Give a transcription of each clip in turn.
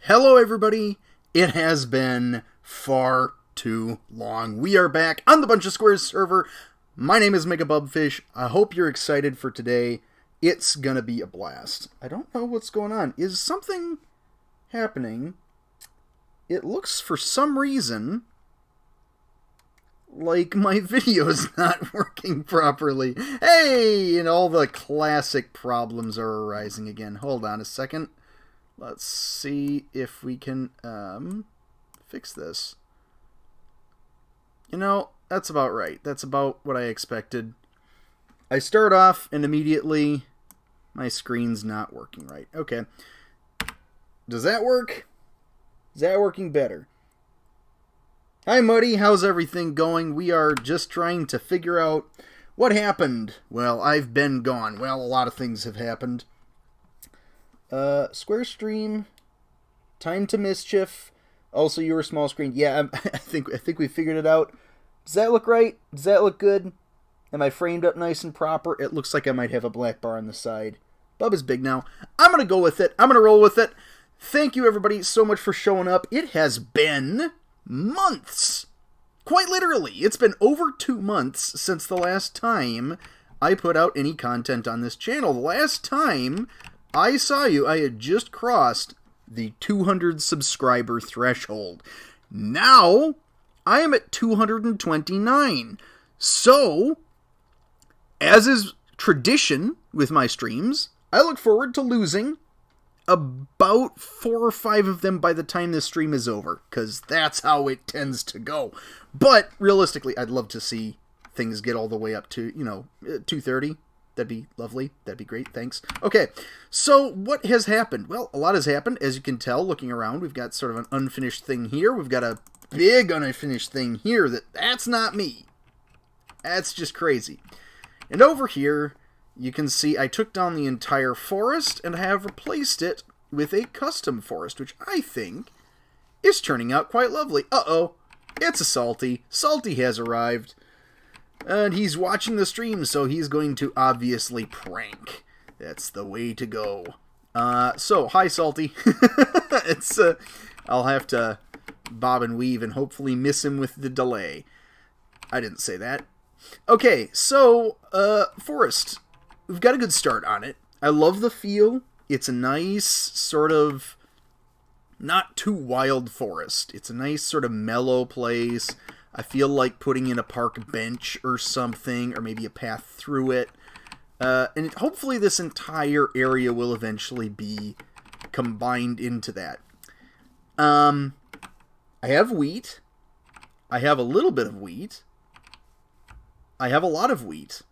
Hello everybody, it has been far too long. We are back on the BunchaSquares server. My name is Megabubfish. I hope you're excited for today. It's gonna be a blast. I don't know what's going on. Is something happening? It looks for some reason like my video's not working properly. Hey! And all the classic problems are arising again. Hold on a second. Let's see if we can fix this. You know, that's about right. That's about what I expected. I start off and immediately my screen's not working right. Okay. Does that work? Is that working better? Hi Muddy, how's everything going? We are just trying to figure out what happened. Well, I've been gone. Well, a lot of things have happened. Square stream, time to mischief. Also, you were small screen. Yeah, I think we figured it out. Does that look right? Does that look good? Am I framed up nice and proper? It looks like I might have a black bar on the side. Bub is big now. I'm gonna go with it. I'm gonna roll with it. Thank you everybody so much for showing up. It has been months. Quite literally, it's been over 2 months since the last time I put out any content on this channel. The last time I saw you, I had just crossed the 200 subscriber threshold. Now, I am at 229. So, as is tradition with my streams, I look forward to losing about 4 or 5 of them by the time this stream is over, because that's how it tends to go. But, realistically, I'd love to see things get all the way up to, 230. That'd be lovely. That'd be great. Thanks. Okay, so what has happened? Well, a lot has happened. As you can tell, looking around, we've got sort of an unfinished thing here. We've got a big unfinished thing here that's not me. That's just crazy. And over here, you can see I took down the entire forest and I have replaced it with a custom forest, which I think is turning out quite lovely. Uh-oh, it's a Salty. Salty has arrived. And he's watching the stream, so he's going to obviously prank. That's the way to go. So, hi Salty. I'll have to bob and weave and hopefully miss him with the delay. I didn't say that. Okay, so, forest. We've got a good start on it. I love the feel. It's a nice sort of not too wild forest. It's a nice sort of mellow place. I feel like putting in a park bench or something, or maybe a path through it. And hopefully this entire area will eventually be combined into that. I have wheat. I have a little bit of wheat. I have a lot of wheat.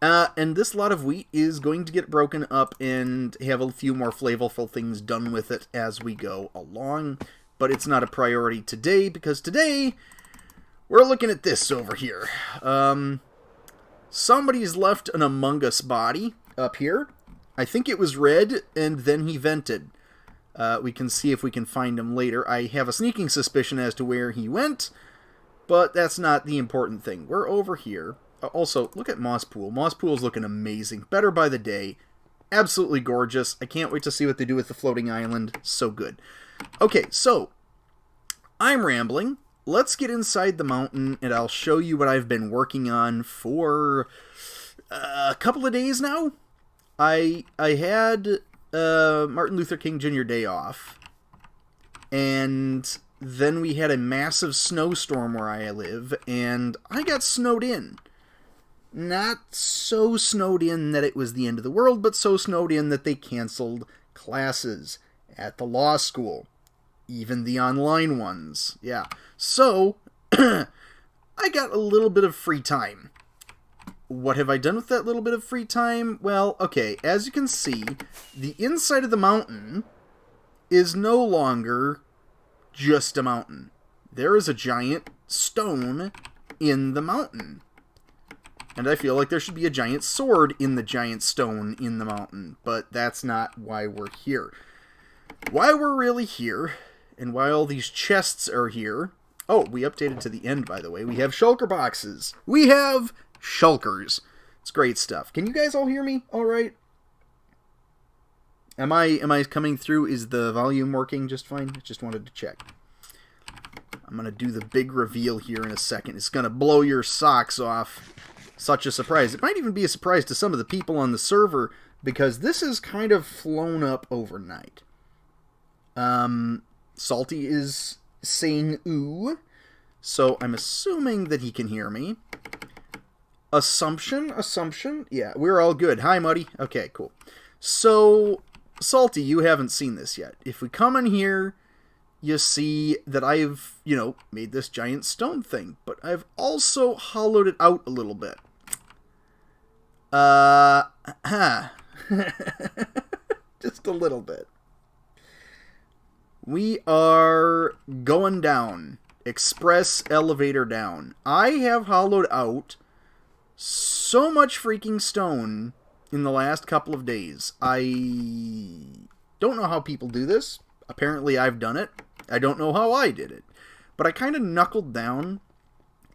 And this lot of wheat is going to get broken up and have a few more flavorful things done with it as we go along. But it's not a priority today, because today we're looking at this over here. Somebody's left an Among Us body up here. I think it was red, and then he vented. We can see if we can find him later. I have a sneaking suspicion as to where he went, but that's not the important thing. We're over here. Also, look at Moss Pool. Moss Pool's looking amazing. Better by the day. Absolutely gorgeous. I can't wait to see what they do with the floating island. So good. Okay, so I'm rambling. Let's get inside the mountain, and I'll show you what I've been working on for a couple of days now. I had Martin Luther King Jr. Day off, and then we had a massive snowstorm where I live, and I got snowed in. Not so snowed in that it was the end of the world, but so snowed in that they canceled classes at the law school. Even the online ones. Yeah. So, I got a little bit of free time. What have I done with that little bit of free time? Well, okay, as you can see, the inside of the mountain is no longer just a mountain. There is a giant stone in the mountain. And I feel like there should be a giant sword in the giant stone in the mountain. But that's not why we're here. Why we're really here, and why all these chests are here. Oh, we updated to the end, by the way. We have shulker boxes. We have shulkers. It's great stuff. Can you guys all hear me all right? Am I coming through? Is the volume working just fine? I just wanted to check. I'm going to do the big reveal here in a second. It's going to blow your socks off. Such a surprise. It might even be a surprise to some of the people on the server, because this is kind of flown up overnight. Salty is saying ooh, so I'm assuming that he can hear me. Assumption? Yeah, we're all good. Hi, Muddy. Okay, cool. So, Salty, you haven't seen this yet. If we come in here, you see that I've, made this giant stone thing, but I've also hollowed it out a little bit. Just a little bit. We are going down. Express elevator down. I have hollowed out so much freaking stone in the last couple of days. I don't know how people do this. Apparently I've done it. I don't know how I did it. But I kind of knuckled down,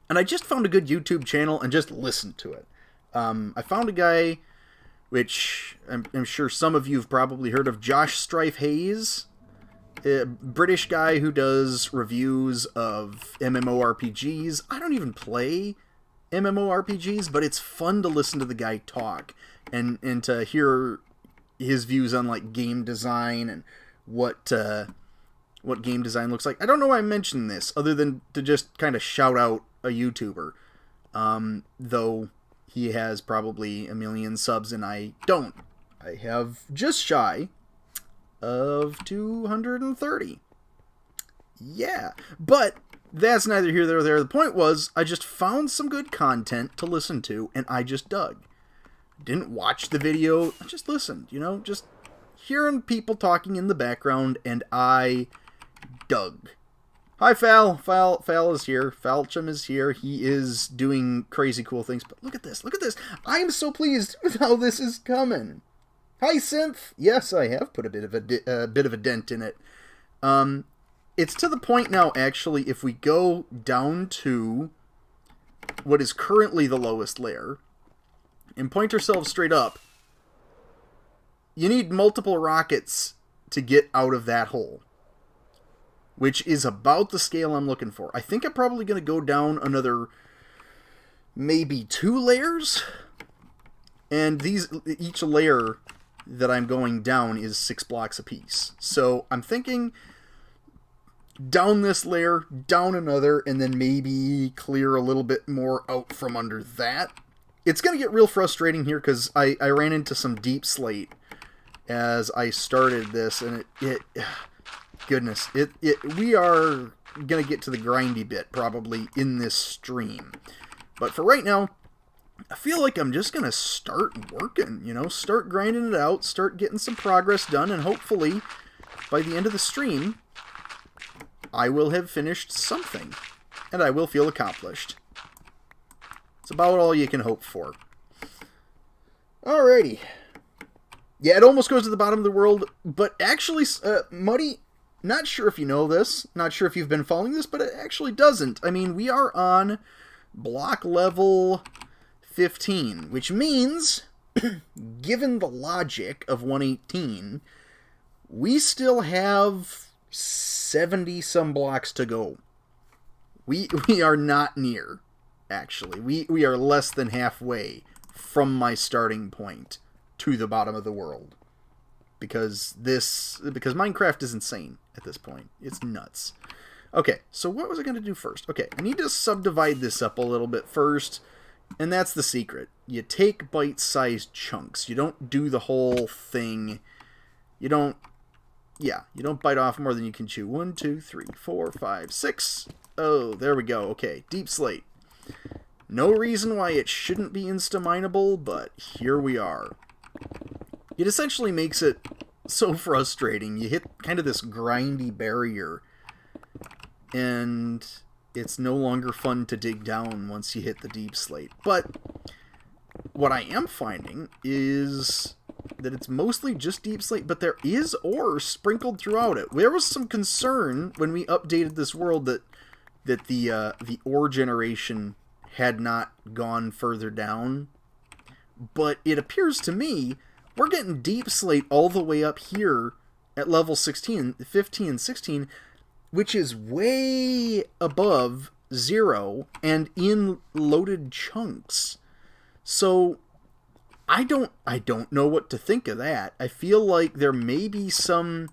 and I just found a good YouTube channel and just listened to it. I found a guy, which I'm sure some of you have probably heard of, Josh Strife Hayes. A British guy who does reviews of MMORPGs. I don't even play MMORPGs, but it's fun to listen to the guy talk and to hear his views on like game design and what game design looks like. I don't know why I mentioned this other than to just kind of shout out a YouTuber, though he has probably 1 million subs and I don't. I have just shy of 230. Yeah, but that's neither here nor there. The point was, I just found some good content to listen to, and I just dug. Didn't watch the video, I just listened, just hearing people talking in the background, and I dug. Hi, Fal. Fal is here. Falchum is here. He is doing crazy cool things, but look at this. I am so pleased with how this is coming. Hi, Synth. Yes, I have put a bit of a dent in it. It's to the point now, actually, if we go down to what is currently the lowest layer and point ourselves straight up, you need multiple rockets to get out of that hole, which is about the scale I'm looking for. I think I'm probably going to go down another maybe 2 layers, and each layer that I'm going down is 6 blocks apiece. So I'm thinking down this layer, down another, and then maybe clear a little bit more out from under that. It's going to get real frustrating here because I ran into some deep slate as I started this, and goodness, we are going to get to the grindy bit probably in this stream. But for right now, I feel like I'm just going to start working, start grinding it out, start getting some progress done, and hopefully by the end of the stream, I will have finished something, and I will feel accomplished. It's about all you can hope for. Alrighty. Yeah, it almost goes to the bottom of the world, but actually, Muddy, not sure if you know this, not sure if you've been following this, but it actually doesn't. I mean, we are on block level 15, which means, given the logic of 118, we still have 70 some blocks to go. We are not near, actually. We are less than halfway from my starting point to the bottom of the world. Because Minecraft is insane at this point. It's nuts. Okay, so what was I going to do first? Okay, I need to subdivide this up a little bit first. And that's the secret. You take bite-sized chunks. You don't do the whole thing. You don't bite off more than you can chew. 1, 2, 3, 4, 5, 6. Oh, there we go. Okay, deep slate. No reason why it shouldn't be insta-mineable, but here we are. It essentially makes it so frustrating. You hit kind of this grindy barrier, and it's no longer fun to dig down once you hit the deep slate. But what I am finding is that it's mostly just deep slate, but there is ore sprinkled throughout it. There was some concern when we updated this world that the ore generation had not gone further down. But it appears to me we're getting deep slate all the way up here at level 16, 15, and 16, which is way above 0 and in loaded chunks. So I don't know what to think of that. I feel like there may be some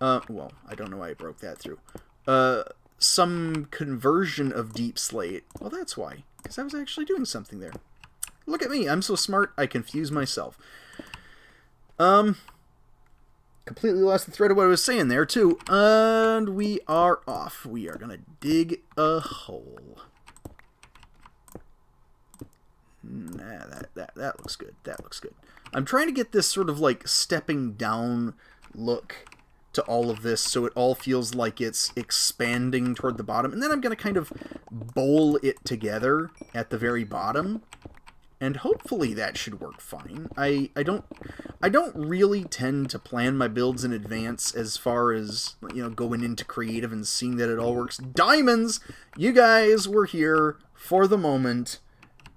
well, I don't know why I broke that through. Some conversion of deep slate. Well, that's why, because I was actually doing something there. Look at me, I'm so smart, I confuse myself. Completely lost the thread of what I was saying there, too. And we are off. We are gonna dig a hole. Nah, that looks good. That looks good. I'm trying to get this sort of like stepping down look to all of this, so it all feels like it's expanding toward the bottom. And then I'm gonna kind of bowl it together at the very bottom. And hopefully that should work fine. I don't really tend to plan my builds in advance as far as, you know, going into creative and seeing that it all works. Diamonds! You guys were here for the moment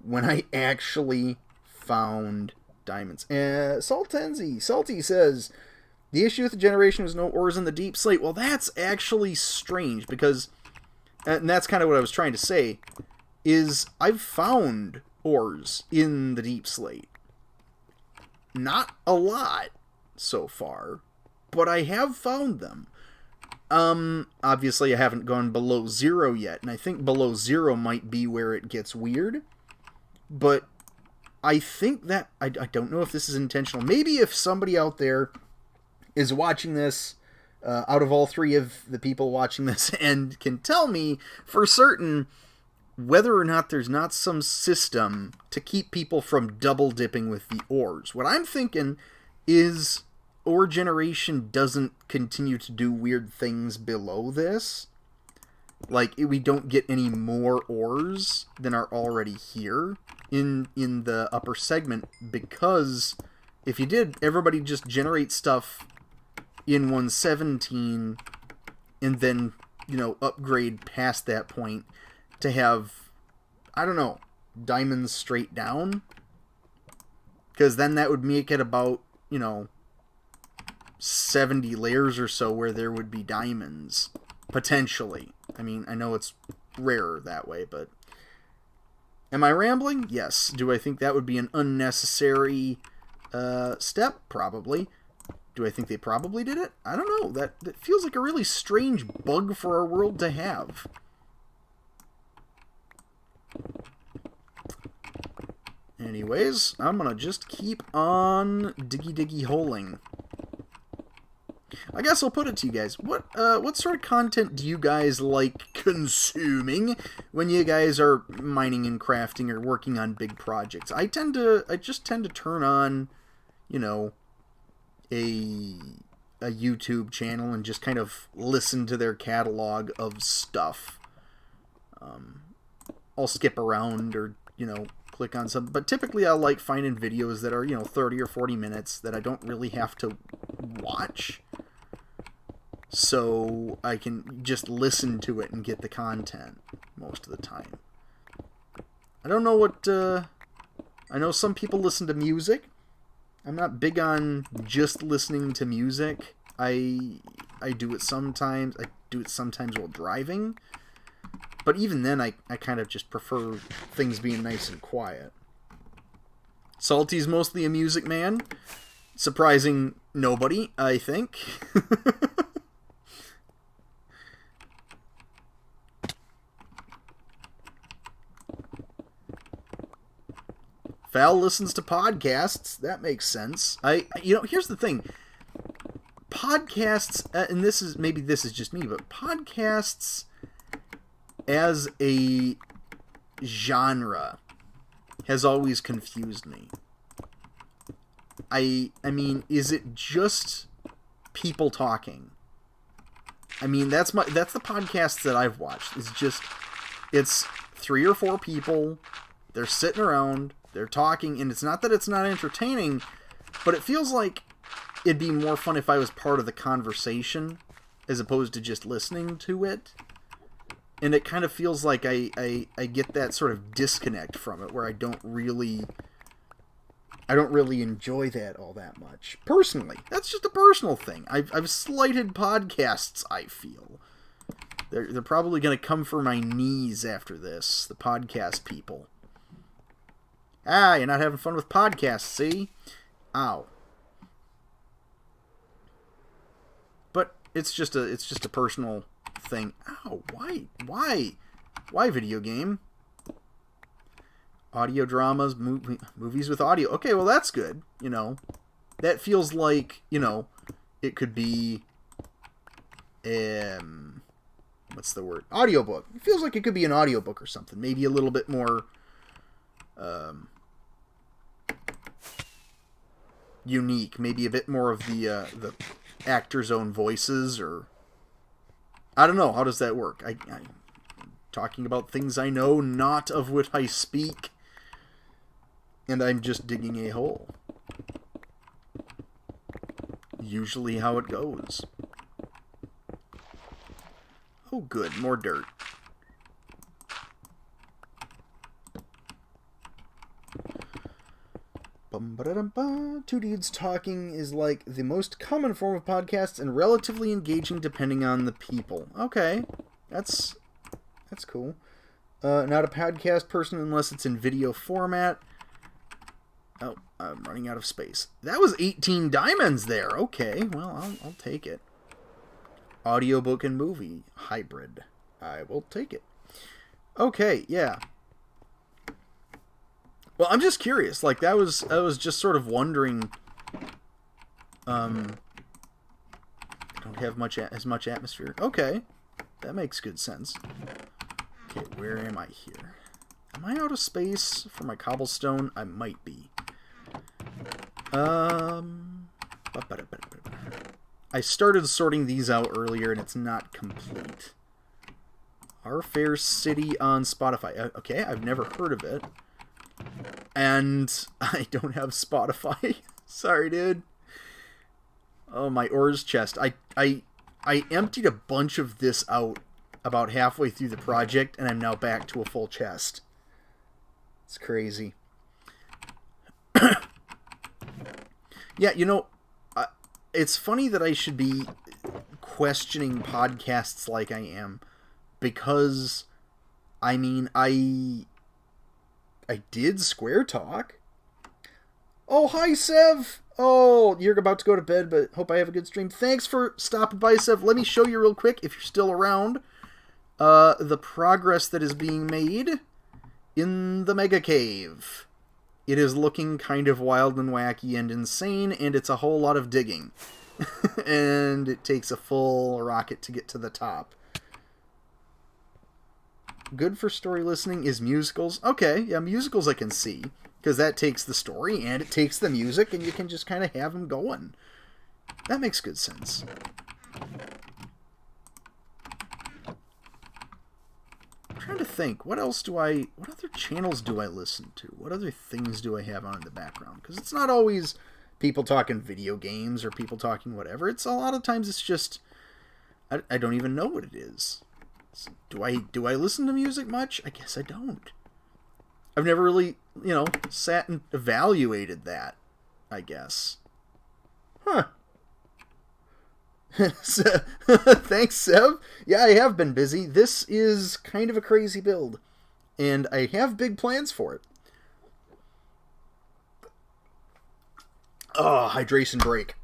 when I actually found diamonds. Salty says, the issue with the generation was no ores in the deep slate. Well, that's actually strange because, and that's kind of what I was trying to say, is I've found ores in the deep slate. Not a lot so far, but I have found them. Obviously I haven't gone below 0 yet, and I think below 0 might be where it gets weird, but I think that, I don't know if this is intentional. Maybe if somebody out there is watching this, out of all 3 of the people watching this, and can tell me for certain whether or not there's not some system to keep people from double dipping with the ores. What I'm thinking is ore generation doesn't continue to do weird things below this. Like, we don't get any more ores than are already here in the upper segment, because if you did, everybody just generate stuff in 117 and then, you know, upgrade past that point to have, I don't know, diamonds straight down. Because then that would make it about, you know, 70 layers or so where there would be diamonds. Potentially. I mean, I know it's rarer that way, but... Am I rambling? Yes. Do I think that would be an unnecessary step? Probably. Do I think they probably did it? I don't know. That feels like a really strange bug for our world to have. Anyways, I'm gonna just keep on diggy holing. I guess I'll put it to you guys. What sort of content do you guys like consuming when you guys are mining and crafting or working on big projects? I just tend to turn on, you know, a YouTube channel and just kind of listen to their catalog of stuff. I'll skip around or, you know, click on some, but typically I like finding videos that are, you know, 30 or 40 minutes that I don't really have to watch, so I can just listen to it and get the content most of the time. I don't know what, I know some people listen to music. I'm not big on just listening to music. I do it sometimes. I do it sometimes while driving. But even then, I kind of just prefer things being nice and quiet. Salty's mostly a music man. Surprising nobody, I think. Val listens to podcasts. That makes sense. You know, here's the thing. Podcasts, and this is just me, but podcasts as a genre has always confused me. I mean, is it just people talking? I mean, that's the podcasts that I've watched. It's 3 or 4 people. They're sitting around, they're talking, and it's not that it's not entertaining, but it feels like it'd be more fun if I was part of the conversation as opposed to just listening to it. And it kind of feels like I get that sort of disconnect from it, where I don't really I don't really enjoy that all that much. Personally. That's just a personal thing. I've slighted podcasts, I feel. They're probably going to come for my knees after this, the podcast people. Ah, you're not having fun with podcasts, see? Ow. But it's just a personal thing. Ow, why video game? Audio dramas, movies with audio. Okay, well that's good, you know. That feels like, you know, it could be what's the word? Audiobook. It feels like it could be an audiobook or something. Maybe a little bit more unique. Maybe a bit more of the actors' own voices, or I don't know. How does that work? I'm talking about things I know, not of which I speak, and I'm just digging a hole. Usually how it goes. Oh, good. More dirt. Two dudes talking is like the most common form of podcasts and relatively engaging depending on the people. Okay. That's cool. Not a podcast person unless it's in video format. Oh, I'm running out of space. That was 18 diamonds there. Okay, well, I'll take it. Audiobook and movie hybrid. I will take it. Okay, yeah. Well, I'm just curious. Like, I was just sort of wondering. Don't have as much atmosphere. Okay, that makes good sense. Okay, where am I here? Am I out of space for my cobblestone? I might be. I started sorting these out earlier, and it's not complete. Our Fair City on Spotify. Okay, I've never heard of it. And I don't have Spotify. Sorry, dude. Oh, my ores chest. I emptied a bunch of this out about halfway through the project, and I'm now back to a full chest. It's crazy. Yeah, you know, it's funny that I should be questioning podcasts like I am, because, I mean, I did Square Talk. Oh, hi, Sev. Oh, you're about to go to bed, but hope I have a good stream. Thanks for stopping by, Sev. Let me show you real quick, if you're still around, the progress that is being made in the Mega Cave. It is looking kind of wild and wacky and insane, and it's a whole lot of digging. And it takes a full rocket to get to the top. Good for story listening is musicals. Okay, yeah, musicals I can see, because that takes the story and it takes the music, and you can just kind of have them going. That makes good sense. I'm trying to think, what other channels do I listen to? What other things do I have on in the background? Because it's not always people talking video games or people talking whatever. It's a lot of times it's just, I don't even know what it is. Do I listen to music much? I guess I don't. I've never really, you know, sat and evaluated that, I guess. Huh. Thanks, Sev. Yeah, I have been busy. This is kind of a crazy build, and I have big plans for it. Oh, hydration break.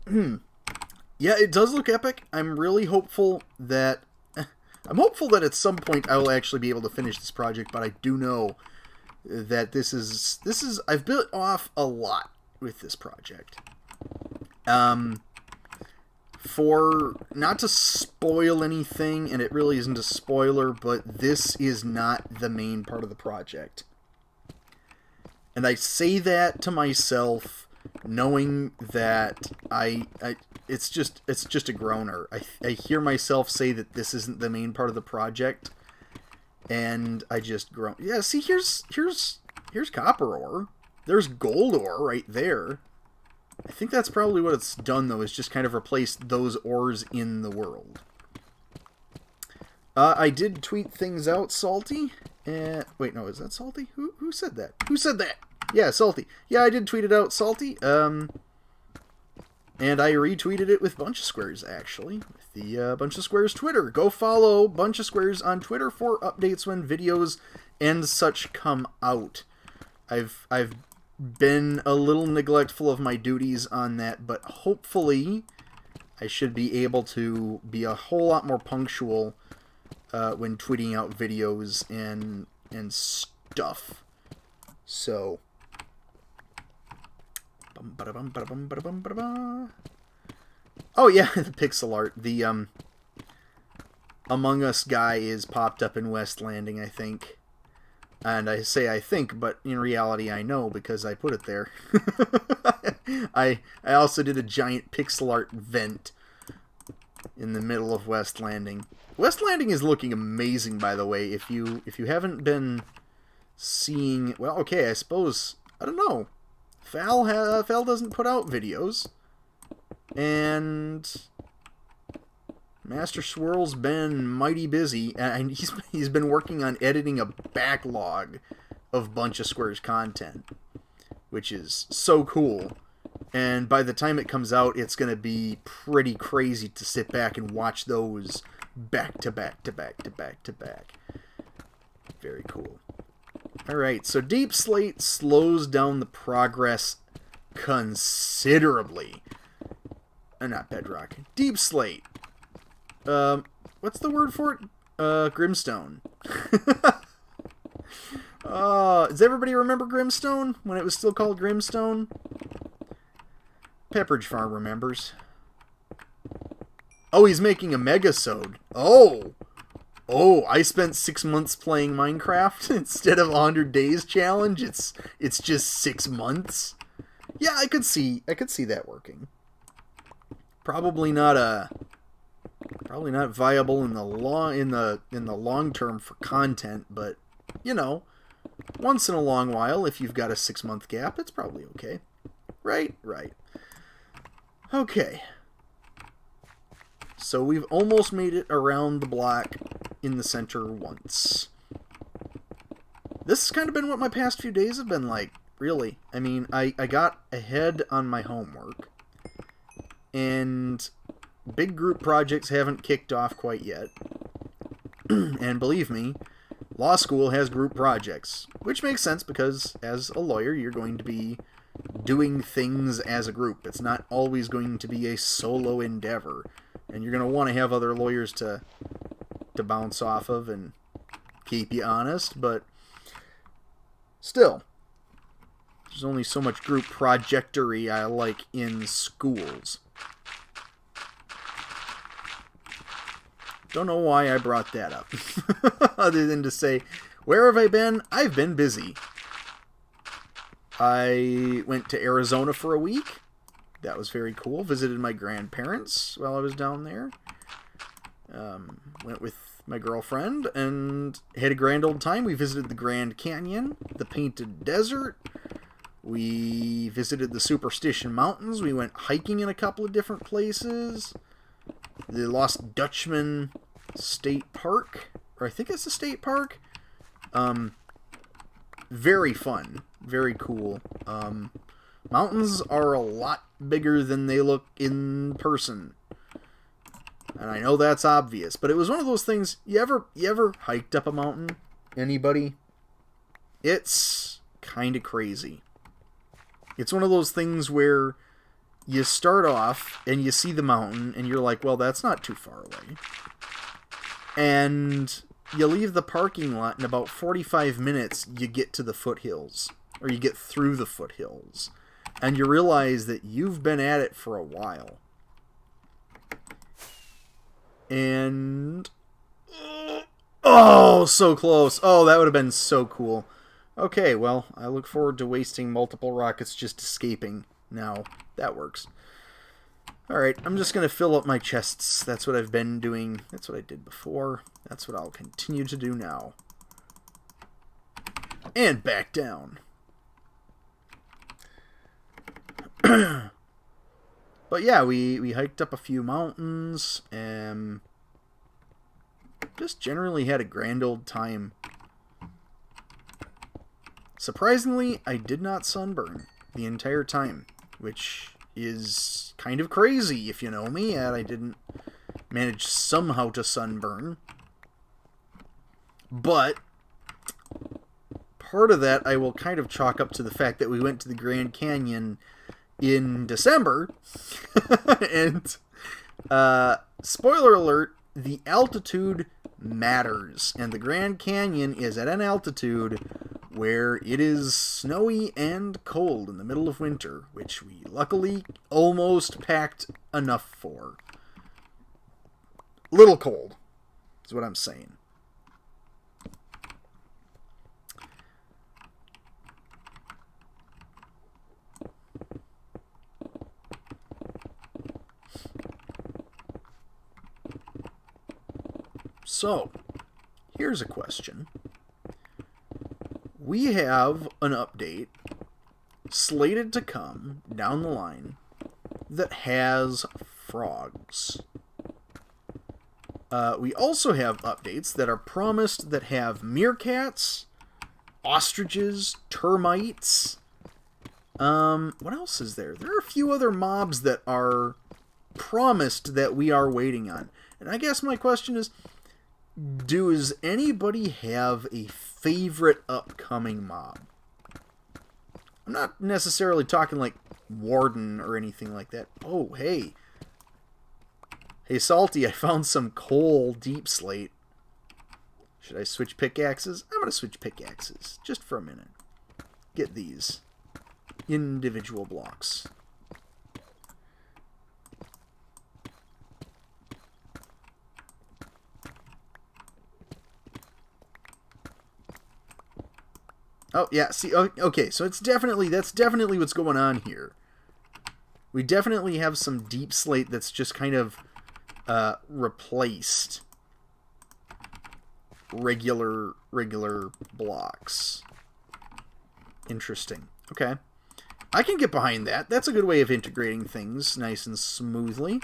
Yeah, it does look epic. I'm really hopeful that at some point I will actually be able to finish this project, but I do know that this is I've built off a lot with this project. For not to spoil anything, and it really isn't a spoiler, but this is not the main part of the project. And I say that to myself, knowing that it's just a groaner. I hear myself say that this isn't the main part of the project, and I just groan. Yeah, see, here's copper ore. There's gold ore right there. I think that's probably what it's done, though, is just kind of replaced those ores in the world. I did tweet things out, Salty. Wait, no, is that Salty? Who said that? Who said that? Yeah, Salty. Yeah, I did tweet it out, Salty. And I retweeted it with BunchaSquares, actually. With the BunchaSquares Twitter. Go follow BunchaSquares on Twitter for updates when videos and such come out. I've been a little neglectful of my duties on that, but hopefully I should be able to be a whole lot more punctual when tweeting out videos and stuff. So, oh yeah, the pixel art. The Among Us guy is popped up in West Landing, I think. And I say I think, but in reality I know because I put it there. I also did a giant pixel art vent in the middle of West Landing. West Landing is looking amazing, by the way. If you haven't been seeing, well, okay, I suppose, I don't know. Fal doesn't put out videos, and Master Swirl's been mighty busy, and he's been working on editing a backlog of BunchaSquares content, which is so cool. And by the time it comes out, it's going to be pretty crazy to sit back and watch those back to back to back to back to back. Very cool. Alright, so Deep Slate slows down the progress considerably. Not Bedrock. Deep Slate. What's the word for it? Grimstone. Does everybody remember Grimstone? When it was still called Grimstone? Pepperidge Farm remembers. Oh, he's making a megasode. Oh, I spent 6 months playing Minecraft instead of 100 days challenge. It's just 6 months. Yeah, I could see that working. Probably not viable in the long term for content, but you know, once in a long while, if you've got a 6-month gap, it's probably okay. Right. Okay. So we've almost made it around the block in the center once. This has kind of been what my past few days have been like, really. I mean, I got ahead on my homework, and big group projects haven't kicked off quite yet. And believe me, law school has group projects, which makes sense because as a lawyer, you're going to be doing things as a group. It's not always going to be a solo endeavor. And you're going to want to have other lawyers to bounce off of and keep you honest, but still, there's only so much group projectory I like in schools. Don't know why I brought that up, other than to say, where have I been? I've been busy. I went to Arizona for a week. That was very cool. Visited my grandparents while I was down there. Went with my girlfriend and had a grand old time. We visited the Grand Canyon, the Painted Desert. We visited the Superstition Mountains. We went hiking in a couple of different places. The Lost Dutchman State Park, or I think it's a state park. Very fun. Very cool. Mountains are a lot bigger than they look in person. And I know that's obvious, but it was one of those things, you ever hiked up a mountain? Anybody? It's kind of crazy. It's one of those things where you start off and you see the mountain and you're like, well, that's not too far away. And you leave the parking lot in about 45 minutes you get to the foothills, or you get through the foothills. And you realize that you've been at it for a while. And oh, so close. Oh, that would have been so cool. Okay, well, I look forward to wasting multiple rockets just escaping. Now, that works. Alright, I'm just going to fill up my chests. That's what I've been doing. That's what I did before. That's what I'll continue to do now. And back down. But yeah, we hiked up a few mountains and just generally had a grand old time. Surprisingly, I did not sunburn the entire time, which is kind of crazy if you know me, and I didn't manage somehow to sunburn. But part of that I will kind of chalk up to the fact that we went to the Grand Canyon in December, and spoiler alert, the altitude matters, and the Grand Canyon is at an altitude where it is snowy and cold in the middle of winter, which we luckily almost packed enough for. Little cold is what I'm saying. So, here's a question. We have an update slated to come down the line that has frogs. We also have updates that are promised that have meerkats, ostriches, termites. What else is there? There are a few other mobs that are promised that we are waiting on. And I guess my question is, does anybody have a favorite upcoming mob? I'm not necessarily talking like Warden or anything like that. Oh, hey. Hey, Salty, I found some coal deep slate. Should I switch pickaxes? I'm going to switch pickaxes, just for a minute. Get these individual blocks. Oh, yeah, see, okay, so that's definitely what's going on here. We definitely have some deep slate that's just kind of replaced regular blocks. Interesting. Okay. I can get behind that. That's a good way of integrating things nice and smoothly.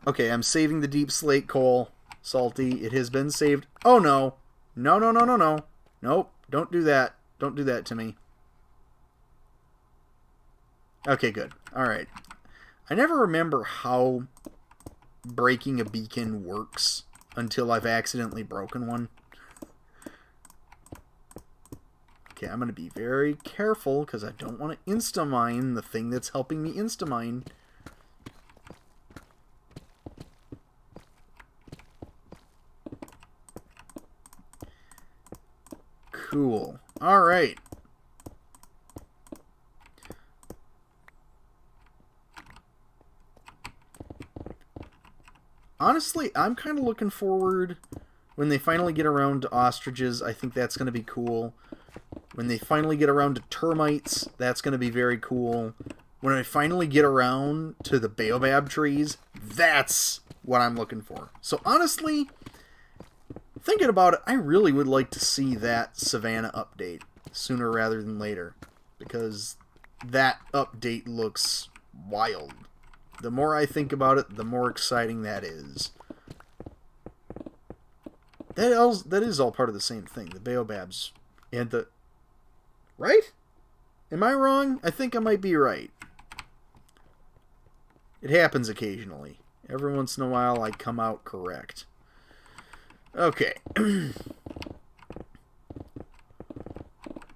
Okay, I'm saving the deep slate coal. Salty, it has been saved. Oh, no. No. Nope, don't do that. Don't do that to me. Okay, good. Alright. I never remember how breaking a beacon works until I've accidentally broken one. Okay, I'm going to be very careful because I don't want to insta-mine the thing that's helping me insta-mine. Cool. Alright. Honestly, I'm kind of looking forward when they finally get around to ostriches. I think that's going to be cool. When they finally get around to termites, that's going to be very cool. When I finally get around to the baobab trees, that's what I'm looking for. So honestly, thinking about it, I really would like to see that Savannah update sooner rather than later, because that update looks wild. The more I think about it, the more exciting that is. That is all part of the same thing. The baobabs and the... Right? Am I wrong? I think I might be right. It happens occasionally. Every once in a while, I come out correct. Okay.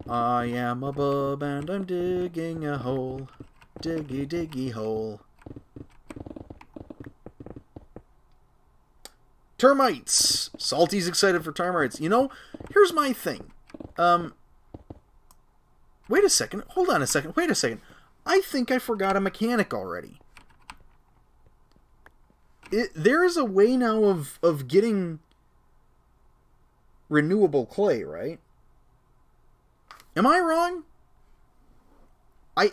I am a bub and I'm digging a hole. Diggy, diggy hole. Termites! Salty's excited for termites. You know, here's my thing. Wait a second. Hold on a second. Wait a second. I think I forgot a mechanic already. There is a way now of getting renewable clay, right? Am I wrong? I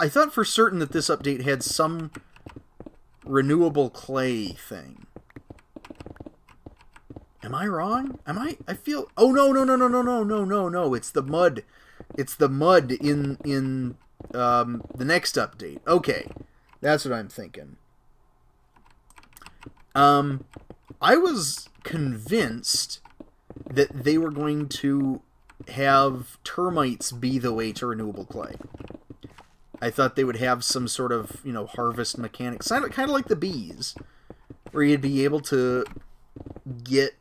thought for certain that this update had some renewable clay thing. Am I wrong? I feel... Oh, no. It's the mud. It's the mud in the next update. Okay. That's what I'm thinking. I was convinced that they were going to have termites be the way to renewable clay. I thought they would have some sort of, harvest mechanics, kind of like the bees, where you'd be able to get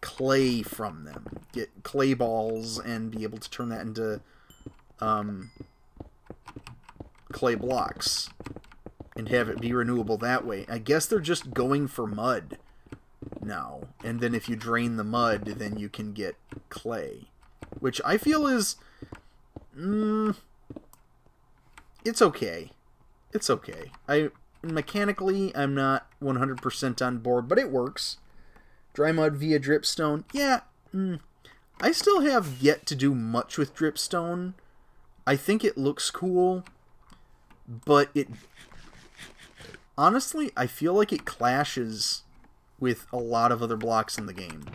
clay from them, get clay balls, and be able to turn that into clay blocks and have it be renewable that way. I guess they're just going for mud now, and then if you drain the mud, then you can get clay, which I feel is it's okay. It's okay. Mechanically, I'm not 100% on board, but it works. Dry mud via dripstone. Yeah, I still have yet to do much with dripstone. I think it looks cool, but honestly, I feel like it clashes with a lot of other blocks in the game.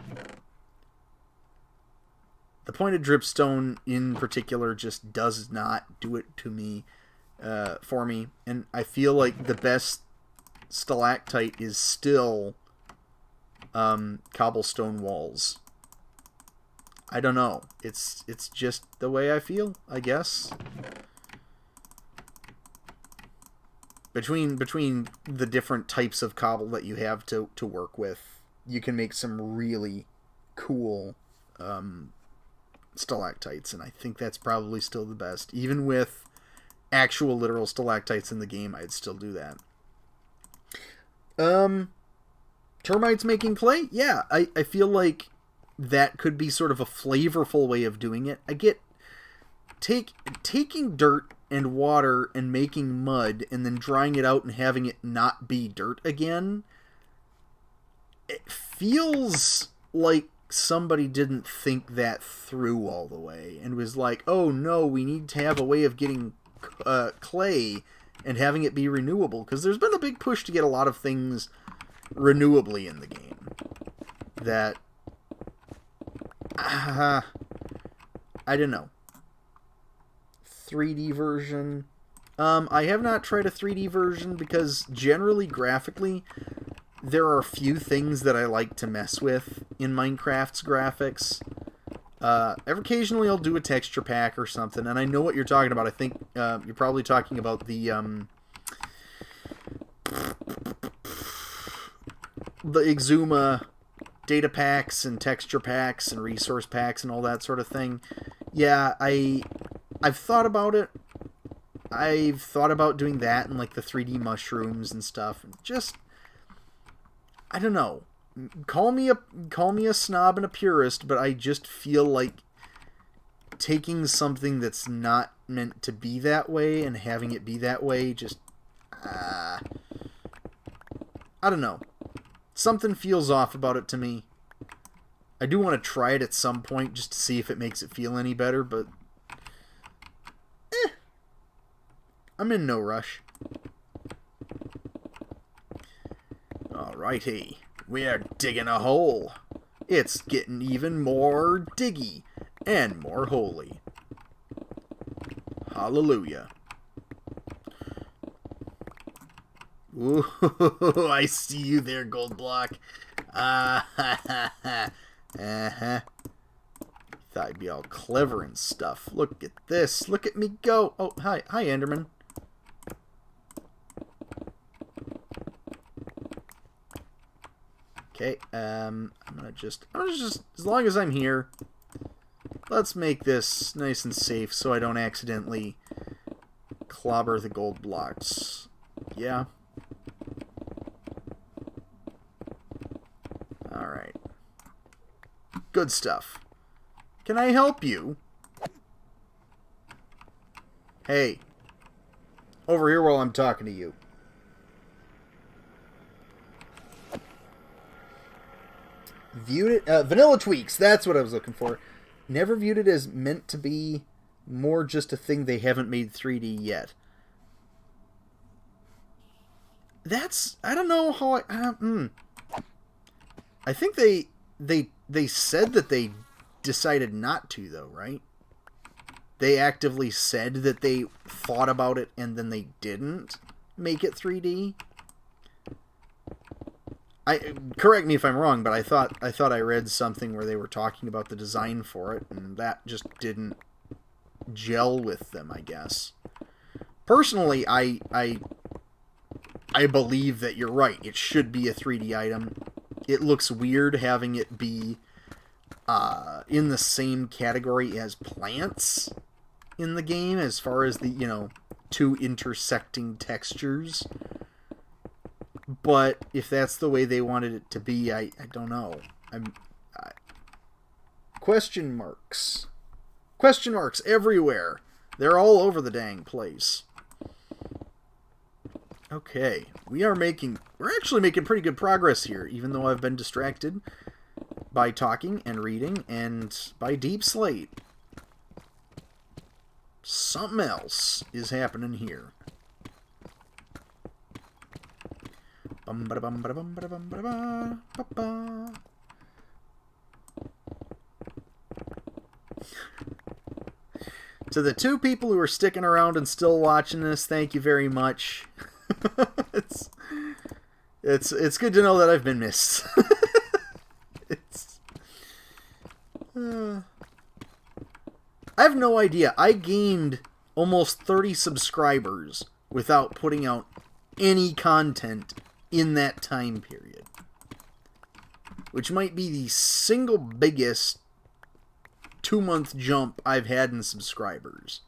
The point of dripstone in particular just does not do it to me, for me, and I feel like the best stalactite is still cobblestone walls. I don't know. It's just the way I feel, I guess. Between the different types of cobble that you have to work with, you can make some really cool stalactites, and I think that's probably still the best. Even with actual literal stalactites in the game, I'd still do that. Termites making clay? Yeah, I feel like that could be sort of a flavorful way of doing it. I get taking dirt and water and making mud and then drying it out and having it not be dirt again. It feels like somebody didn't think that through all the way and was like, oh no, we need to have a way of getting clay and having it be renewable, because there's been a big push to get a lot of things renewably in the game that I don't know. 3D version, I have not tried a 3D version because generally graphically there are a few things that I like to mess with in Minecraft's graphics. Occasionally I'll do a texture pack or something, and I know what you're talking about. I think you're probably talking about the Exuma data packs and texture packs and resource packs and all that sort of thing. Yeah, I've thought about it. I've thought about doing that and like the 3D mushrooms and stuff. Just, I don't know. Call me a snob and a purist, but I just feel like taking something that's not meant to be that way and having it be that way just, I don't know. Something feels off about it to me. I do want to try it at some point just to see if it makes it feel any better, but I'm in no rush. Alrighty, we're digging a hole. It's getting even more diggy and more holy. Hallelujah. Ooh, I see you there, Gold Block. Ha ha ha. Uh-huh. Thought I'd be all clever and stuff. Look at this. Look at me go. Oh, hi. Hi, Enderman. Okay, I'm gonna just, as long as I'm here, let's make this nice and safe so I don't accidentally clobber the gold blocks. Yeah. Alright. Good stuff. Can I help you? Hey. Over here while I'm talking to you. Viewed it... Vanilla Tweaks, that's what I was looking for. Never viewed it as meant to be more just a thing they haven't made 3D yet. That's... I don't know how I... I think they said that they decided not to, though, right? They actively said that they thought about it and then they didn't make it 3D. correct me if I'm wrong, but I thought I read something where they were talking about the design for it, and that just didn't gel with them, I guess. Personally, I believe that you're right. It should be a 3D item. It looks weird having it be in the same category as plants in the game, as far as the, you know, two intersecting textures. But if that's the way they wanted it to be, I don't know. Question marks. Question marks everywhere. They're all over the dang place. Okay, we're actually making pretty good progress here, even though I've been distracted by talking and reading and by Deep Slate. Something else is happening here. To the two people who are sticking around and still watching this, thank you very much. It's good to know that I've been missed. I have no idea. I gained almost 30 subscribers without putting out any content in that time period, which might be the single biggest 2-month jump I've had in subscribers.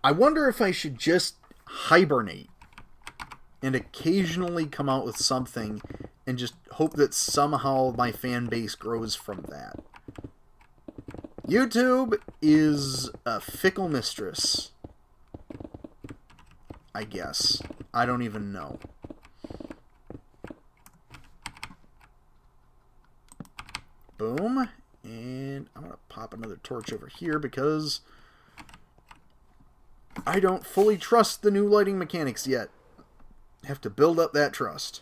I wonder if I should just hibernate and occasionally come out with something and just hope that somehow my fan base grows from that. YouTube is a fickle mistress, I guess. I don't even know. Boom. And I'm going to pop another torch over here because I don't fully trust the new lighting mechanics yet. I have to build up that trust.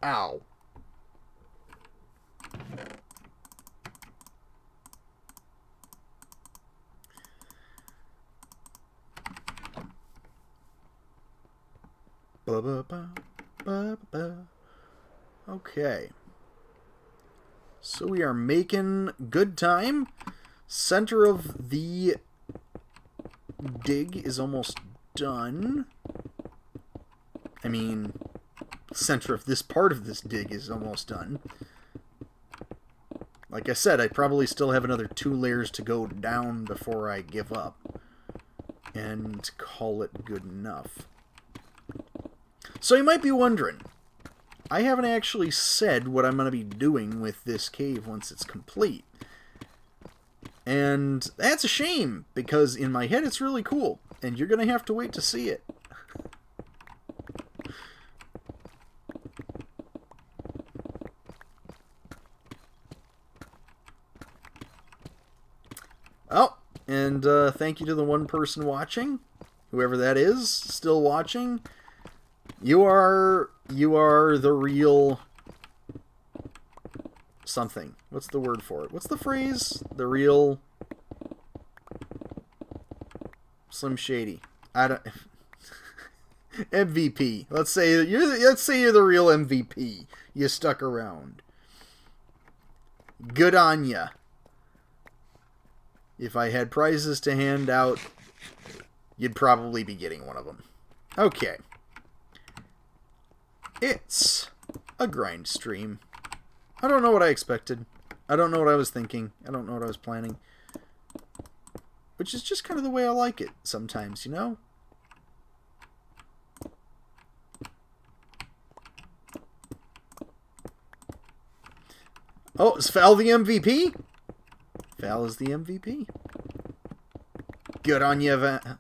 Ow. Okay. So we are making good time. Center of the dig is almost done. I mean, center of this part of this dig is almost done. Like I said, I probably still have another 2 layers to go down before I give up and call it good enough. So you might be wondering, I haven't actually said what I'm going to be doing with this cave once it's complete. And that's a shame, because in my head it's really cool, and you're going to have to wait to see it. Oh, and thank you to the one person watching, whoever that is, still watching. You are the real something. What's the word for it? What's the phrase? The real Slim Shady. I don't MVP. Let's say you're the real MVP. You stuck around. Good on ya. If I had prizes to hand out, you'd probably be getting one of them. Okay. It's a grind stream. I don't know what I expected. I don't know what I was thinking. I don't know what I was planning. Which is just kind of the way I like it sometimes, you know? Oh, is Val the MVP? Val is the MVP. Good on you,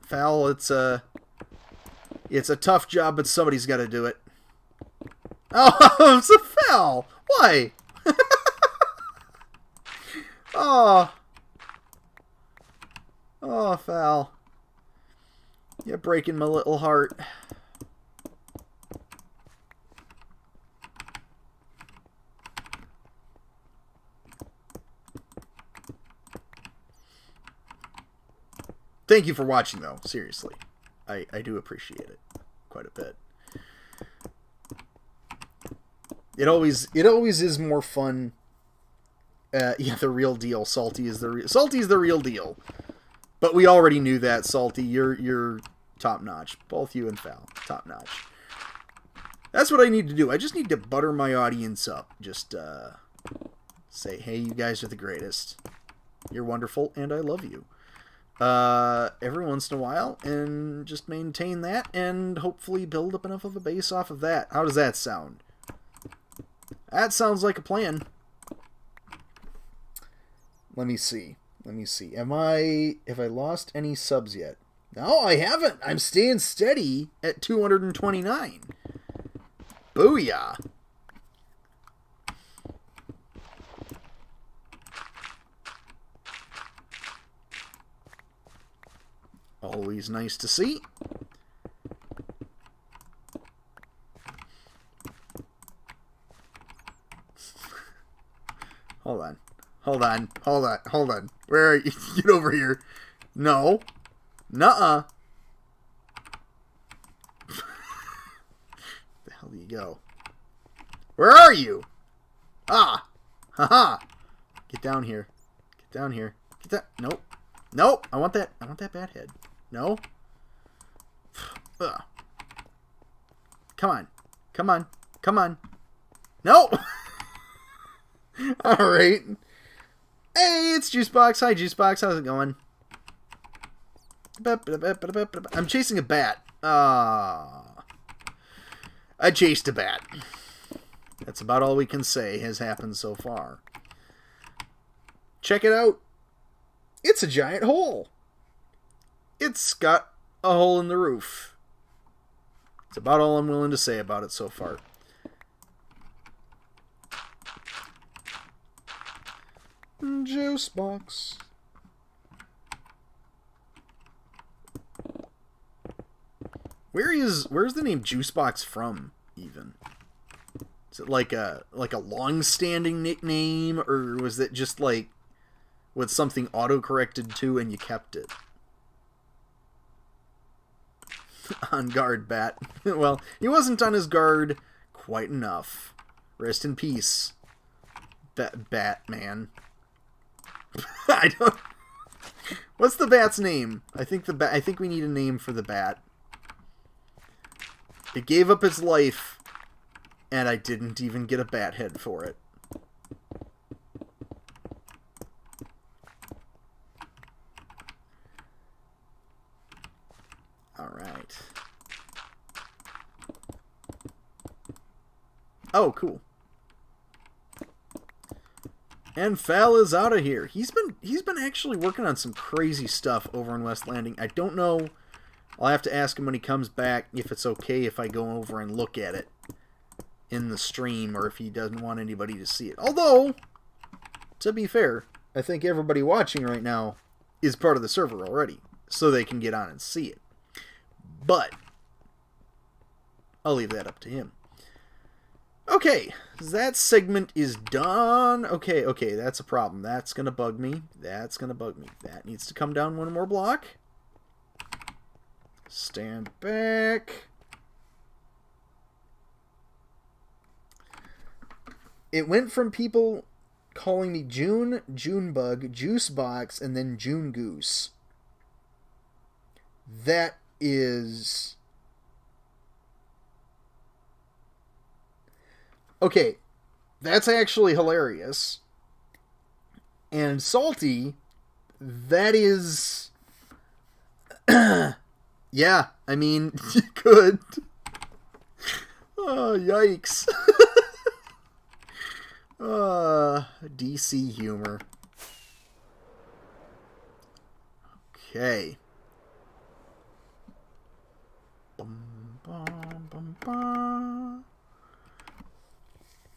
Val. It's a tough job, but somebody's got to do it. Oh, it's a Val. Why? Oh. Oh, Val. You're breaking my little heart. Thank you for watching, though. Seriously. I do appreciate it quite a bit. It always is more fun. Yeah, the real deal. Salty is the real deal. But we already knew that, Salty. You're top notch. Both you and Fal, top notch. That's what I need to do. I just need to butter my audience up. Just say, hey, you guys are the greatest. You're wonderful, and I love you. Every once in a while, and just maintain that, and hopefully build up enough of a base off of that. How does that sound? That sounds like a plan. Let me see. Have I lost any subs yet? No, I haven't. I'm staying steady at 229. Booyah. Always nice to see. Hold on. Where are you? Get over here. No. Nuh-uh. The hell do you go? Where are you? Ah. Haha. Get down here. Get that. Nope. Nope. I want that bat head. No. Ugh. Come on. No. All right. Hey, it's Juicebox. Hi, Juicebox. How's it going? I'm chasing a bat. I chased a bat. That's about all we can say has happened so far. Check it out. It's a giant hole. It's got a hole in the roof. It's about all I'm willing to say about it so far. Juice box. Where's the name Juicebox from, even? Is it like a long-standing nickname, or was it just like with something auto-corrected to and you kept it? On guard, bat. Well, he wasn't on his guard quite enough. Rest in peace, Batman. I don't. What's the bat's name? I think we need a name for the bat. It gave up its life, and I didn't even get a bat head for it. All right. Oh, cool. And Fal is out of here. He's been actually working on some crazy stuff over in West Landing. I don't know. I'll have to ask him when he comes back if it's okay if I go over and look at it in the stream, or if he doesn't want anybody to see it. Although, to be fair, I think everybody watching right now is part of the server already, so they can get on and see it. But I'll leave that up to him. Okay, that segment is done. Okay, that's a problem. That's going to bug me. That needs to come down one more block. Stand back. It went from people calling me June, Junebug, Juicebox, and then June Goose. That is... Okay, that's actually hilarious. And Salty, that is... Yeah, I mean, you could. Oh, yikes. DC humor. Okay.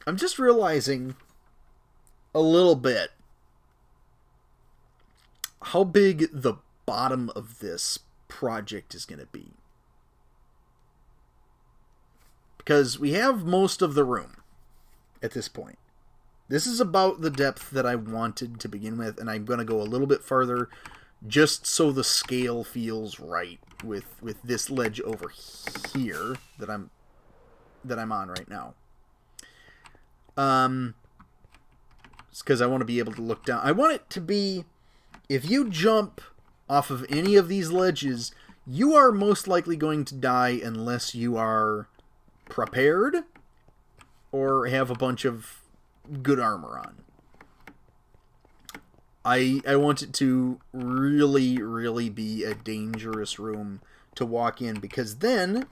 I'm just realizing a little bit how big the bottom of this project is going to be. Because we have most of the room at this point. This is about the depth that I wanted to begin with, and I'm going to go a little bit further just so the scale feels right with this ledge over here that I'm on right now. It's because I want to be able to look down. I want it to be, if you jump off of any of these ledges, you are most likely going to die unless you are prepared or have a bunch of good armor on. I want it to really, really be a dangerous room to walk in, because then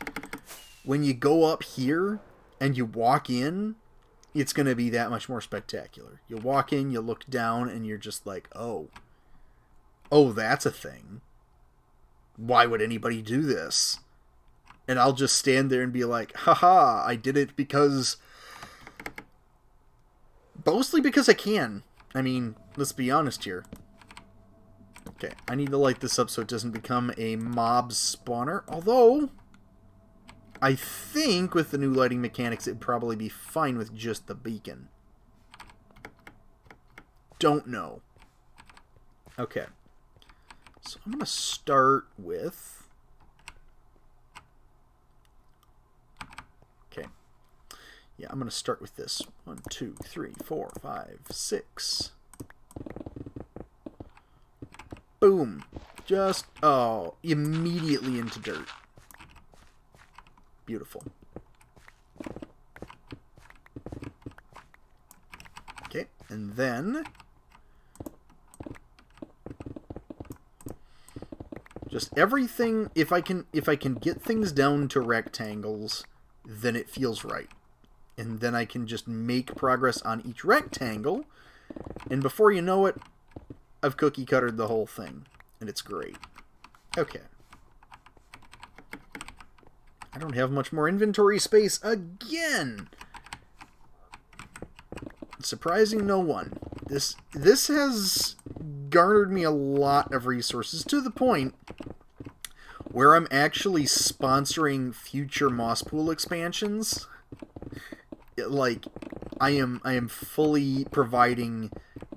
when you go up here and you walk in, it's going to be that much more spectacular. You walk in, you look down, and you're just like, oh, that's a thing. Why would anybody do this? And I'll just stand there and be like, haha, I did it because... mostly because I can. I mean, let's be honest here. Okay, I need to light this up so it doesn't become a mob spawner. Although, I think with the new lighting mechanics, it'd probably be fine with just the beacon. Don't know. Okay. So I'm going to start with... okay. Yeah, I'm going to start with this. 1, 2, 3, 4, 5, 6. Boom. Just, oh, immediately into dirt. Beautiful. Okay, and then... just everything, if I can get things down to rectangles, then it feels right. And then I can just make progress on each rectangle, and before you know it, I've cookie cuttered the whole thing, and it's great. Okay. I don't have much more inventory space again. Surprising no one. This has garnered me a lot of resources, to the point where I'm actually sponsoring future Moss Pool expansions. Like, I am fully providing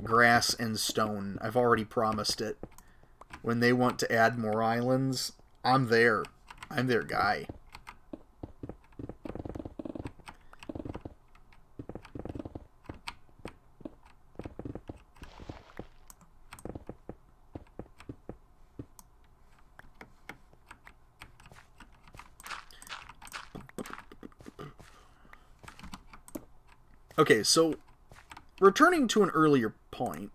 grass and stone. I've already promised it. When they want to add more islands, I'm there. I'm their guy. Okay, so returning to an earlier point,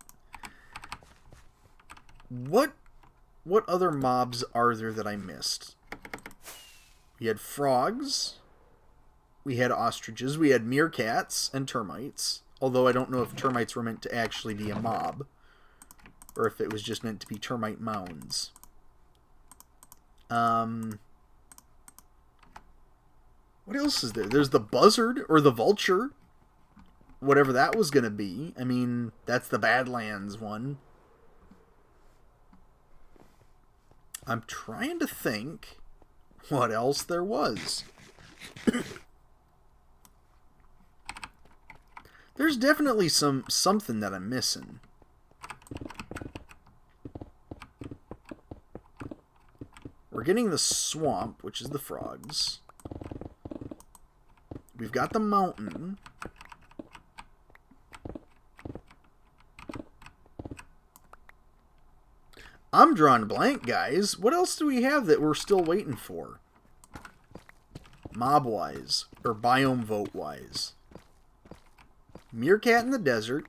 what other mobs are there that I missed? We had frogs, we had ostriches, we had meerkats and termites, although I don't know if termites were meant to actually be a mob, or if it was just meant to be termite mounds. What else is there? There's the buzzard, or the vulture. Whatever that was going to be. I mean, that's the Badlands one. I'm trying to think what else there was. There's definitely something that I'm missing. We're getting the swamp, which is the frogs. We've got the mountain. I'm drawing blank, guys. What else do we have that we're still waiting for? Mob-wise, or biome vote-wise. Meerkat in the desert.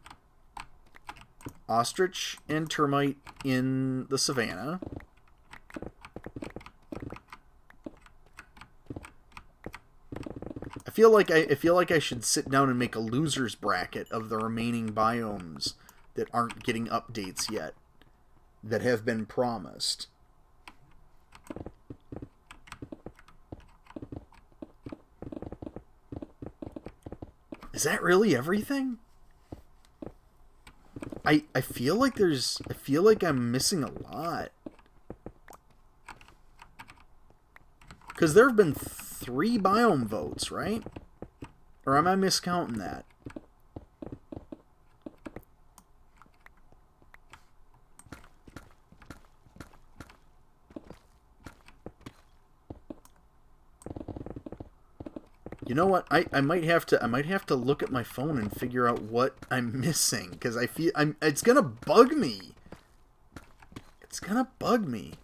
Ostrich and termite in the savannah. I feel like I should sit down and make a loser's bracket of the remaining biomes that aren't getting updates yet, that have been promised. Is that really everything? I feel like I'm missing a lot. Because there have been 3 biome votes, right? Or am I miscounting that? You know what? I might have to look at my phone and figure out what I'm missing, because I feel it's gonna bug me. It's gonna bug me.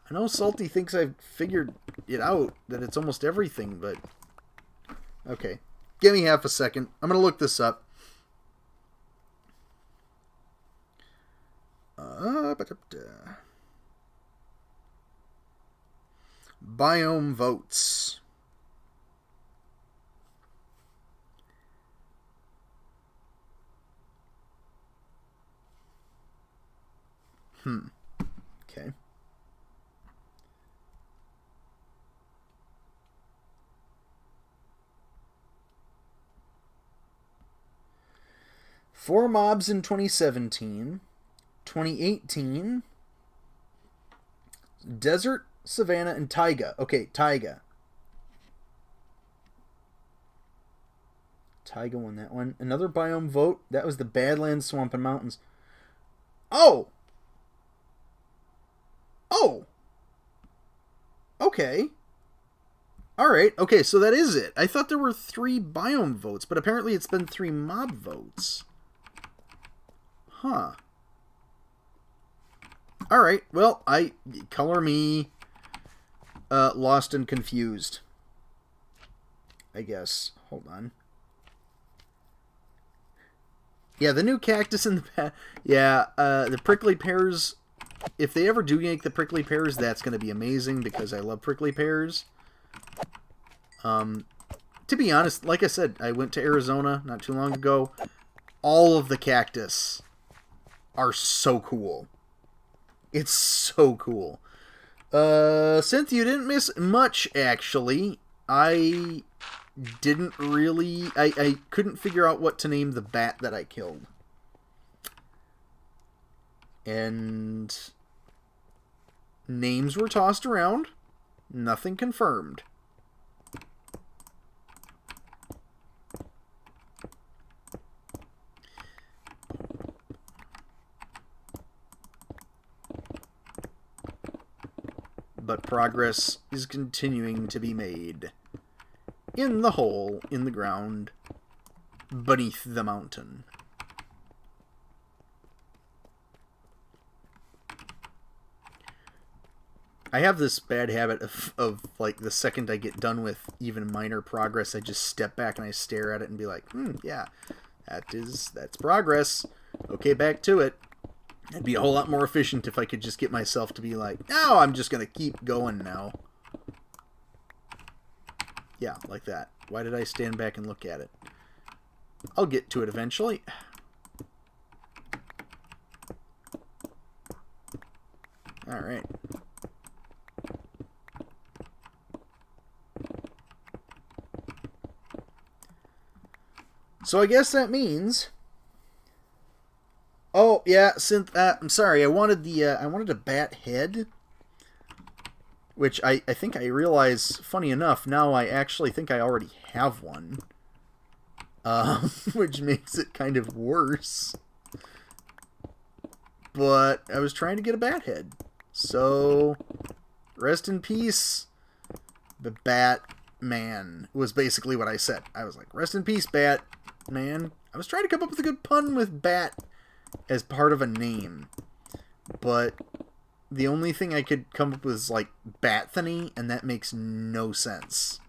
I know Salty thinks I've figured it out, that it's almost everything, but okay. Give me half a second. I'm gonna look this up. Biome votes. Okay. Four mobs in 2017. 2018. Desert, Savanna, and Taiga. Okay, Taiga. Taiga won that one. Another biome vote. That was the Badlands, Swamp, and Mountains. Oh! Oh! Okay. Alright, okay, so that is it. I thought there were 3 biome votes, but apparently it's been 3 mob votes. Huh. Alright, well, color me lost and confused, I guess. Hold on. Yeah, the new cactus in the... Yeah, the prickly pears... If they ever do yank the prickly pears, that's going to be amazing, because I love prickly pears. To be honest, like I said, I went to Arizona not too long ago. All of the cactus are so cool. It's so cool. Synth, you didn't miss much, actually. I didn't really... I couldn't figure out what to name the bat that I killed. And names were tossed around. Nothing confirmed. But progress is continuing to be made in the hole in the ground beneath the mountain. I have this bad habit of like, the second I get done with even minor progress, I just step back and I stare at it and be like, yeah, that's progress. Okay, back to it. It'd be a whole lot more efficient if I could just get myself to be like, no, I'm just going to keep going now. Yeah, like that. Why did I stand back and look at it? I'll get to it eventually. Alright. So I guess that means... Oh, yeah, Synth, I'm sorry, I wanted a bat head, which I think I realize, funny enough, now I actually think I already have one, which makes it kind of worse, but I was trying to get a bat head, so rest in peace, the Batman, was basically what I said. I was like, rest in peace, Batman. I was trying to come up with a good pun with bat as part of a name, but the only thing I could come up with is like Bathany, and that makes no sense.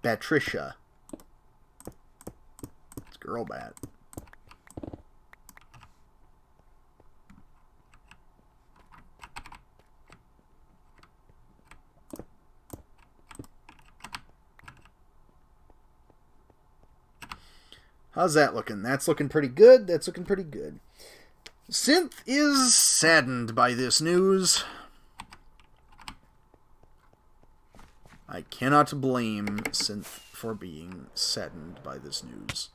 Batricia. It's girl bat. How's that looking? That's looking pretty good. That's looking pretty good. Synth is saddened by this news. I cannot blame Synth for being saddened by this news.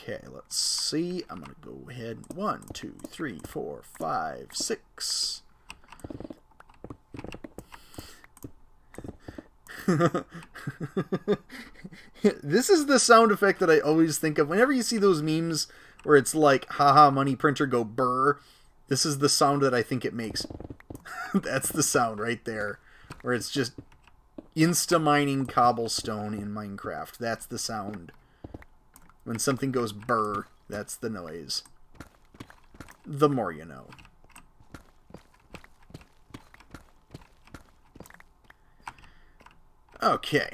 Okay, let's see. I'm going to go ahead. 1, 2, 3, 4, 5, 6. This is the sound effect that I always think of. Whenever you see those memes where it's like, haha, money printer go brr, this is the sound that I think it makes. That's the sound right there. Where it's just insta-mining cobblestone in Minecraft. That's the sound. When something goes brr, that's the noise. The more you know. Okay.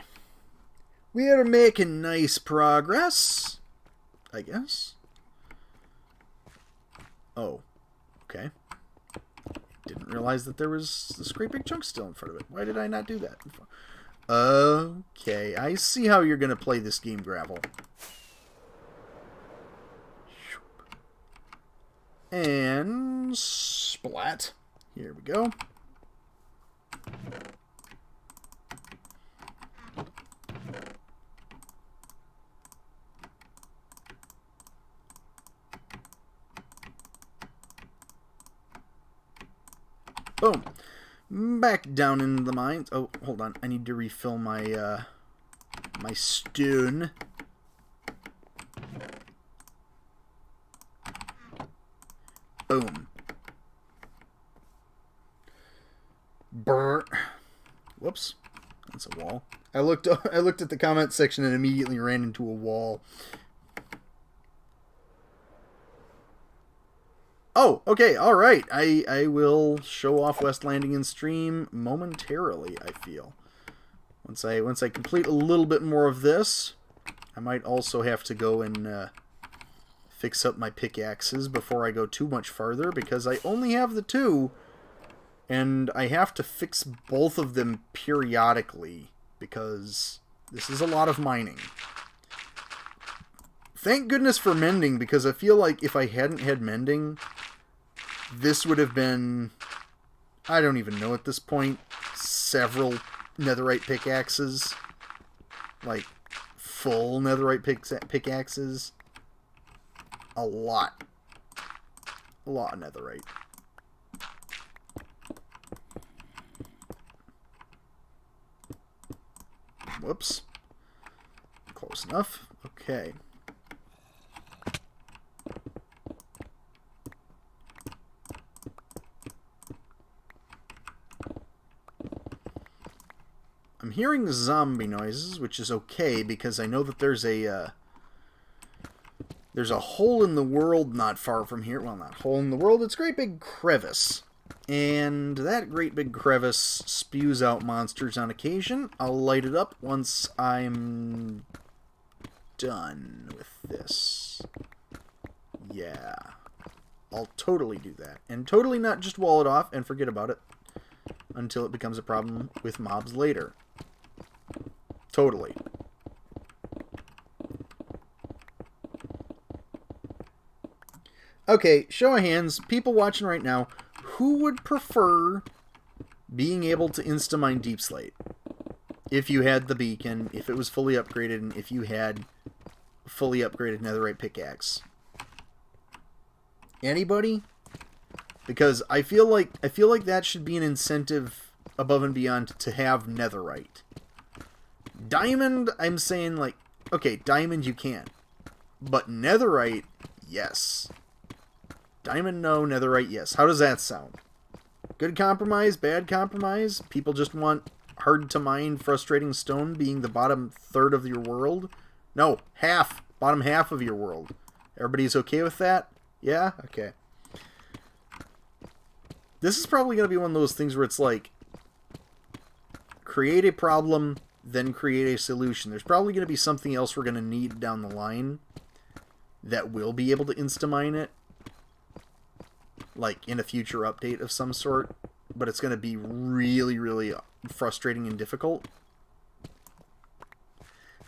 We are making nice progress, I guess. Oh, okay. Didn't realize that there was this great big chunk still in front of it. Why did I not do that before? Okay, I see how you're going to play this game, Gravel. And splat. Here we go. Boom. Back down into the mines. Oh, hold on. I need to refill my my stone. Boom. Brr. Whoops. That's a wall. I looked at the comment section and immediately ran into a wall. Oh, okay, alright. I will show off West Landing in stream momentarily, I feel. Once I complete a little bit more of this, I might also have to go and fix up my pickaxes before I go too much farther, because I only have the two, and I have to fix both of them periodically, because this is a lot of mining. Thank goodness for mending, because I feel like if I hadn't had mending, this would have been, I don't even know at this point, several netherite pickaxes. Like, full netherite pickaxes. A lot. A lot of netherite. Whoops. Close enough. Okay. I'm hearing zombie noises, which is okay, because I know that there's a hole in the world not far from here. Well, not hole in the world, it's a great big crevice. And that great big crevice spews out monsters on occasion. I'll light it up once I'm done with this. Yeah. I'll totally do that. And totally not just wall it off and forget about it until it becomes a problem with mobs later. Totally. Okay, show of hands, people watching right now, who would prefer being able to insta-mine Deep Slate? If you had the beacon, if it was fully upgraded, and if you had fully upgraded netherite pickaxe. Anybody? Because I feel like that should be an incentive above and beyond to have netherite. Diamond, I'm saying, like, okay, diamond you can. But netherite, yes. Diamond, no. Netherite, yes. How does that sound? Good compromise? Bad compromise? People just want hard-to-mine, frustrating stone being the bottom third of your world? No, half. Bottom half of your world. Everybody's okay with that? Yeah? Okay. This is probably going to be one of those things where it's like, create a problem, then create a solution. There's probably going to be something else we're going to need down the line that will be able to insta-mine it. Like, in a future update of some sort. But it's going to be really, really frustrating and difficult.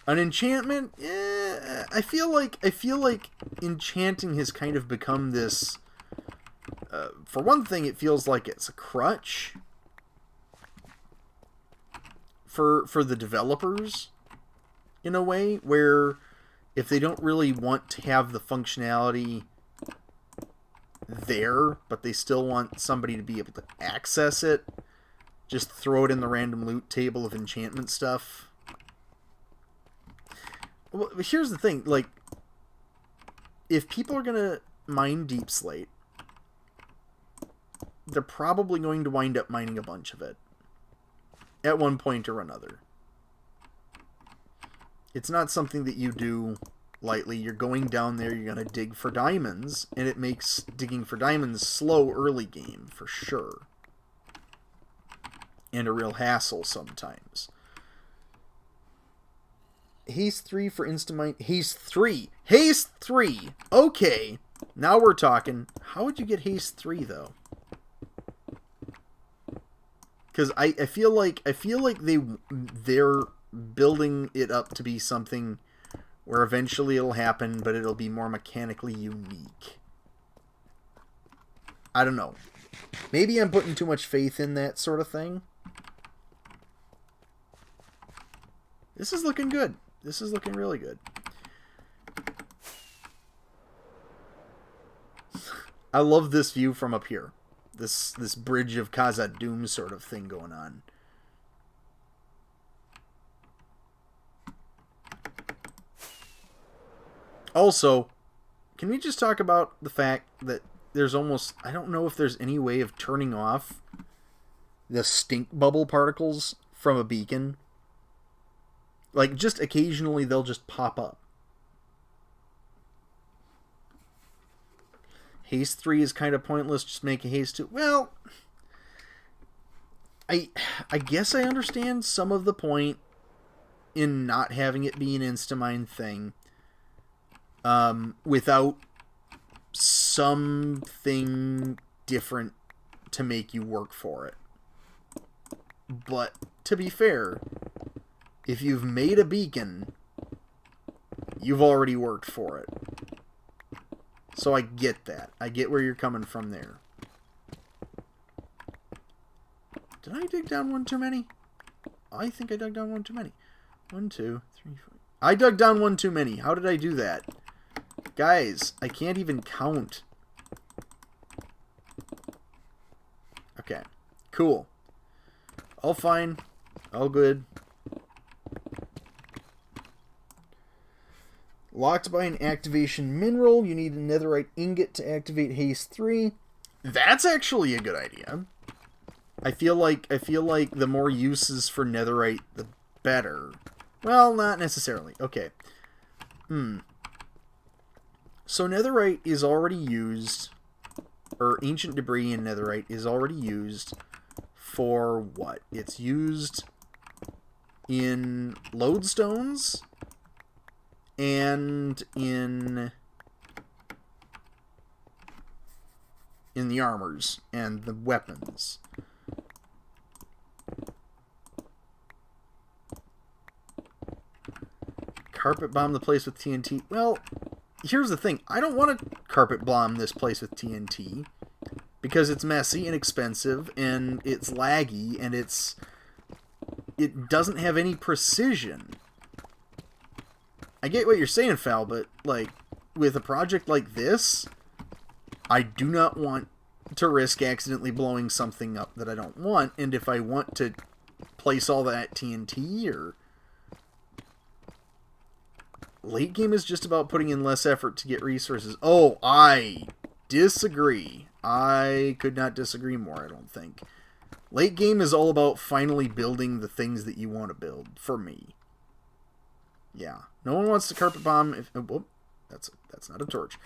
An enchantment? I feel like enchanting has kind of become this... for one thing, it feels like it's a crutch for the developers, in a way, where if they don't really want to have the functionality there, but they still want somebody to be able to access it, just throw it in the random loot table of enchantment stuff. Well, here's the thing, like, if people are gonna mine Deep Slate, they're probably going to wind up mining a bunch of it at one point or another. It's not something that you do lightly. You're going down there, you're going to dig for diamonds, and it makes digging for diamonds slow early game, for sure. And a real hassle sometimes. Haste 3 for Instamine. Haste 3! Haste 3! Okay, now we're talking. How would you get Haste 3, though? Because I feel like they're building it up to be something where eventually it'll happen, but it'll be more mechanically unique. I don't know. Maybe I'm putting too much faith in that sort of thing. This is looking good. This is looking really good. I love this view from up here. This bridge of Khazad-dûm sort of thing going on. Also, can we just talk about the fact that there's almost... I don't know if there's any way of turning off the stink bubble particles from a beacon. Like, just occasionally they'll just pop up. Haste 3 is kind of pointless. Just make a Haste 2. Well, I guess I understand some of the point in not having it be an Instamine thing. Without something different to make you work for it. But, to be fair, if you've made a beacon, you've already worked for it. So I get that. I get where you're coming from there. Did I dig down one too many? I think I dug down one too many. 1, 2, 3, 4. I dug down one too many. How did I do that? Guys, I can't even count. Okay. Cool. All fine. All good. Locked by an activation mineral. You need a netherite ingot to activate Haste 3. That's actually a good idea. I feel like the more uses for netherite, the better. Well, not necessarily. Okay. So netherite is already used, or ancient debris in netherite is already used for what? It's used in lodestones and in the armors and the weapons. Carpet bomb the place with TNT. Well, here's the thing. I don't want to carpet bomb this place with TNT because it's messy and expensive and it's laggy and it doesn't have any precision. I get what you're saying, Fal, but like with a project like this, I do not want to risk accidentally blowing something up that I don't want, and if I want to place all that TNT or late game is just about putting in less effort to get resources. Oh, I disagree. I could not disagree more, I don't think. Late game is all about finally building the things that you want to build, for me. Yeah. No one wants to carpet bomb if... whoop, that's not a torch.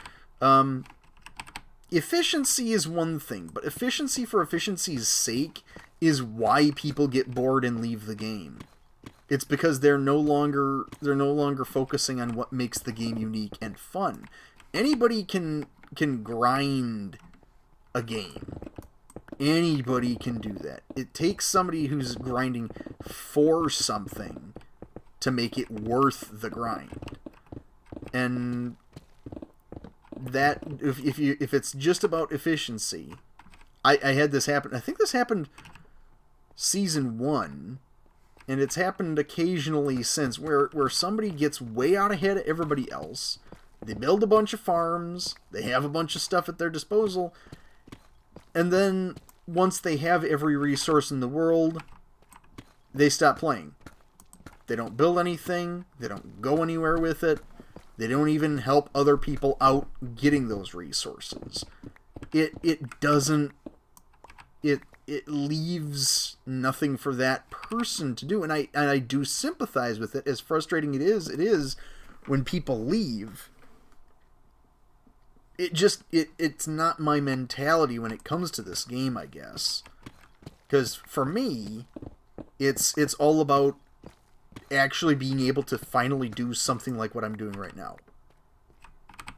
Efficiency is one thing, but efficiency for efficiency's sake is why people get bored and leave the game. It's because they're no longer focusing on what makes the game unique and fun. Anybody can grind a game. Anybody can do that. It takes somebody who's grinding for something to make it worth the grind. And that if it's just about efficiency, I had this happen. I think this happened season 1. And it's happened occasionally since, where somebody gets way out ahead of everybody else. They build a bunch of farms. They have a bunch of stuff at their disposal. And then, once they have every resource in the world, they stop playing. They don't build anything. They don't go anywhere with it. They don't even help other people out getting those resources. It doesn't... It leaves nothing for that person to do. And I do sympathize with it. As frustrating it is when people leave. It's not my mentality when it comes to this game, I guess. Because for me, it's all about actually being able to finally do something like what I'm doing right now.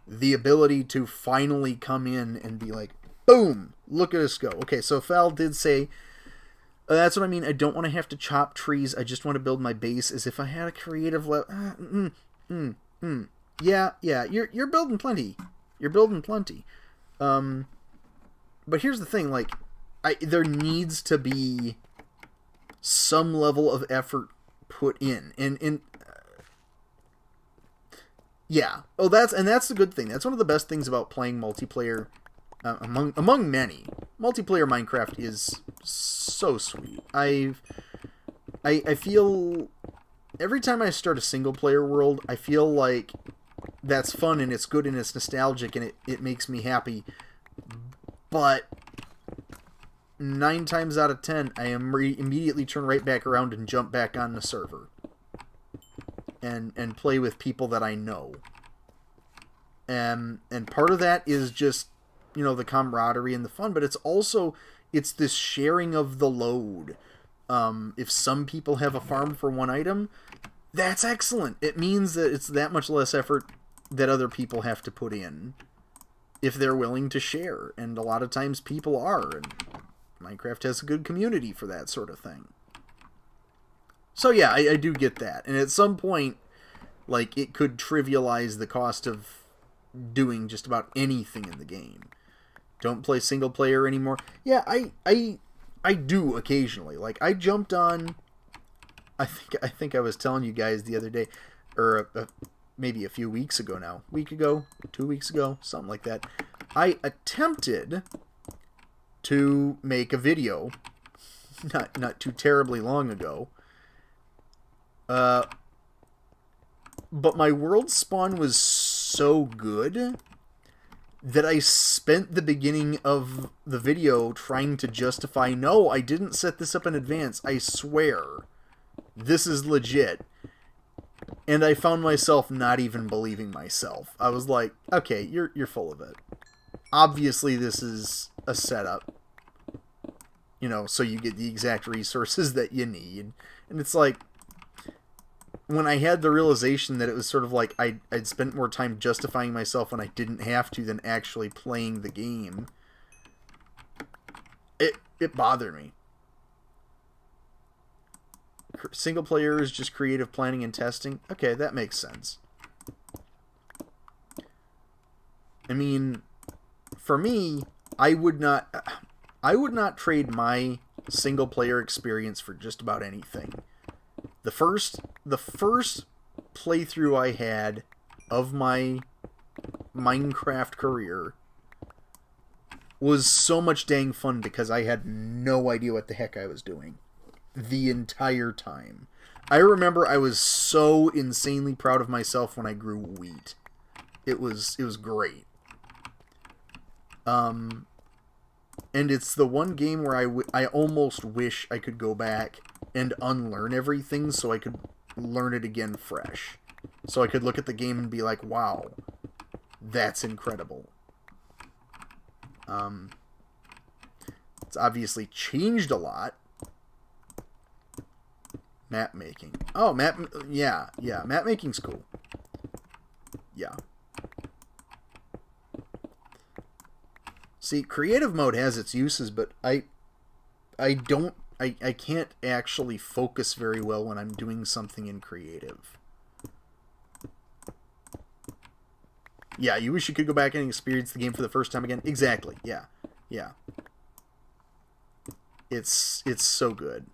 The ability to finally come in and be like, boom, look at us go. Okay, so Fal did say, that's what I mean, I don't want to have to chop trees, I just want to build my base as if I had a creative Yeah, you're building plenty. You're building plenty. But here's the thing, like, there needs to be some level of effort put in. And yeah. Oh, that's the good thing. That's one of the best things about playing multiplayer, among many. Multiplayer Minecraft is so sweet. I feel every time I start a single player world, I feel like that's fun and it's good and it's nostalgic and it makes me happy. But 9 times out of 10, I am immediately turn right back around and jump back on the server and play with people that I know. And part of that is just, you know, the camaraderie and the fun, but it's this sharing of the load. If some people have a farm for one item, that's excellent. It means that it's that much less effort that other people have to put in if they're willing to share. And a lot of times people are, and Minecraft has a good community for that sort of thing. So yeah, I do get that. And at some point, like, it could trivialize the cost of doing just about anything in the game. Don't play single player anymore. Yeah, I do occasionally. Like, I jumped on... I think I was telling you guys the other day, or maybe a few weeks ago now. Week ago? 2 weeks ago? Something like that. I attempted to make a video, not too terribly long ago, but my world spawn was so good that I spent the beginning of the video trying to justify, no, I didn't set this up in advance, I swear. This is legit. And I found myself not even believing myself. I was like, okay, you're full of it. Obviously this is a setup. You know, so you get the exact resources that you need. And it's like, when I had the realization that it was sort of like I'd spent more time justifying myself when I didn't have to than actually playing the game, it bothered me. Single player is just creative planning and testing. Okay, that makes sense. I mean, for me, I would not trade my single player experience for just about anything. The first playthrough I had of my Minecraft career was so much dang fun because I had no idea what the heck I was doing the entire time. I remember I was so insanely proud of myself when I grew wheat. It was great. And it's the one game where I almost wish I could go back and unlearn everything so I could learn it again fresh. So I could look at the game and be like, wow, that's incredible. It's obviously changed a lot. Map making. Oh, yeah, map making's cool. Yeah. See, creative mode has its uses, but I can't actually focus very well when I'm doing something in creative. Yeah, you wish you could go back and experience the game for the first time again? Exactly, yeah. Yeah. It's so good.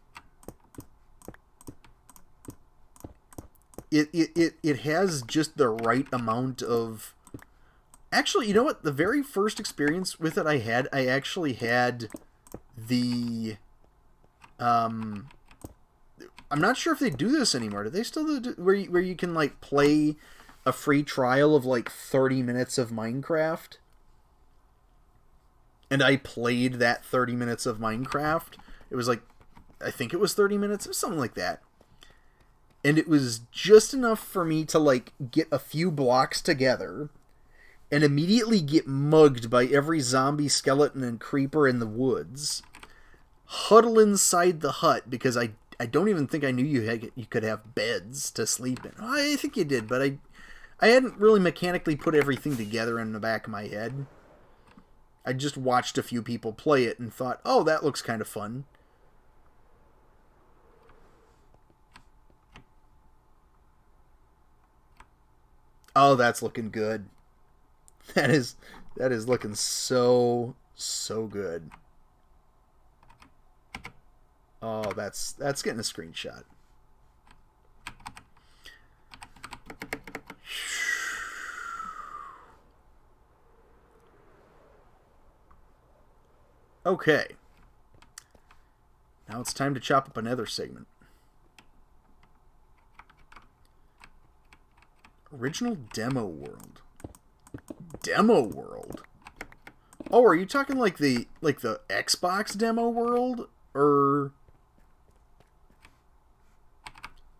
It has just the right amount of... Actually, you know what? The very first experience with it I actually had the... I'm not sure if they do this anymore. Do they still do where you can like play a free trial of like 30 minutes of Minecraft? And I played that 30 minutes of Minecraft. It was like, I think it was 30 minutes or something like that. And it was just enough for me to like get a few blocks together and immediately get mugged by every zombie, skeleton, and creeper in the woods. Huddle inside the hut because I don't even think I knew you could have beds to sleep in. I think you did, but I hadn't really mechanically put everything together in the back of my head. I just watched a few people play it and thought, oh, that looks kind of fun. Oh, that's looking good. That is looking so good. Oh, that's getting a screenshot. Okay. Now it's time to chop up another segment. Original demo world. Demo world? Oh, are you talking like the Xbox demo world? Or...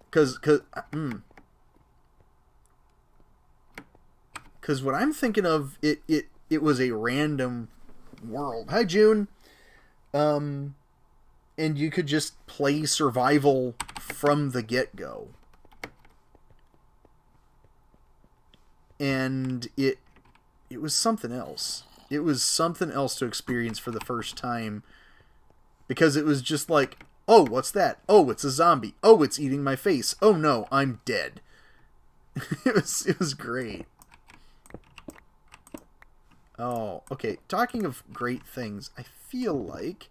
Because what I'm thinking of, it was a random world. Hi, June. And you could just play survival from the get-go. And it was something else. It was something else to experience for the first time. Because it was just like, oh, what's that? Oh, it's a zombie. Oh, it's eating my face. Oh no, I'm dead. It was great. Oh, okay. Talking of great things, I feel like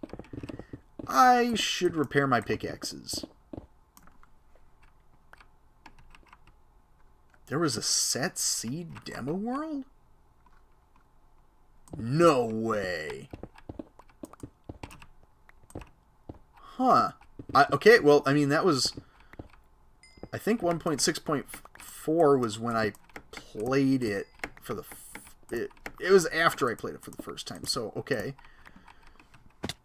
I should repair my pickaxes. There was a set seed demo world? No way. Huh. Okay, well, I mean, that was... I think 1.6.4 was when I played it for the... It was after I played it for the first time, so, okay.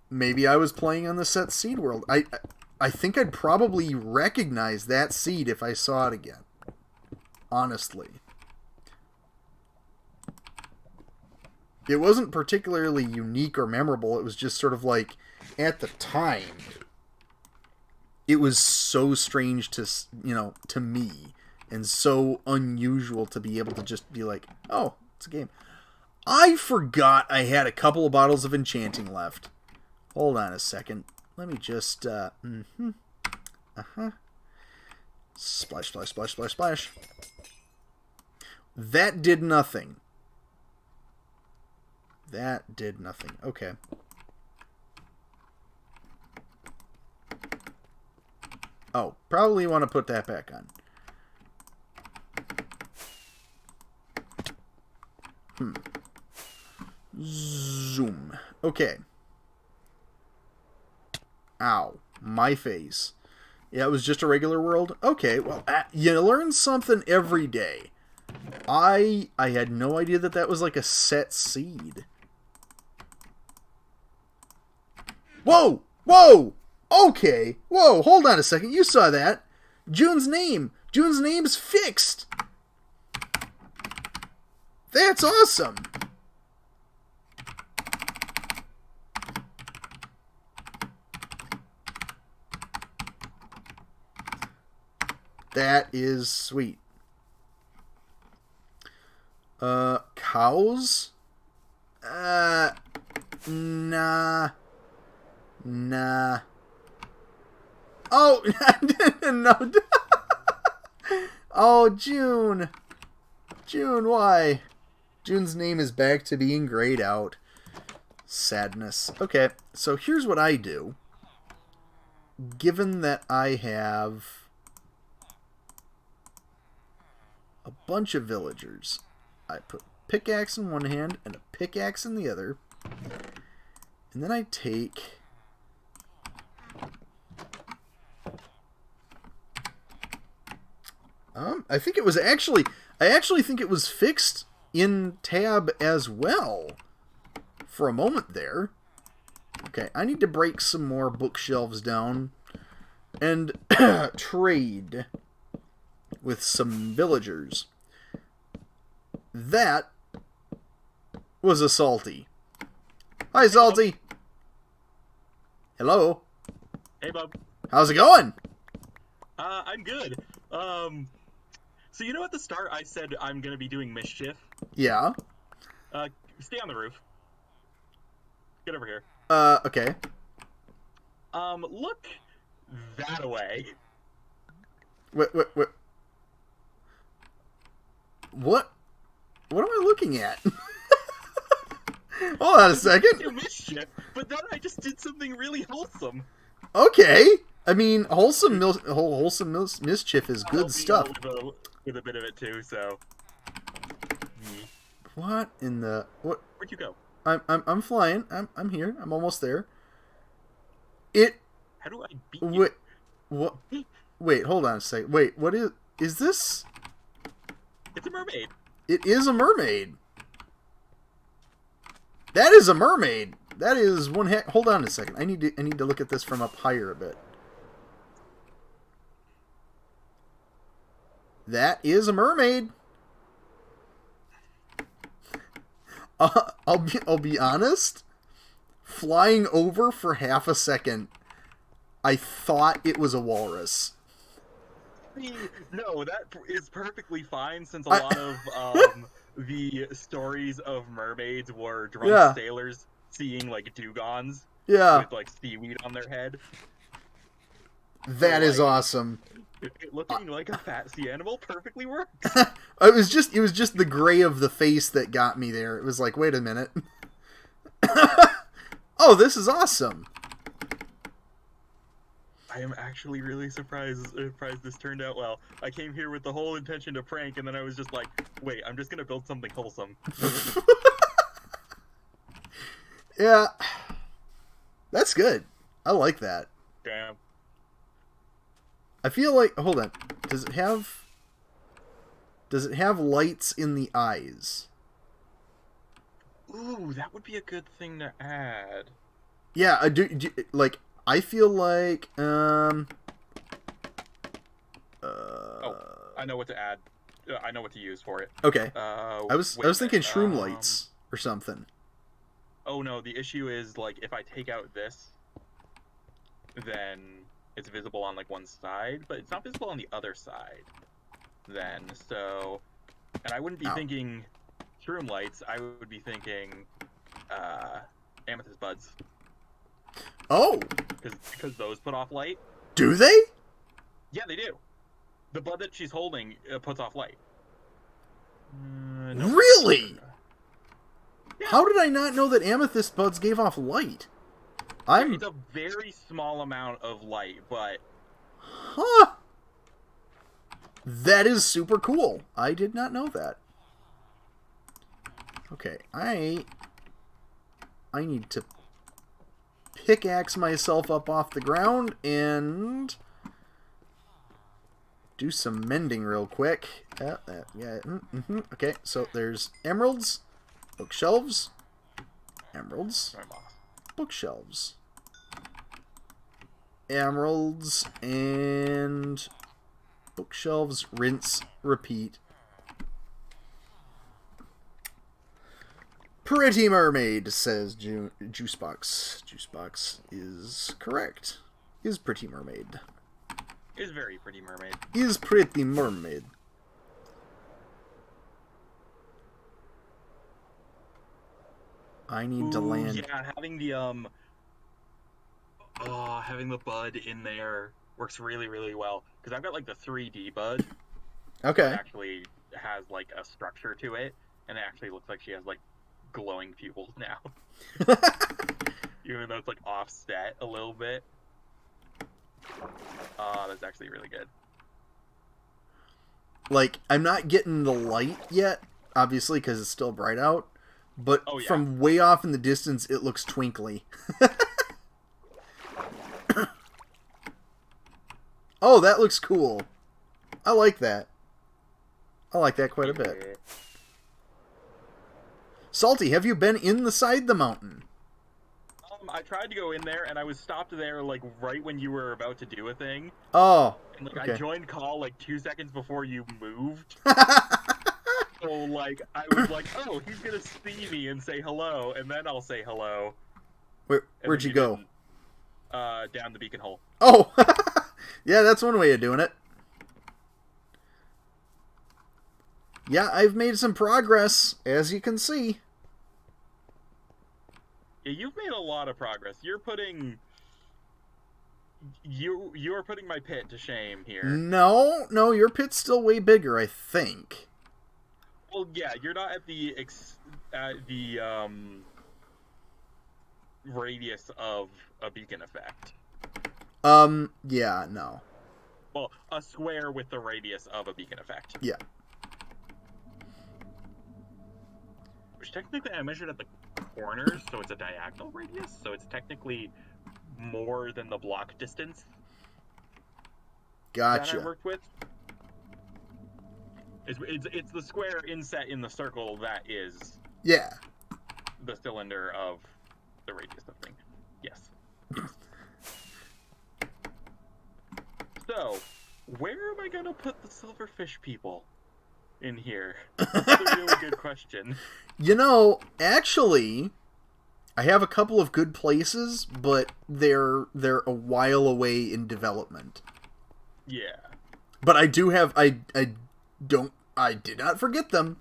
Maybe I was playing on the set seed world. I think I'd probably recognize that seed if I saw it again. Honestly. It wasn't particularly unique or memorable. It was just sort of like, at the time, it was so strange to, to me, and so unusual to be able to just be like, oh, it's a game. I forgot I had a couple of bottles of enchanting left. Hold on a second. Let me just, Splash, splash, splash, splash, splash. That did nothing. That did nothing. Okay. Oh, probably want to put that back on. Zoom. Okay. Ow. My face. Yeah, it was just a regular world? Okay, well, you learn something every day. I had no idea that was like a set seed. Whoa! Whoa! Okay! Whoa, hold on a second. You saw that. June's name. June's name's fixed. That's awesome. That is sweet. Cows? Nah. Nah. Oh, no. Oh, June. June, why? June's name is back to being grayed out. Sadness. Okay, so here's what I do. Given that I have a bunch of villagers, I put pickaxe in one hand and a pickaxe in the other. And then I take I think it was actually... I actually think it was fixed in tab as well. For a moment there. Okay, I need to break some more bookshelves down. And trade with some villagers. That was a Salty. Hi, Salty. Hello. Hey, bub. How's it going? I'm good. So you know at the start I said I'm gonna be doing mischief? Yeah. Stay on the roof. Get over here. Okay. Look that way. What? What am I looking at? Hold on a second. Do mischief, but then I just did something really wholesome. Okay. I mean, wholesome mischief is good stuff. With a bit of it too, so. What in the what? Where'd you go? I'm flying. I'm here. I'm almost there. How do I beat you? What? Wait, hold on a second. Wait, what is this? It's a mermaid. It is a mermaid. That is a mermaid. That is one heck. Hold on a second. I need to look at this from up higher a bit. That is a mermaid. I'll be honest. Flying over for half a second, I thought it was a walrus. No, that is perfectly fine since a lot of the stories of mermaids were drunk sailors seeing like dugongs with like seaweed on their head. That is awesome. Looking like a fat sea animal perfectly works. It was just the gray of the face that got me there. It was like, wait a minute. Oh, this is awesome. I am actually really surprised this turned out well. I came here with the whole intention to prank, and then I was just like, wait, I'm just gonna build something wholesome. Yeah. That's good. I like that. Damn. I feel like... Hold on. Does it have lights in the eyes? Ooh, that would be a good thing to add. Yeah, like... I feel like, oh, I know what to add. I know what to use for it. Okay. I was thinking shroom lights or something. Oh no, the issue is like if I take out this, then it's visible on like one side, but it's not visible on the other side. Then so, and I wouldn't be thinking shroom lights. I would be thinking amethyst buds. Oh! Because those put off light. Do they? Yeah, they do. The bud that she's holding puts off light. No. Really? Yeah. How did I not know that amethyst buds gave off light? It's a very small amount of light, but... Huh! That is super cool. I did not know that. Okay, I need to pickaxe myself up off the ground and do some mending real quick. Okay, so there's emeralds, bookshelves, emeralds, bookshelves, emeralds, and bookshelves, rinse, repeat. Pretty mermaid, says Juicebox. Juicebox is correct. Is pretty mermaid. Is very pretty mermaid. Is pretty mermaid. I need to land. Yeah, having the bud in there works really, really well. Because I've got like the 3D bud. Okay. That actually has like a structure to it, and it actually looks like she has like glowing pupils now. Even though it's like offset a little bit. That's actually really good. Like, I'm not getting the light yet, obviously, because it's still bright out. But from way off in the distance, it looks twinkly. Oh, that looks cool. I like that. I like that quite a bit. Salty, have you been inside the mountain? I tried to go in there, and I was stopped there, like, right when you were about to do a thing. Oh, And, like, okay. I joined call, like, 2 seconds before you moved. So, like, I was like, oh, he's gonna see me and say hello, and then I'll say hello. Where'd you go? Down the beacon hole. Oh! Yeah, that's one way of doing it. Yeah, I've made some progress, as you can see. Yeah, you've made a lot of progress. You're putting... You're putting my pit to shame here. No, your pit's still way bigger, I think. Well, yeah, you're not at the radius of a beacon effect. Yeah, no. Well, a square with the radius of a beacon effect. Yeah. Which technically I measured at the corners, so it's a diagonal radius, so it's technically more than the block distance Gotcha. that I worked with. It's the square inset in the circle that is Yeah. the cylinder of the radius of thing. Yes. So, where am I gonna put the silverfish people in here? That's a really good question. You know, actually, I have a couple of good places, but they're a while away in development. Yeah. But I do have I did not forget them.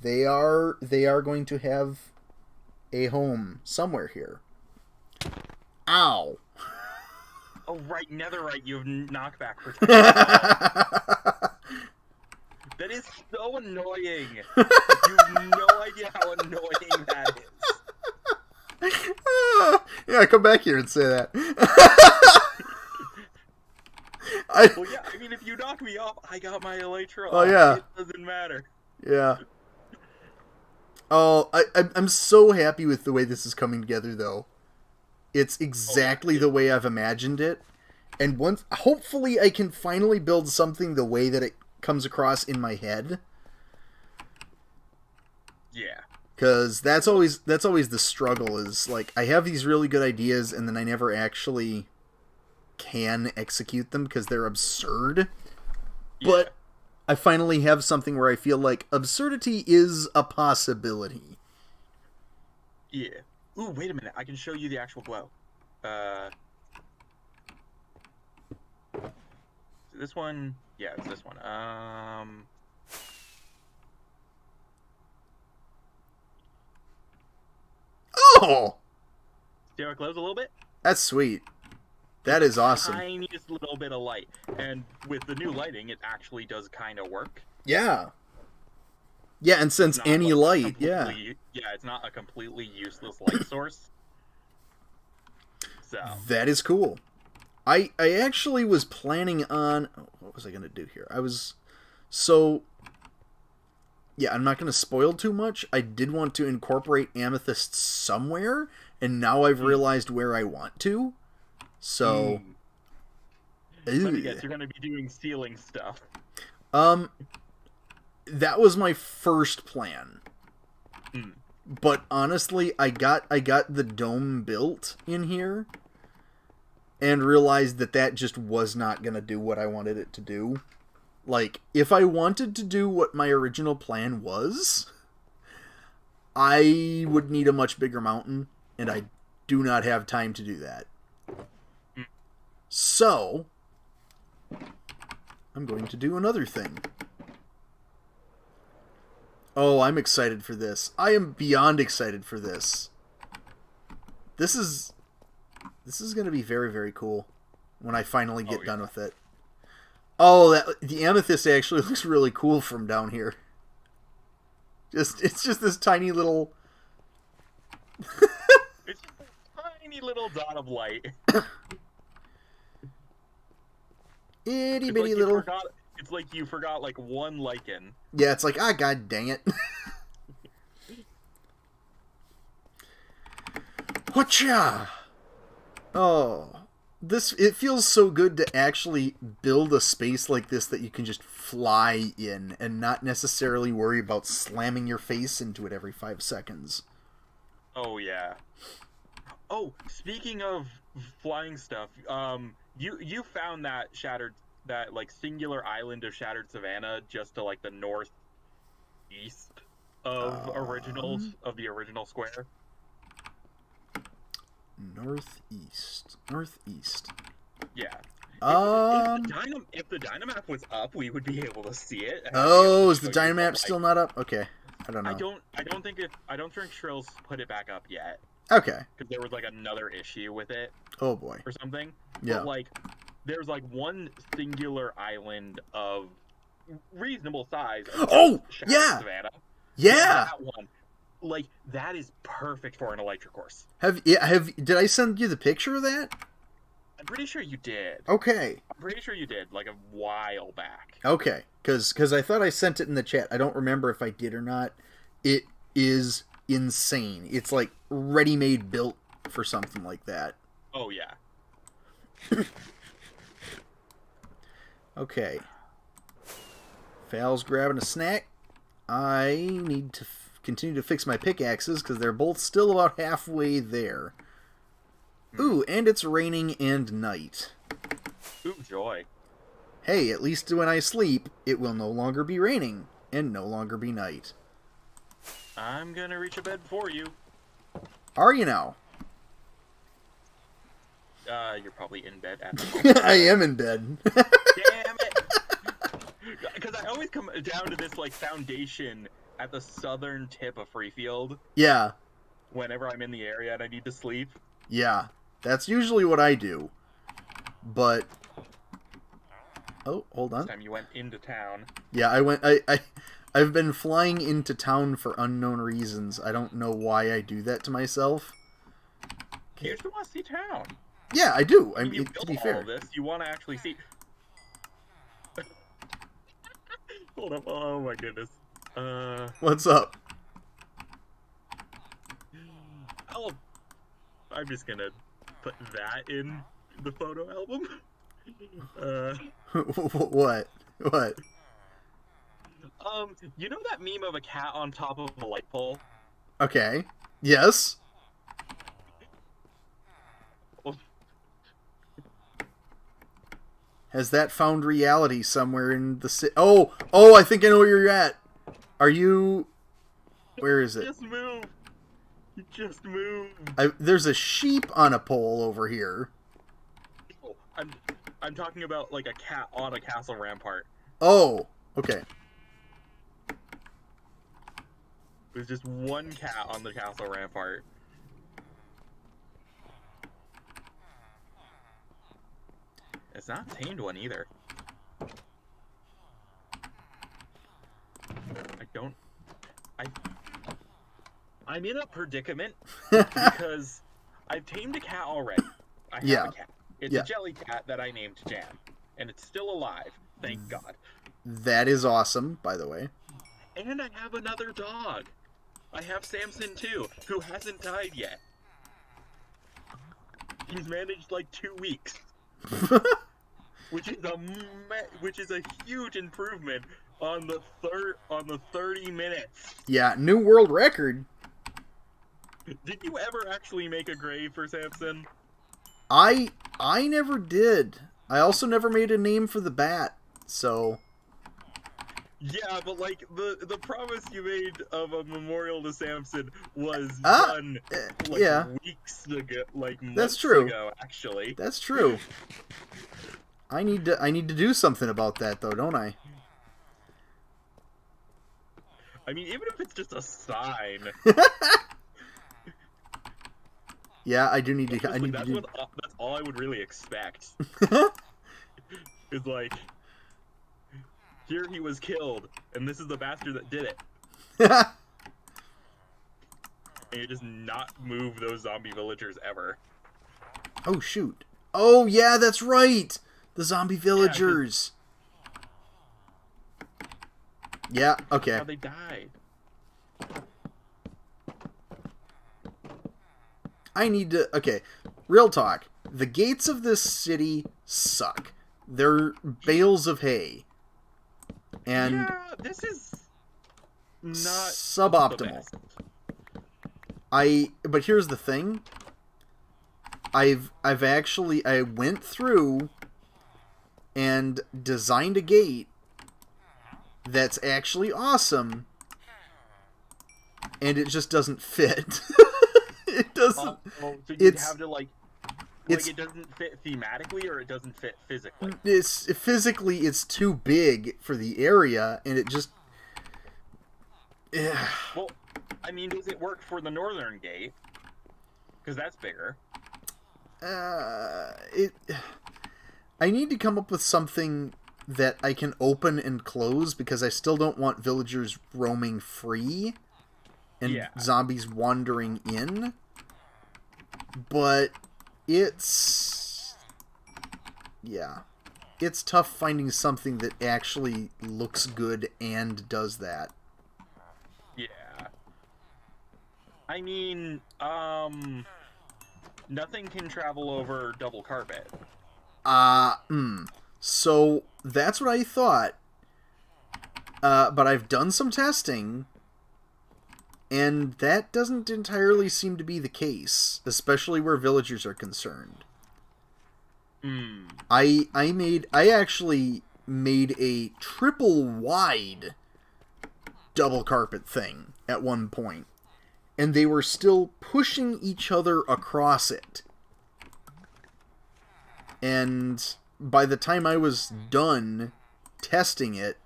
They are going to have a home somewhere here. Ow. Oh, right, netherite, you have knockback protection. That is so annoying. You have no idea how annoying that is. Yeah, come back here and say that. Well, yeah, I mean, if you knock me off, I got my elytra. Oh, yeah. It doesn't matter. Yeah. Oh, I'm so happy with the way this is coming together, though. It's exactly the way I've imagined it. And hopefully I can finally build something the way that it comes across in my head. Yeah. Because that's always the struggle, is like I have these really good ideas and then I never actually can execute them because they're absurd. Yeah. But I finally have something where I feel like absurdity is a possibility. Yeah. Ooh, wait a minute. I can show you the actual glow. This one? Yeah, it's this one. Oh! See how it glows a little bit? That's sweet. That is awesome. Tiniest little bit of light. And with the new lighting, it actually does kind of work. Yeah. Yeah, and since any light, yeah. Yeah, it's not a completely useless light source. So. That is cool. I actually was planning on... What was I going to do here? Yeah, I'm not going to spoil too much. I did want to incorporate amethyst somewhere, and now I've realized where I want to. So... Let me guess, you're going to be doing ceiling stuff. That was my first plan. But honestly, I got the dome built in here and realized that just was not going to do what I wanted it to do. Like, if I wanted to do what my original plan was, I would need a much bigger mountain, and I do not have time to do that. So, I'm going to do another thing. Oh, I'm excited for this. I am beyond excited for this. This is going to be very, very cool when I finally get done with it. Oh, the amethyst actually looks really cool from down here. It's just this tiny little... It's just a tiny little dot of light. Itty bitty little... It's like you forgot, like, one lichen. Yeah, it's like, god dang it. Whatcha? Oh. it feels so good to actually build a space like this that you can just fly in and not necessarily worry about slamming your face into it every 5 seconds. Oh yeah. Oh, speaking of flying stuff, you found that like singular island of shattered savanna just to like the northeast of the original square. Northeast. Yeah. Um. If the Dynamap was up, we would be able to see it. Oh, is the Dynamap still not up? Okay, I don't know. I don't think Shrill's put it back up yet. Okay. Because there was like another issue with it. Oh boy. Or something. Yeah. But like, there's like one singular island of reasonable size. Oh yeah. Savannah. Yeah. That one. Like, that is perfect for an electric course. Did I send you the picture of that? I'm pretty sure you did. Okay. I'm pretty sure you did, like a while back. Okay, because I thought I sent it in the chat. I don't remember if I did or not. It is insane. It's like ready-made built for something like that. Oh, yeah. Okay. Fal's grabbing a snack. I need to continue to fix my pickaxes because they're both still about halfway there. Ooh, and it's raining and night. Ooh, joy. Hey, at least when I sleep, it will no longer be raining and no longer be night. I'm gonna reach a bed for you. Are you now? You're probably in bed at the moment. I am in bed. Damn it! Because I always come down to this, like, foundation at the southern tip of Freefield. Yeah. Whenever I'm in the area and I need to sleep. Yeah. That's usually what I do. But... Oh, hold on. This time you went into town. Yeah, I've been flying into town for unknown reasons. I don't know why I do that to myself. You just want to see town. Yeah, I do. You to built be all fair. of this. You want to actually see. Hold up! Oh my goodness. What's up? I'm just gonna put that in the photo album. What? You know that meme of a cat on top of a light pole? Okay. Yes. Has that found reality somewhere in the city? Oh, I think I know where you're at. Are you... Where is it? Just move. You just move. There's a sheep on a pole over here. Oh, I'm talking about like a cat on a castle rampart. Oh, okay. There's just one cat on the castle rampart. It's not a tamed one either. I'm in a predicament because I've tamed a cat already. I have a cat. It's a jelly cat that I named Jam, and it's still alive. Thank God. That is awesome, by the way. And I have another dog. I have Samson too, who hasn't died yet. He's managed like 2 weeks. which is a huge improvement on the 30 minutes. Yeah, new world record. Did you ever actually make a grave for Samson? I never did. I also never made a name for the bat, so... Yeah, but like the promise you made of a memorial to Samson was done weeks ago, like months ago, actually. That's true. I need to do something about that though, don't I? I mean, even if it's just a sign. Yeah, I do need to. That's all I would really expect. Is like, here he was killed, and this is the bastard that did it. And you just not move those zombie villagers ever. Oh shoot! Oh yeah, that's right. The zombie villagers. Yeah. Okay. That's how they died. I need to... Okay, real talk. The gates of this city suck. They're bales of hay. And yeah, this is not suboptimal. But here's the thing. I went through and designed a gate that's actually awesome, and it just doesn't fit. It doesn't. So you have to like it doesn't fit thematically, or it doesn't fit physically. Physically, it's too big for the area, and it just. Yeah. Well, I mean, does it work for the northern gate? Because that's bigger. I need to come up with something that I can open and close, because I still don't want villagers roaming free and zombies wandering in. But it's tough finding something that actually looks good and does that. Yeah. I mean, nothing can travel over double carpet. So that's what I thought. But I've done some testing, and that doesn't entirely seem to be the case, especially where villagers are concerned. I actually made a triple wide double carpet thing at one point, and they were still pushing each other across it. And by the time I was done testing it,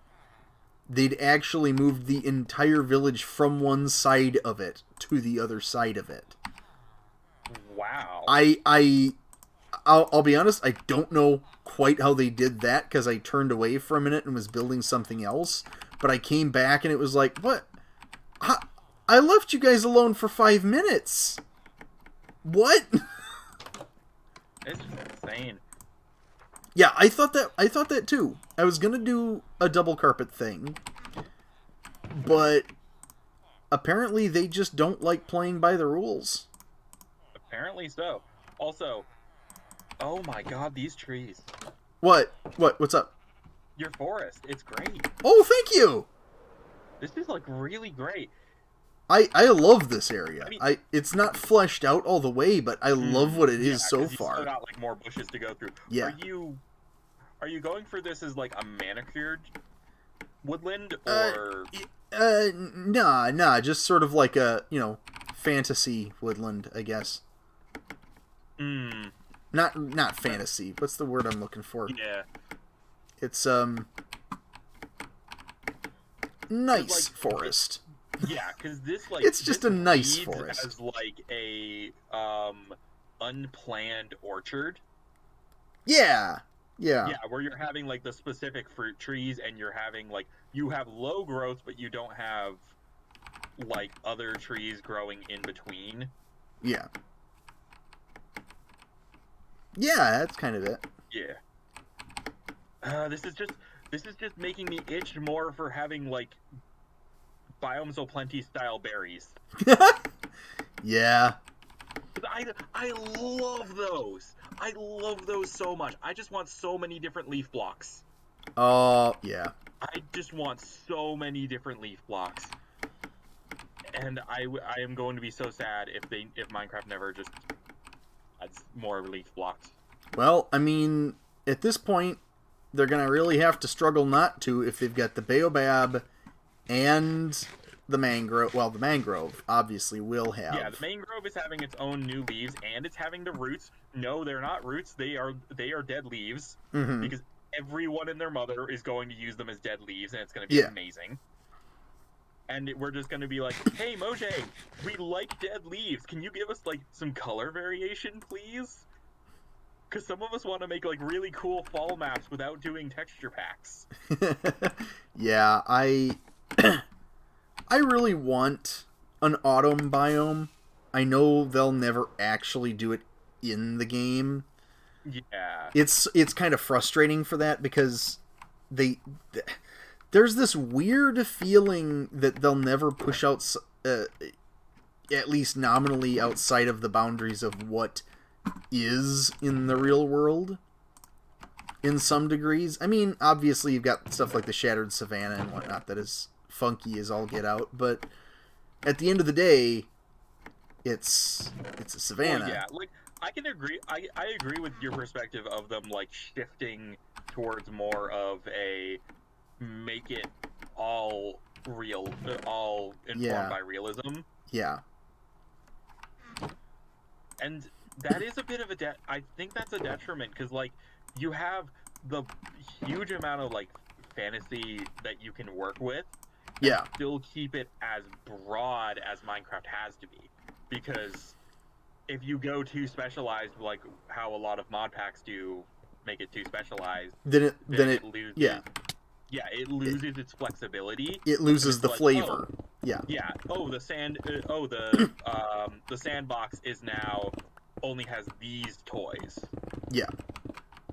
they'd actually moved the entire village from one side of it to the other side of it. Wow. I'll be honest, I don't know quite how they did that, because I turned away for a minute and was building something else, but I came back and it was like, what? I left you guys alone for 5 minutes. What? It's insane. Yeah, I thought that too. I was gonna do a double carpet thing, but apparently they just don't like playing by the rules. Apparently so. Also, oh my god, these trees. What's up? Your forest, it's great. Oh, thank you! This is like really great. I love this area. I mean, it's not fleshed out all the way, but I love what it is so far. Still got like more bushes to go through. Yeah. Are you going for this as like a manicured woodland, or nah, just sort of like a, fantasy woodland, I guess. Not fantasy. What's the word I'm looking for? Yeah. It's nice forest. Yeah, because this like it's just a nice reads forest. as like a unplanned orchard. Yeah. Yeah, where you're having like the specific fruit trees, and you're having like you have low growth, but you don't have like other trees growing in between. Yeah. Yeah, that's kind of it. Yeah. This is just making me itch more for having like Biomes O' Plenty style berries. Yeah. I love those. I love those so much. I just want so many different leaf blocks. Oh, yeah. I just want so many different leaf blocks. And I am going to be so sad if Minecraft never just adds more leaf blocks. Well, I mean, at this point, they're going to really have to struggle not to if they've got the baobab and the mangrove. Well, the mangrove obviously will have. Yeah, the mangrove is having its own new leaves, and it's having the roots. No, they're not roots. They are dead leaves, because everyone and their mother is going to use them as dead leaves, and it's going to be amazing. And we're just going to be like, hey, Mojang, we like dead leaves. Can you give us like some color variation, please? Because some of us want to make like really cool fall maps without doing texture packs. Yeah, I really want an autumn biome. I know they'll never actually do it in the game. Yeah. It's kind of frustrating for that, because there's this weird feeling that they'll never push out, at least nominally, outside of the boundaries of what is in the real world in some degrees. I mean, obviously you've got stuff like the Shattered Savannah and whatnot that is funky as all get out, but at the end of the day, it's a savannah. Well, yeah, like I can agree. I agree with your perspective of them like shifting towards more of a make it all real, all informed by realism. Yeah. And that is a bit of a I think that's a detriment because like you have the huge amount of like fantasy that you can work with. Yeah. Still keep it as broad as Minecraft has to be, because if you go too specialized, like how a lot of mod packs do, make it too specialized, then it loses. Yeah, it loses its flexibility. It loses the flavor. Oh, yeah. Yeah. Oh, the sandbox is now only has these toys. Yeah.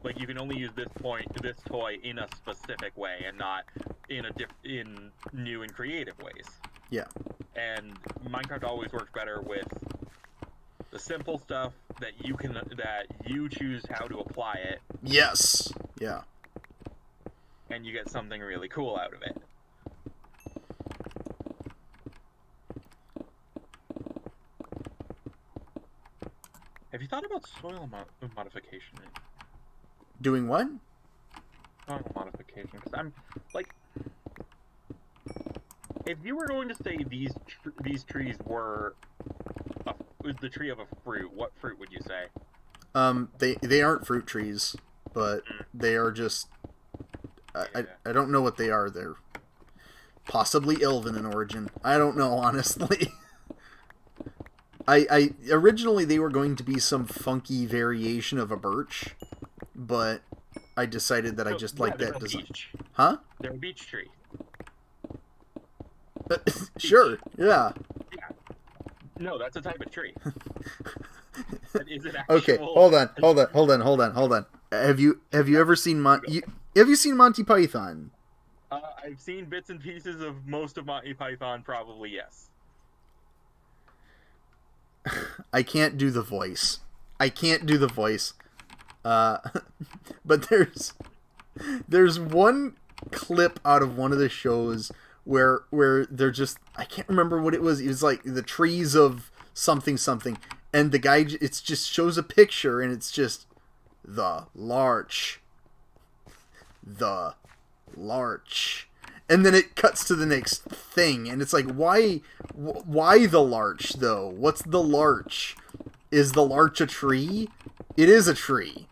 Like you can only use this toy in a specific way, and not in new and creative ways. Yeah. And Minecraft always works better with the simple stuff that you choose how to apply it. Yes. Yeah. And you get something really cool out of it. Have you thought about soil modification? Doing what? Soil modification, because I'm like, if you were going to say these trees were the tree of a fruit, what fruit would you say? They aren't fruit trees, but they are just. I don't know what they are. They're possibly elven in origin. I don't know, honestly. I originally they were going to be some funky variation of a birch, but I decided that I just like that design. Beech. Huh? They're a beech tree. Sure. Yeah. No, that's a type of tree. That is an actual... Okay, hold on. Have you ever seen have you seen Monty Python? I've seen bits and pieces of most of Monty Python, probably, yes. I can't do the voice. But there's one clip out of one of the shows where they're just, I can't remember what it was. It was like the trees of something, and the guy, it just shows a picture, and it's just the larch. And then it cuts to the next thing, and it's like, why the larch, though? What's the larch? Is the larch a tree? It is a tree.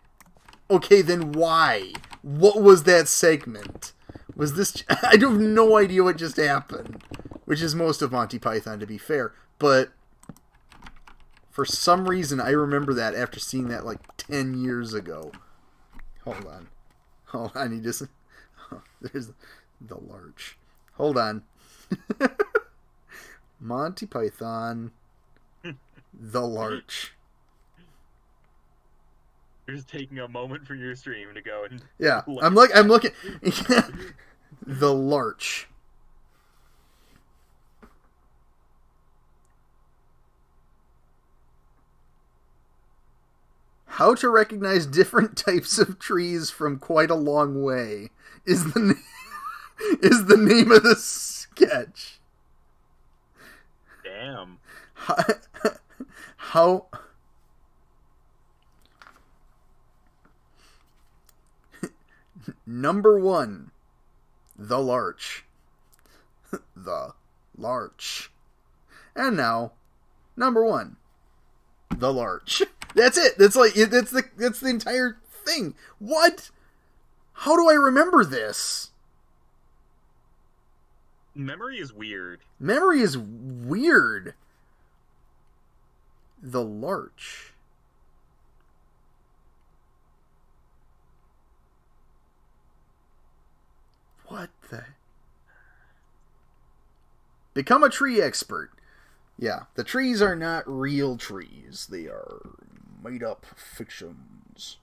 Okay, then why? What was that segment? Was this... I have no idea what just happened. Which is most of Monty Python, to be fair. But for some reason, I remember that after seeing that like 10 years ago. Hold on, he just... Oh, there's the larch. Hold on. Monty Python. The larch. You're just taking a moment from your stream to go and... Yeah, I'm looking... The larch. How to recognize different types of trees from quite a long way is the name of the sketch. Damn. How Number 1, the larch. The larch. And now, number 1, the larch. That's it. That's the entire thing. What? How do I remember this? Memory is weird. The larch. What the? Become a tree expert. Yeah, the trees are not real trees. They are made-up fictions.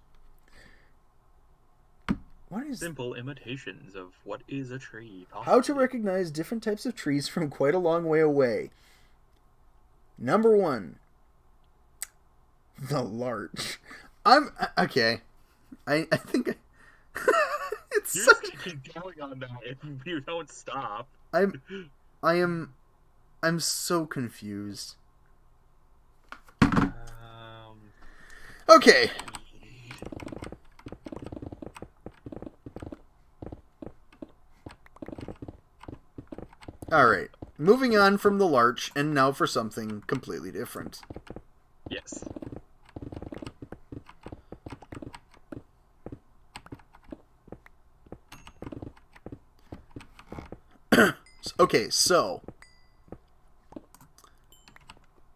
What is... Simple imitations of what is a tree. Possibly. How to recognize different types of trees from quite a long way away. Number 1. The large. Okay. I think it's You're such... just gonna keep going on that if you don't stop. I'm so confused. Okay. Alright. Moving on from the larch, and now for something completely different. Yes. Okay, so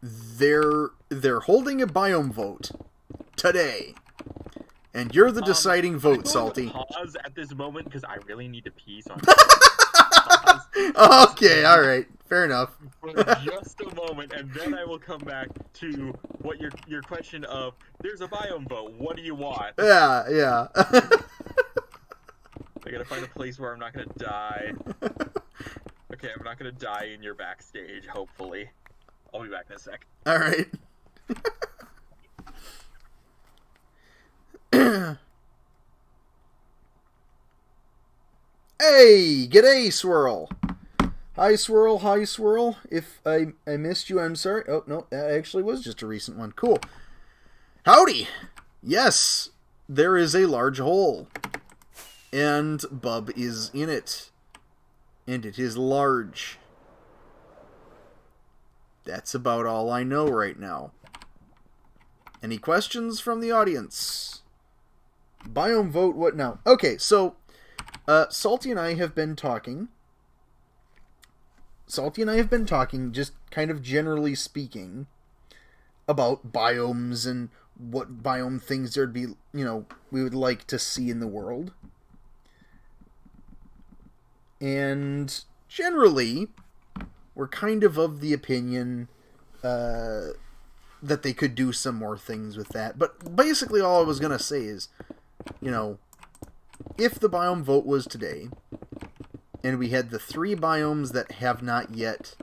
they're holding a biome vote today, and you're the deciding vote, Salty. Pause at this moment because I really need to pee. So Okay, all right, fair enough. For just a moment, and then I will come back to what your question of there's a biome vote. What do you want? Yeah. I gotta find a place where I'm not gonna die. Okay, I'm not gonna die in your backstage, hopefully. I'll be back in a sec. Alright. Hey, g'day, Swirl. Hi, Swirl. If I missed you, I'm sorry. Oh, no, that actually was just a recent one. Cool. Howdy. Yes, there is a large hole. And Bub is in it. And it is large. That's about all I know right now. Any questions from the audience? Biome vote, what now? Okay, so Salty and I have been talking. Just kind of generally speaking, about biomes and what biome things there'd be, we would like to see in the world. And generally, we're kind of the opinion that they could do some more things with that. But basically all I was going to say is, if the biome vote was today, and we had the 3 biomes that have not yet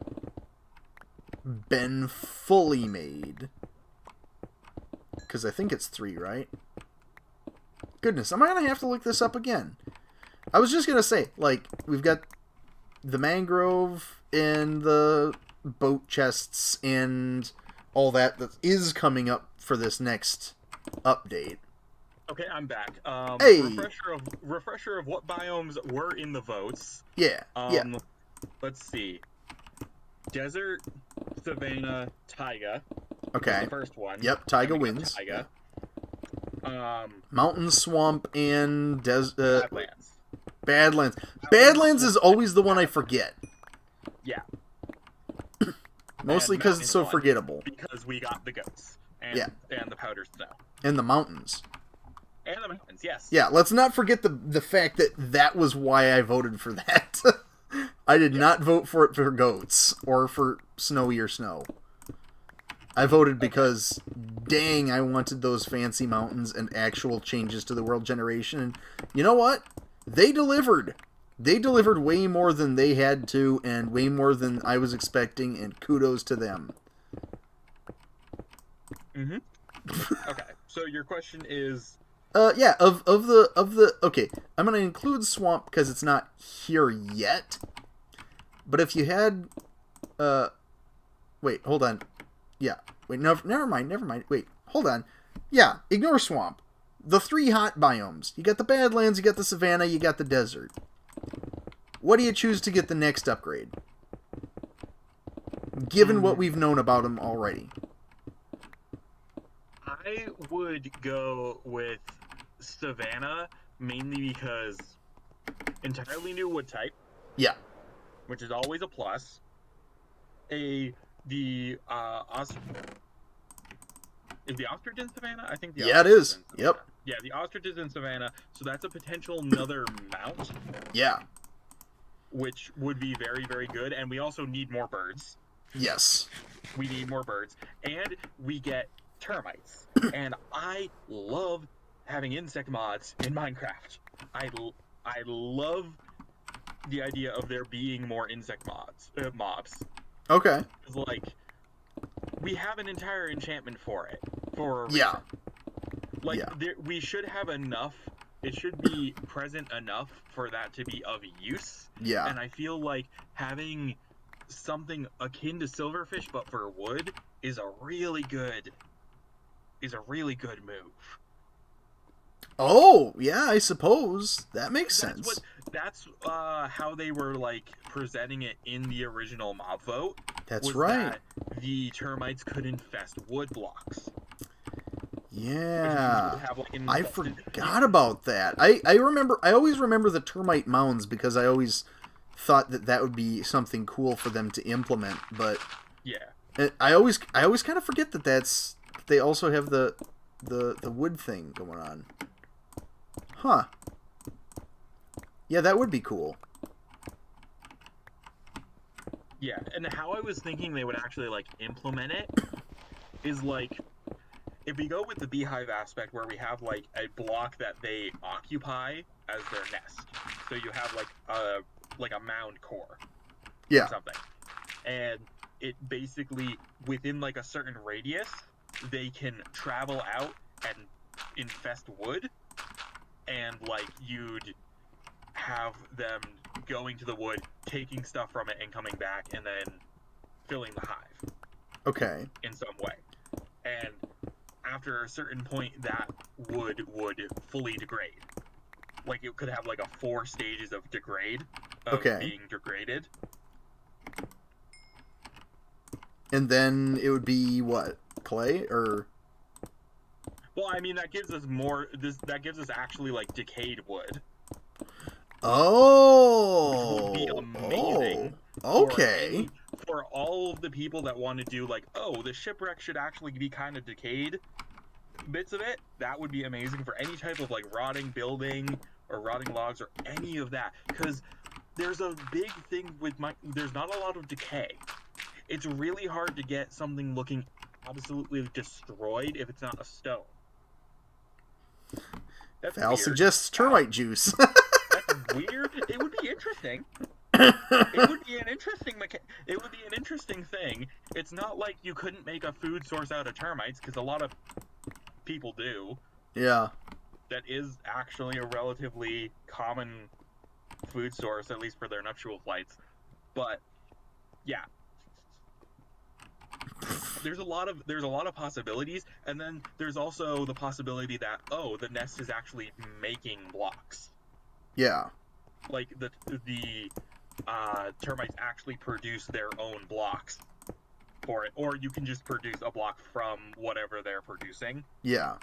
been fully made, because I think it's 3, right? Goodness, am I going to have to look this up again? I was just going to say, we've got the mangrove and the boat chests and all that is coming up for this next update. Okay, I'm back. Hey! Refresher of what biomes were in the votes. Yeah, Let's see. Desert, savanna, taiga. Okay. The first one. Yep, taiga wins. Taiga. Mountain, swamp, and Badlands. Badlands. Badlands is always the one I forget. Yeah. Mostly because it's so forgettable. Because we got the goats. And the powder snow. And the mountains. And the mountains, yes. Yeah, let's not forget the fact that was why I voted for that. I did not vote for it for goats or for snowier snow. I voted because, dang, I wanted those fancy mountains and actual changes to the world generation. And you know what? They delivered. They delivered way more than they had to and way more than I was expecting, and kudos to them. Mm-hmm. Okay, so your question is... Yeah, of the... Okay, I'm going to include swamp because it's not here yet. But if you had... Wait, hold on. Yeah. Wait, no, never mind. Wait, hold on. Yeah, ignore swamp. The 3 hot biomes. You got the Badlands, you got the Savannah, you got the desert. What do you choose to get the next upgrade? Given what we've known about them already. I would go with Savannah, mainly because entirely new wood type. Yeah. Which is always a plus. Is the ostrich in Savannah? I think the it is. Yep. Yeah, the ostrich is in Savannah, so that's a potential another mount. Yeah. Which would be very, very good, and we also need more birds. Yes. We need more birds, and we get termites. And I love having insect mods in Minecraft. I love the idea of there being more insect mobs. Okay. Like, we have an entire enchantment for it. for a Yeah. reason. Like, Yeah. we should have enough. It should be present enough for that to be of use. Yeah. And I feel like having something akin to silverfish but for wood is a really good move. Oh, yeah, I suppose that makes sense. That's how they were like presenting it in the original mob vote. That's was right. That the termites could infest wood blocks. Yeah. Have, like, I forgot about that. I always remember the termite mounds because I always thought that would be something cool for them to implement, but yeah. I always kind of forget that they also have the wood thing going on. Huh. Yeah, that would be cool. Yeah, and how I was thinking they would actually like implement it is like if we go with the beehive aspect where we have like a block that they occupy as their nest. So you have like a mound core. Yeah. Or something. And it basically within like a certain radius, they can travel out and infest wood, and like you'd have them going to the wood, taking stuff from it and coming back and then filling the hive. Okay. In some way. And after a certain point that wood would fully degrade. Like it could have like a 4 stages of degrade being degraded. And then it would be what? Clay or well, I mean that gives us more that gives us actually like decayed wood. Oh. Which would be amazing. Okay. For all of the people that want to do like, oh, the shipwreck should actually be kind of decayed bits of it, that would be amazing for any type of like rotting building or rotting logs or any of that. Because there's a big thing with there's not a lot of decay. It's really hard to get something looking absolutely destroyed if it's not a stone. That's Val weird. suggests termite juice. That's weird. It would be interesting. It would be an interesting thing. It's not like you couldn't make a food source out of termites, because a lot of people do. Yeah. That is actually a relatively common food source, at least for their nuptial flights. But yeah. There's a lot of possibilities, and then there's also the possibility that the nest is actually making blocks. Yeah. Like the termites actually produce their own blocks for it, or you can just produce a block from whatever they're producing. Yeah.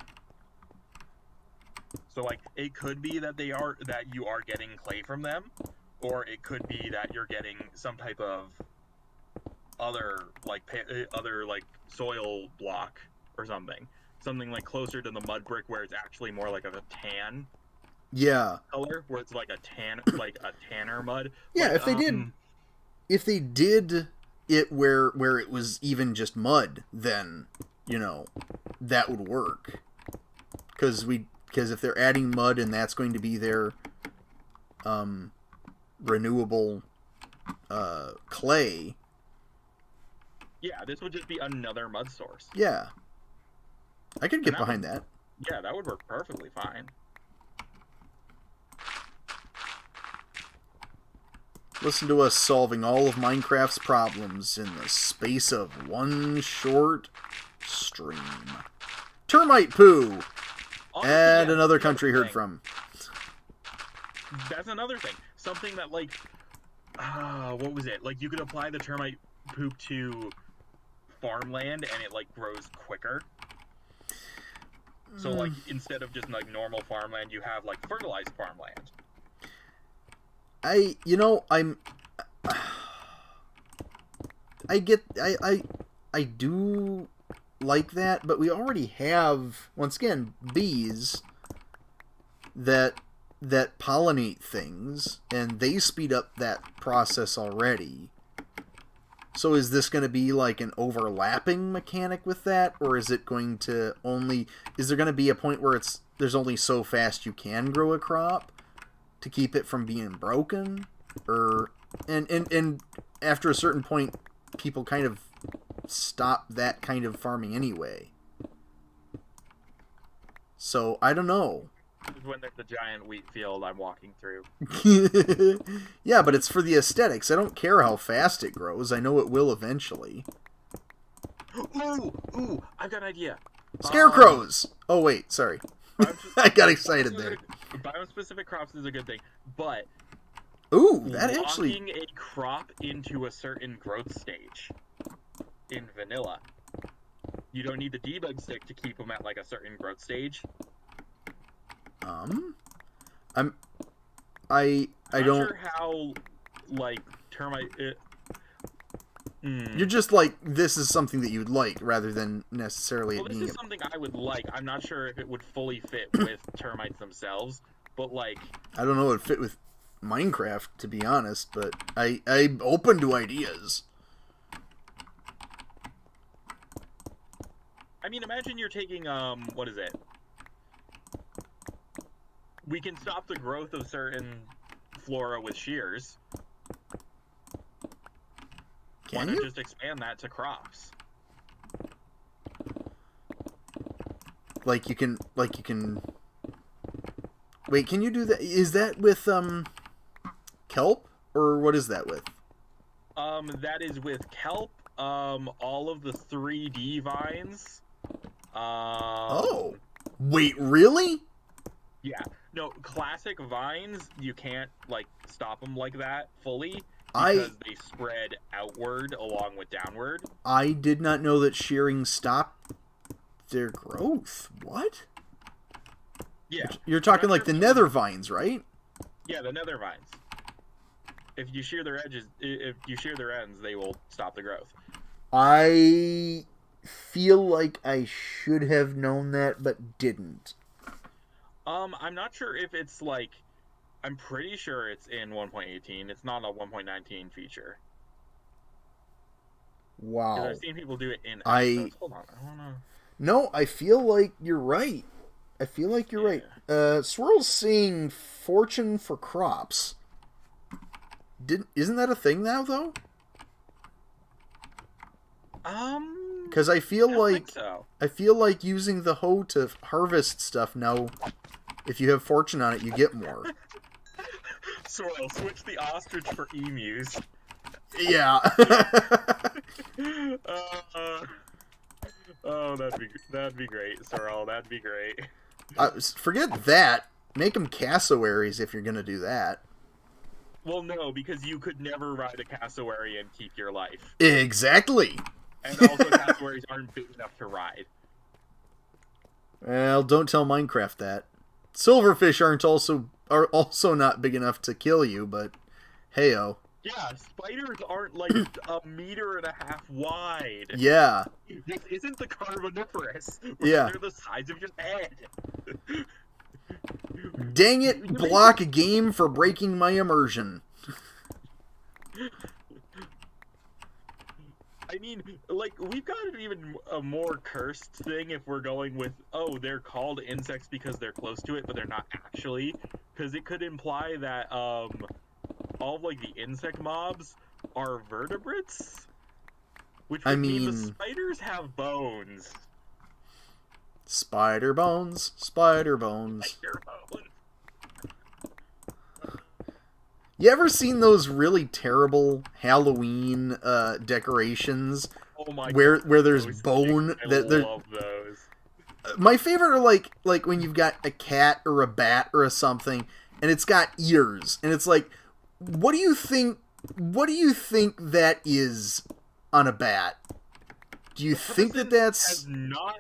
So like it could be that you are getting clay from them, or it could be that you're getting some type of other soil block or something like closer to the mud brick where it's actually more like a tan color, where it's like a tanner mud. Yeah, like, if they did it where it was even just mud, then that would work. Because if they're adding mud and that's going to be their renewable clay. Yeah, this would just be another mud source. Yeah. I could get behind that. Yeah, that would work perfectly fine. Listen to us solving all of Minecraft's problems in the space of one short stream. Termite poo! And another country heard from. That's another thing. Something that, like... what was it? Like, you could apply the termite poop to farmland and it, like, grows quicker. So, like, instead of just, like, normal farmland, you have, like, fertilized farmland. I do like that, but we already have, once again, bees that pollinate things, and they speed up that process already. So is this going to be like an overlapping mechanic with that, or is it going to is there going to be a point where there's only so fast you can grow a crop to keep it from being broken? Or and after a certain point, people kind of stop that kind of farming anyway. So I don't know. When there's a giant wheat field I'm walking through. Yeah, but it's for the aesthetics. I don't care how fast it grows. I know it will eventually. Ooh, I've got an idea. Scarecrows! Oh, wait, sorry. I got excited there. Biome-specific crops is a good thing, but ooh, that actually... locking a crop into a certain growth stage in vanilla. You don't need the debug stick to keep them at like a certain growth stage. I I'm don't... not sure how, like, termite... You're just like, this is something that you'd like, rather than necessarily well, it this being... is something I would like. I'm not sure if it would fully fit with termites themselves, but, like... I don't know if it fit with Minecraft, to be honest, but I'm open to ideas. I mean, imagine you're taking, what is it? We can stop the growth of certain flora with shears. Why not just expand that to crops? Like you can... Wait, can you do that? Is that with, kelp? Or what is that with? That is with kelp, all of the 3D vines. Oh. Wait, really? Yeah. No, classic vines, you can't, like, stop them like that fully. Because they spread outward along with downward. I did not know that shearing stopped their growth. What? Yeah. You're talking like the nether vines, right? Yeah, the nether vines. If you shear their edges, if you shear their ends, they will stop the growth. I feel like I should have known that, but didn't. I'm not sure if it's like... I'm pretty sure it's in 1.18. It's not a 1.19 feature. Wow. I've seen people do it in episodes. Hold on, I don't know. No, I feel like you're right. Right. Swirl's saying fortune for crops. Isn't that a thing now, though? Because I feel like so. I feel like using the hoe to harvest stuff now. If you have fortune on it, you get more. Swirl, switch the ostrich for emus. Yeah. Oh, that'd be great, Sorrel. That'd be great. Forget that. Make them cassowaries if you're gonna do that. Well, no, because you could never ride a cassowary and keep your life. Exactly. And also, cassowaries aren't big enough to ride. Well, don't tell Minecraft that. Silverfish are also not big enough to kill you, but heyo. Yeah, spiders aren't like 1.5 meters wide. Yeah. This isn't the Carboniferous. Yeah. They're the size of your head. Dang it, block a game for breaking my immersion. I mean, like, we've got an even a more cursed thing if we're going with, oh, they're called insects because they're close to it, but they're not actually. Because it could imply that, all of, like, the insect mobs are vertebrates? Which would mean the spiders have bones. Spider bones, spider bones. Spider bones. You ever seen those really terrible Halloween decorations? Oh my where God, there's bone I that love those. My favorite are like when you've got a cat or a bat or something and it's got ears and it's like, what do you think that is on a bat? Do you think that that's has not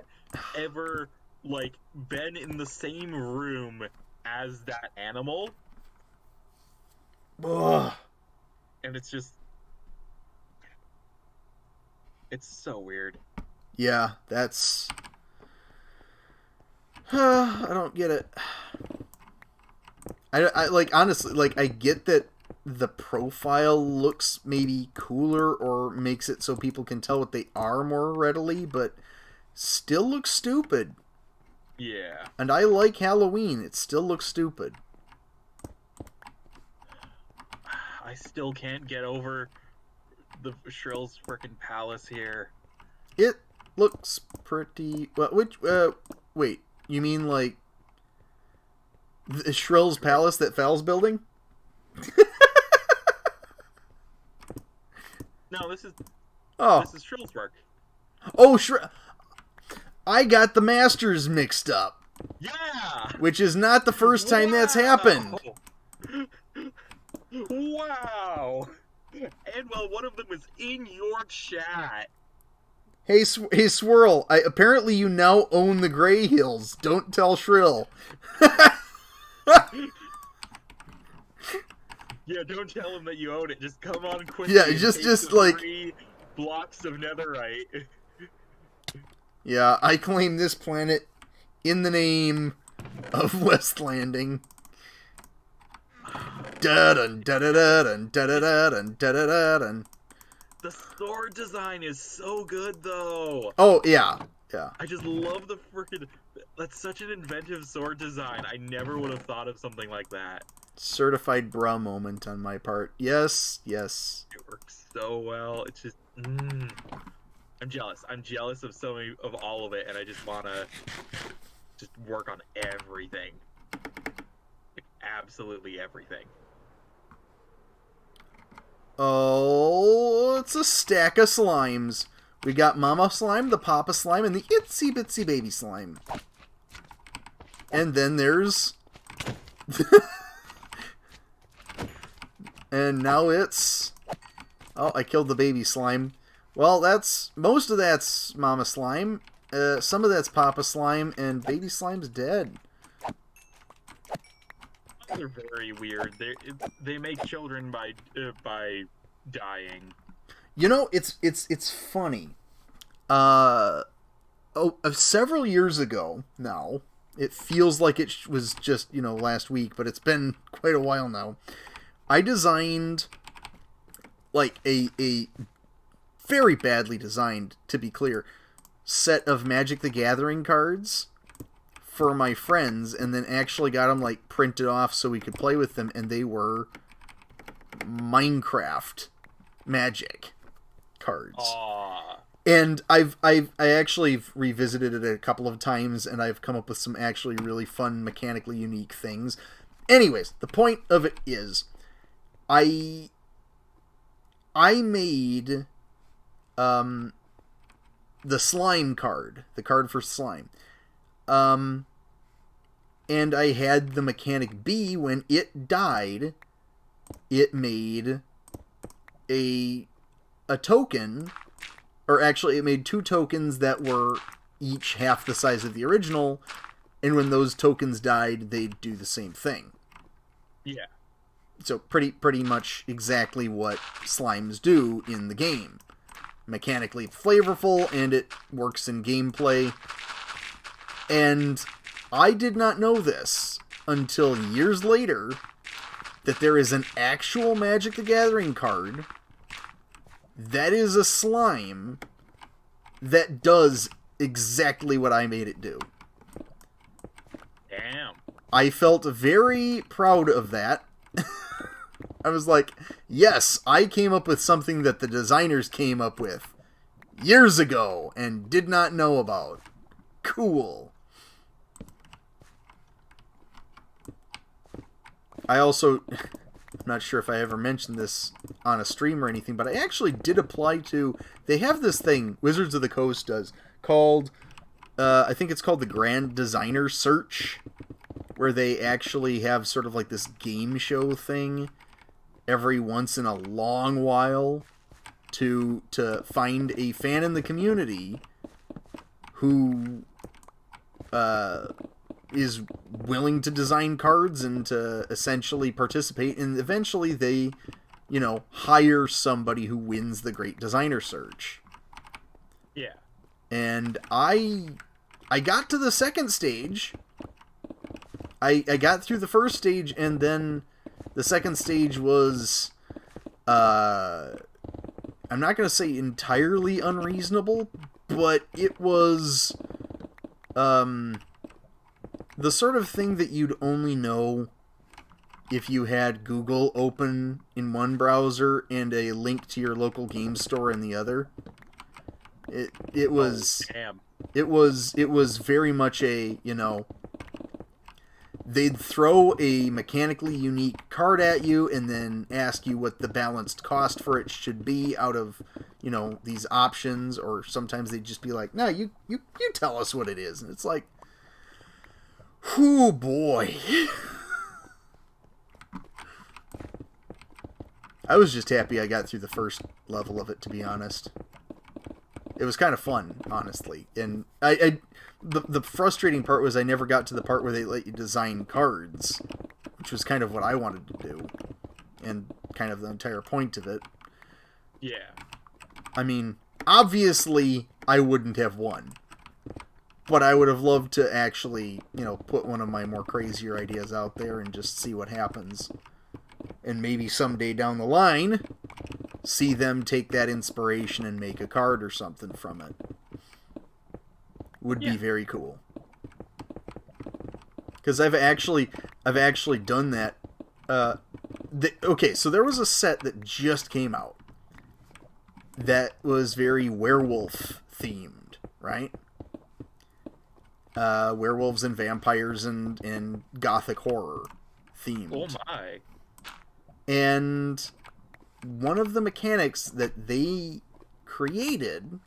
ever like been in the same room as that animal? Ugh. And it's just... It's so weird. Yeah, that's... I don't get it. I like, honestly, like, I get that the profile looks maybe cooler or makes it so people can tell what they are more readily, but still looks stupid. Yeah. And I like Halloween. It still looks stupid. I still can't get over the Shrill's frickin' palace here. It looks pretty... Well, wait. You mean like Shrill's palace that Fal's building? No, this is Oh. this is Shrill's work. Oh, I got the Masters mixed up. Yeah! Which is not the first time that's happened. Wow! And well, one of them was in your chat. Hey, Swirl, apparently you now own the Grey Hills. Don't tell Shrill. Yeah, don't tell him that you own it. Just come on quick. Yeah, just like 3 blocks of netherite. Yeah, I claim this planet in the name of West Landing. Da-dun, da-da-da-dun, da-da-da-dun, da-da-da-dun. The sword design is so good, though. Oh, yeah. Yeah. I just love the freaking... That's such an inventive sword design. I never would have thought of something like that. Certified bra moment on my part. Yes, yes. It works so well. It's just... I'm jealous. I'm jealous of so many, of all of it, and I just want to just work on everything. Like, absolutely everything. Oh, it's a stack of slimes. We got Mama Slime, the Papa Slime, and the Itsy Bitsy Baby Slime. And then there's... and now it's... Oh, I killed the Baby Slime. Well, most of that's Mama Slime. Some of that's Papa Slime, and Baby Slime's dead. They're very weird. They make children by dying. You know, it's funny. Several years ago now, it feels like it was just, last week, but it's been quite a while now. I designed like a very badly designed, to be clear, set of Magic the Gathering cards for my friends, and then actually got them like printed off so we could play with them, and they were Minecraft Magic cards. Aww. And I actually revisited it a couple of times, and I've come up with some actually really fun, mechanically unique things. Anyways, the point of it is, I made the slime card, the card for slime. And I had the mechanic be, when it died, it made a token, or actually it made 2 tokens that were each half the size of the original, and when those tokens died, they'd do the same thing. Yeah. So pretty much exactly what slimes do in the game. Mechanically flavorful, and it works in gameplay. And I did not know this until years later, that there is an actual Magic the Gathering card that is a slime that does exactly what I made it do. Damn. I felt very proud of that. I was like, yes, I came up with something that the designers came up with years ago and did not know about. Cool. I also, I'm not sure if I ever mentioned this on a stream or anything, but I actually did apply to, they have this thing, Wizards of the Coast does, called, I think it's called the Grand Designer Search, where they actually have sort of like this game show thing every once in a long while to find a fan in the community who is willing to design cards and to essentially participate, and eventually they, hire somebody who wins the Great Designer Search. Yeah. And I got to the second stage. I got through the first stage, and then the second stage was, I'm not going to say entirely unreasonable, but it was, the sort of thing that you'd only know if you had Google open in one browser and a link to your local game store in the other. It was damn. it was very much a, you know, they'd throw a mechanically unique card at you and then ask you what the balanced cost for it should be out of, you know, these options, or sometimes they'd just be like, no, you tell us what it is. And it's like, whoo boy. I was just happy I got through the first level of it, to be honest. It was kind of fun, honestly. And the frustrating part was I never got to the part where they let you design cards, which was kind of what I wanted to do, and kind of the entire point of it. Yeah. I mean, obviously, I wouldn't have won. But I would have loved to actually, you know, put one of my more crazier ideas out there and just see what happens. And maybe someday down the line, see them take that inspiration and make a card or something from it. Would be very cool. Because I've actually done that. Okay, so there was a set that just came out that was very werewolf themed, right? Werewolves and vampires and gothic horror themed. Oh my. And one of the mechanics that they created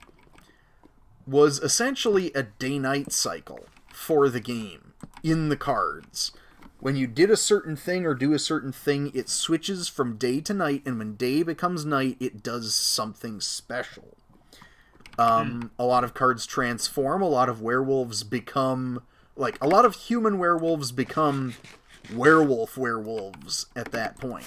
was essentially a day-night cycle for the game in the cards. When you did a certain thing or do a certain thing, it switches from day to night, and when day becomes night, it does something special. A lot of cards transform, a lot of werewolves become... Like, a lot of human werewolves become werewolves at that point.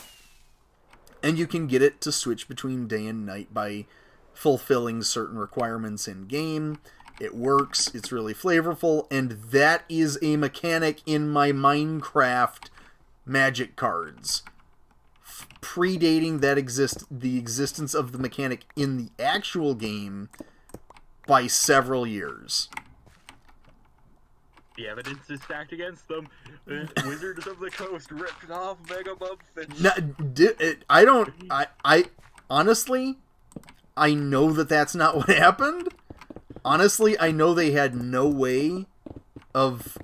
And you can get it to switch between day and night by fulfilling certain requirements in-game. It works, it's really flavorful, and that is a mechanic in my Minecraft Magic cards. Predating that the existence of the mechanic in the actual game by several years. The evidence is stacked against them. Wizards of the Coast ripped off Megamub Finch. No, I honestly, I know that that's not what happened. Honestly, I know they had no way of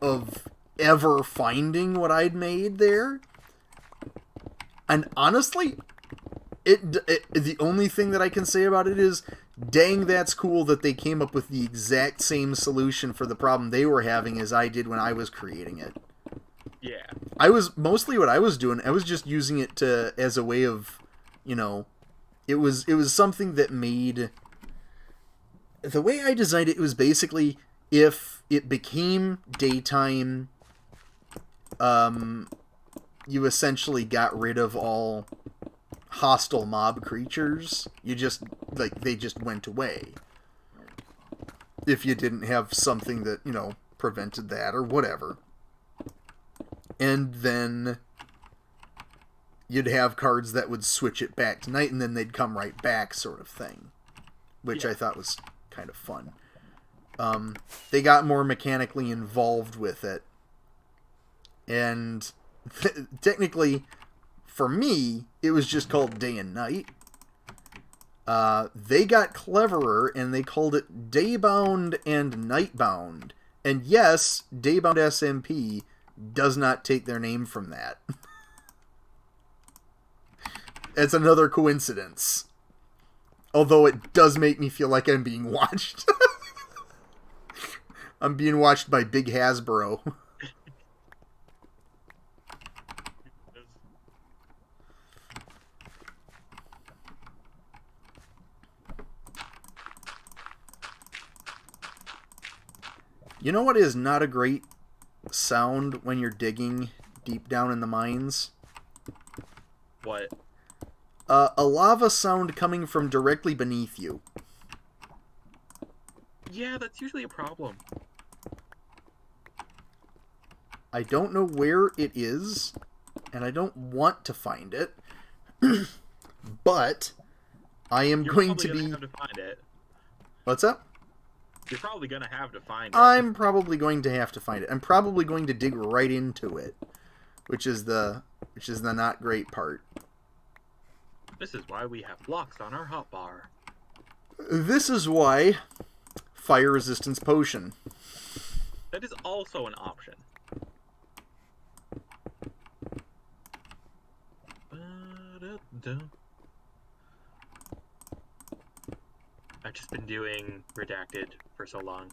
ever finding what I'd made there. And honestly, the only thing that I can say about it is, dang, that's cool that they came up with the exact same solution for the problem they were having as I did when I was creating it. Yeah. I was mostly what I was doing. I was just using it as a way of, you know, it was something that made... The way I designed it was basically, if it became daytime, you essentially got rid of all hostile mob creatures. You just, like, they just went away. If you didn't have something that, you know, prevented that or whatever. And then you'd have cards that would switch it back to night, and then they'd come right back, sort of thing. Which I thought was kind of fun. They got more mechanically involved with it. And technically, for me, it was just called Day and Night. They got cleverer, and they called it Daybound and Nightbound. And yes, Daybound SMP does not take their name from that. It's another coincidence. Although it does make me feel like I'm being watched. I'm being watched by Big Hasbro. You know what is not a great sound when you're digging deep down in the mines? What? A lava sound coming from directly beneath you. Yeah, that's usually a problem. I don't know where it is, and I don't want to find it, but I am going to be... Have to find it. What's up? You're probably going to have to find it. I'm probably going to have to find it. I'm probably going to dig right into it, which is the not great part. This is why we have blocks on our hotbar. This is why fire resistance potion. That is also an option. I've just been doing redacted for so long.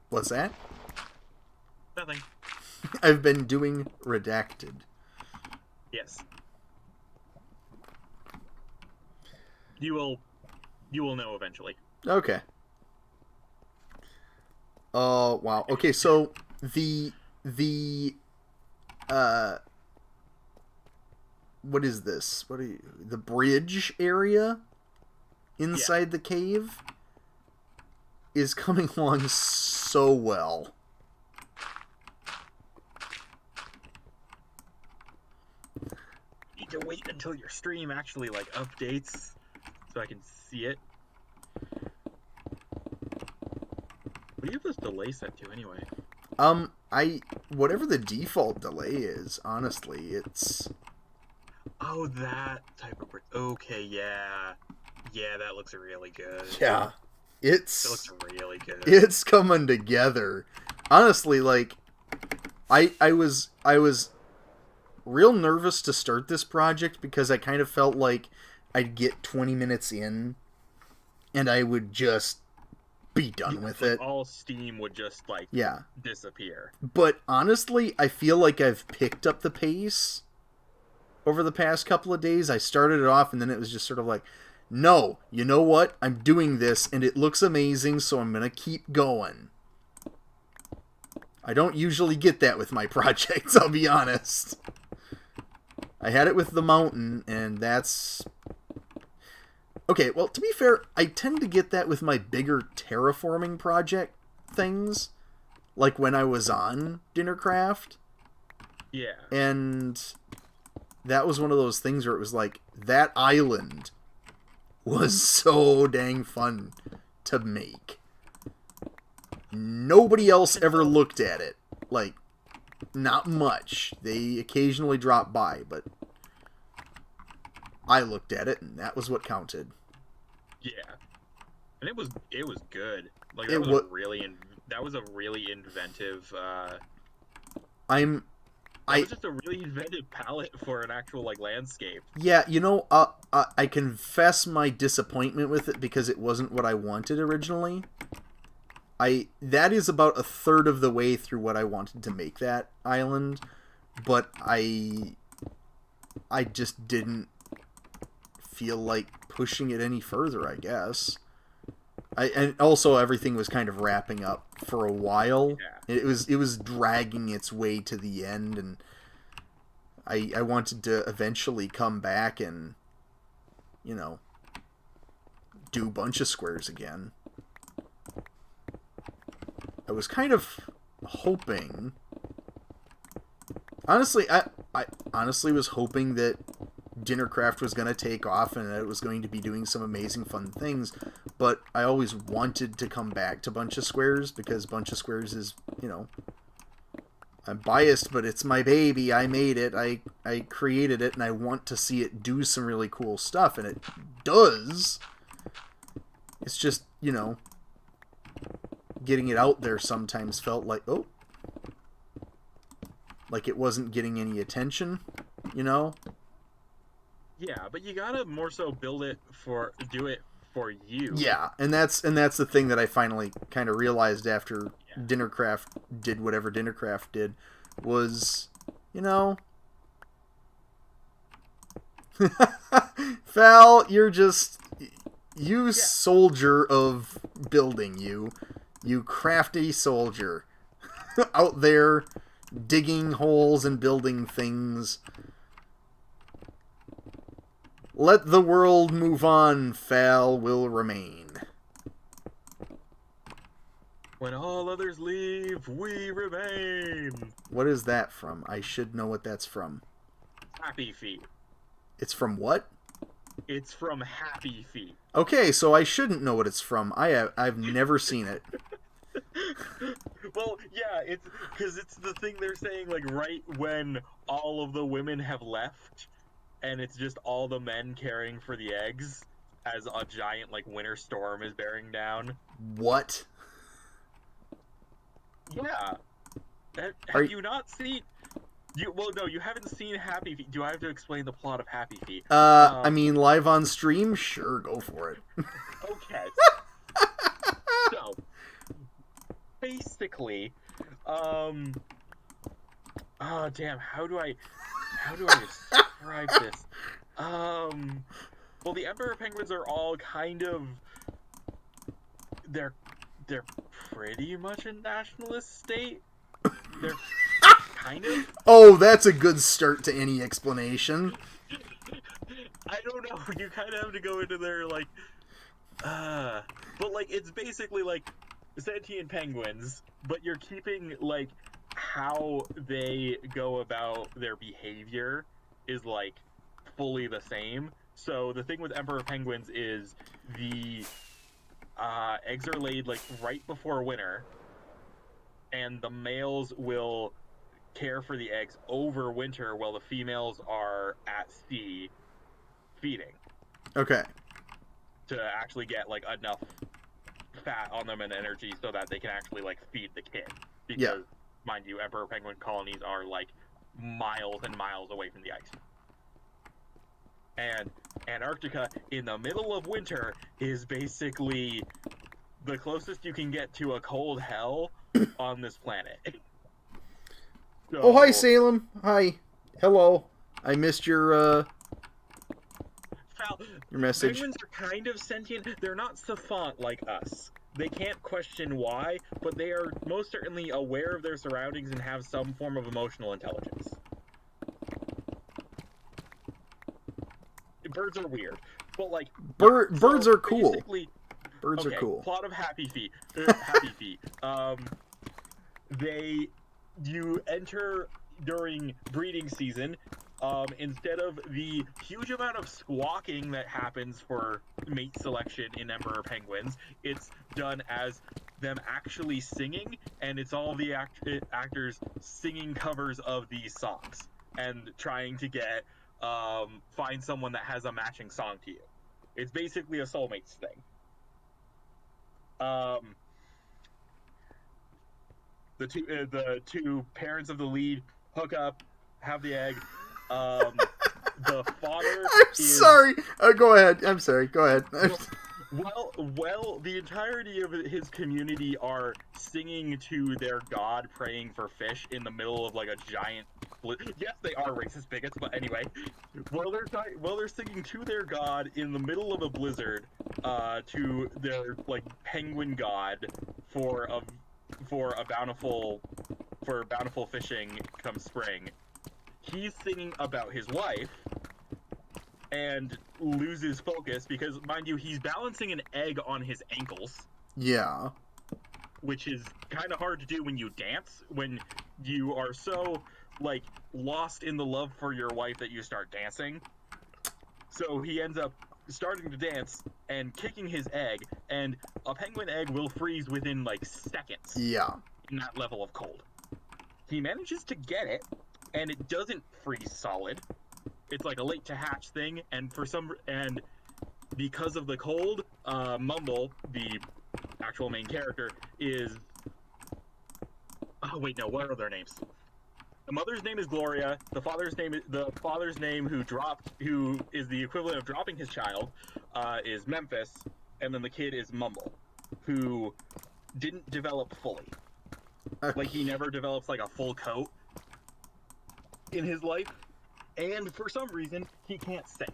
What's that? Nothing. I've been doing redacted. Yes. You will know eventually. Okay. Oh, wow. Okay, so the what is this? The bridge area inside the cave is coming along so well. Need to wait until your stream actually like updates so I can see it. What do you have this delay set to anyway? Whatever the default delay is, honestly, it's... Oh, that type of... Okay, yeah. Yeah, that looks really good. Yeah. That looks really good. It's coming together. Honestly, like, I was real nervous to start this project because I kind of felt like I'd get 20 minutes in and I would just be done with it. All steam would just, like, disappear. But honestly, I feel like I've picked up the pace over the past couple of days. I started it off and then it was just sort of like, no, you know what? I'm doing this and it looks amazing, so I'm going to keep going. I don't usually get that with my projects, I'll be honest. I had it with the mountain, and that's... Okay, well, to be fair, I tend to get that with my bigger terraforming project things, like when I was on Dinnercraft. Yeah. And that was one of those things where it was like, that island was so dang fun to make. Nobody else ever looked at it. Like, not much. They occasionally dropped by, but I looked at it, and that was what counted. Yeah, and it was good. Like that was a really inventive. It was just a really inventive palette for an actual like landscape. Yeah, you know, I confess my disappointment with it because it wasn't what I wanted originally. That is about a third of the way through what I wanted to make that island, but I just didn't feel like pushing it any further, I guess. And also everything was kind of wrapping up for a while. Yeah. It was dragging its way to the end, and I wanted to eventually come back and, you know, do BunchaSquares again. I was kind of hoping... Honestly, I honestly was hoping that Dinnercraft was going to take off and that it was going to be doing some amazing fun things, but I always wanted to come back to BunchaSquares because BunchaSquares is, you know... I'm biased, but it's my baby. I made it. I created it, and I want to see it do some really cool stuff, and it does. It's just, you know... getting it out there sometimes felt like, oh, like it wasn't getting any attention, you know? Yeah, but you gotta more so do it for you. Yeah, and that's the thing that I finally kind of realized after Dinnercraft did whatever Dinnercraft did, was, you know... Val, you're just... You soldier of building, you crafty soldier out there digging holes and building things. Let the world move on, Fal will remain. When all others leave, we remain. What is that from? I should know what that's from. Happy Feet. It's from what? It's from Happy Feet. Okay, so I shouldn't know what it's from. I've never seen it. Well, yeah, it's because it's the thing they're saying, like, right when all of the women have left, and it's just all the men caring for the eggs. as a giant like winter storm is bearing down. What? Yeah. Have you not seen? No, you haven't seen Happy Feet. Do I have to explain the plot of Happy Feet? I mean, live on stream? Sure, go for it. Okay. So, basically, oh damn, how do I describe this? Well, the Emperor Penguins are all kind of, they're pretty much a nationalist state. They're kind of. Oh, that's a good start to any explanation. I don't know. You kind of have to go into their like, but like it's basically like sentient penguins, but you're keeping like how they go about their behavior is like fully the same. So the thing with Emperor Penguins is the eggs are laid like right before winter, and the males will care for the eggs over winter while the females are at sea feeding. Okay. To actually get like enough fat on them and energy so that they can actually like feed the kid. Because, mind you, Emperor Penguin colonies are like miles and miles away from the ice. And Antarctica in the middle of winter is basically the closest you can get to a cold hell on this planet. So, oh, hi, Salem. Hi. Hello. I missed your message. Penguins are kind of sentient. They're not savant like us. They can't question why, but they are most certainly aware of their surroundings and have some form of emotional intelligence. Birds are weird, but like birds are cool. Birds are cool. Plot of Happy Feet. Happy Feet. You enter during breeding season. Instead of the huge amount of squawking that happens for mate selection in Emperor Penguins, it's done as them actually singing, and it's all the actors singing covers of these songs and trying to get find someone that has a matching song to you. It's basically a soulmates thing. The two parents of the lead hook up, have the egg. The father. Sorry. Go ahead. I'm sorry. Go ahead. Well, the entirety of his community are singing to their god, praying for fish in the middle of like a giant. Yes, they are racist bigots, but anyway, while they're singing to their god in the middle of a blizzard, to their like penguin god for bountiful fishing come spring. He's singing about his wife and loses focus because, mind you, he's balancing an egg on his ankles. Yeah. Which is kind of hard to do when you dance, when you are so, like, lost in the love for your wife that you start dancing. So he ends up starting to dance and kicking his egg, and a penguin egg will freeze within, like, seconds. Yeah. In that level of cold. He manages to get it, and it doesn't freeze solid. It's like a late to hatch thing, and because of the cold, Mumble, the actual main character, is. Oh wait, no. What are their names? The mother's name is Gloria. The father's name, who is the equivalent of dropping his child, is Memphis, and then the kid is Mumble, who didn't develop fully. Like he never develops like a full coat in his life, and for some reason he can't sing.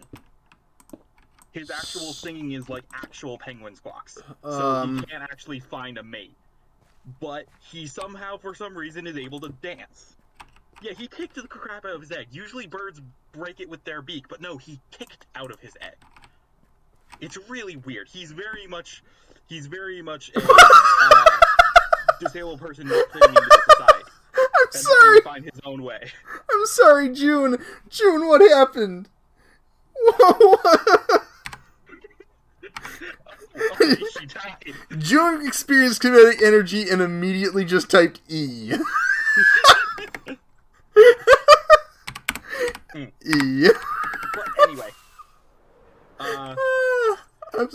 His actual singing is like actual penguin squawks, so he can't actually find a mate. But he somehow, for some reason, is able to dance. Yeah, he kicked the crap out of his egg. Usually birds break it with their beak, but no, he kicked out of his egg. It's really weird. He's very much a disabled person not fitting into society. I'm sorry. Find his own way. I'm sorry, June. June, what happened? She died. June experienced kinetic energy and immediately just typed E. E. But anyway,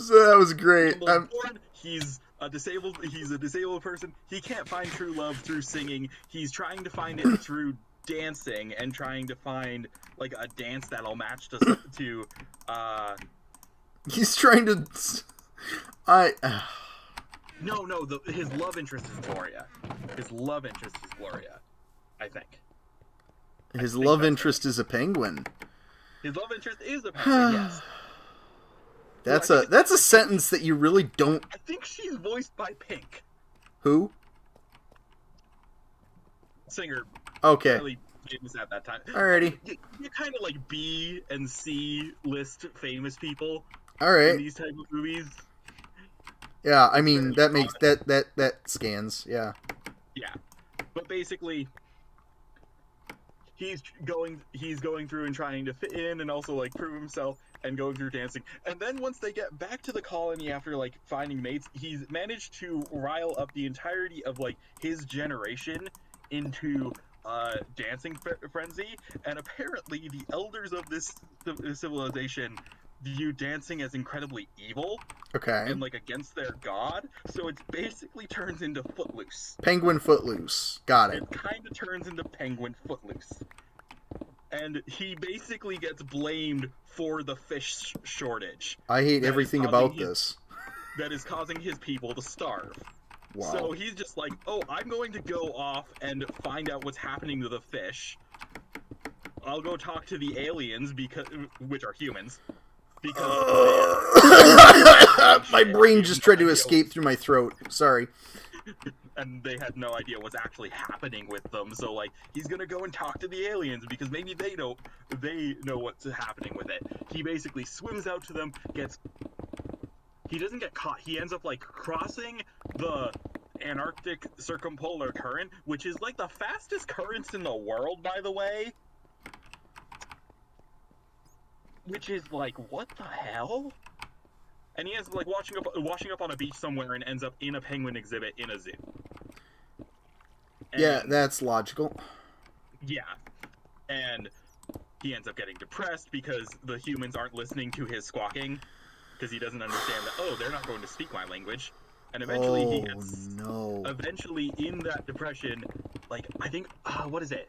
That was great. Mumble's bored. He's a disabled person. He can't find true love through singing. He's trying to find it through dancing and trying to find like a dance that'll match to He's trying to No, his love interest is Gloria. His love interest is Gloria, I think. His love interest is a penguin. His love interest is a penguin, yes. That's a sentence that you really don't... I think she's voiced by Pink. Who? Singer. Okay. Really famous at that time. Alrighty. You kind of like B and C list famous people. Alright. In these type of movies. Yeah, I mean, that makes... That scans, yeah. Yeah. But basically... He's going through and trying to fit in and also like prove himself and going through dancing. And then once they get back to the colony after like finding mates, he's managed to rile up the entirety of like his generation into dancing frenzy. And apparently the elders of this civilization view dancing as incredibly evil. Okay. And like against their god. So it basically turns into Footloose. Penguin Footloose. Got it. It kind of turns into Penguin Footloose. And he basically gets blamed for the fish shortage. I hate everything about this. That is causing his people to starve. Wow. So he's just like, oh, I'm going to go off and find out what's happening to the fish. I'll go talk to the aliens, which are humans. Because my brain just tried to escape through my throat. Sorry. And they had no idea what's actually happening with them. So like, he's gonna go and talk to the aliens because maybe they know what's happening with it. He basically swims out to them, he doesn't get caught. He ends up like crossing the Antarctic circumpolar current, which is like the fastest currents in the world, by the way. Which is like, what the hell? And he ends up like washing up on a beach somewhere and ends up in a penguin exhibit in a zoo. And, yeah, that's logical. Yeah. And he ends up getting depressed because the humans aren't listening to his squawking. Because he doesn't understand that, oh, they're not going to speak my language. And eventually he gets... no. Eventually in that depression, like, I think, what is it?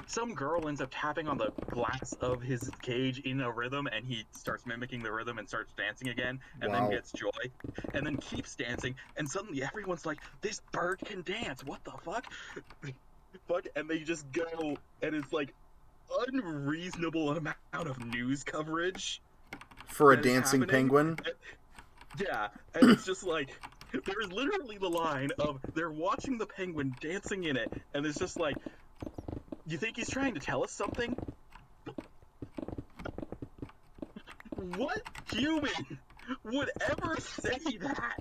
Some girl ends up tapping on the glass of his cage in a rhythm, and he starts mimicking the rhythm and starts dancing again, and then gets joy, and then keeps dancing, and suddenly everyone's like, this bird can dance, what the fuck? And they just go, and it's like, unreasonable amount of news coverage. For a dancing penguin? Yeah, and it's just like, there's literally the line of, they're watching the penguin dancing in it, and it's just like, you think he's trying to tell us something? What human would ever say that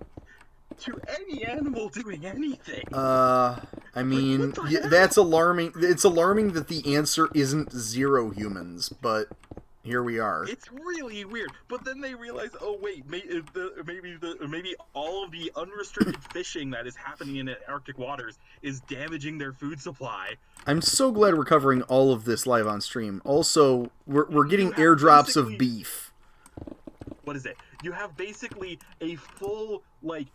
to any animal doing anything? I mean, that's alarming. It's alarming that the answer isn't 0 humans, but here we are. It's really weird. But then they realize, oh wait, maybe all of the unrestricted fishing that is happening in Arctic waters is damaging their food supply. I'm so glad we're covering all of this live on stream. Also, we're getting airdrops of beef. What is it? You have basically a full like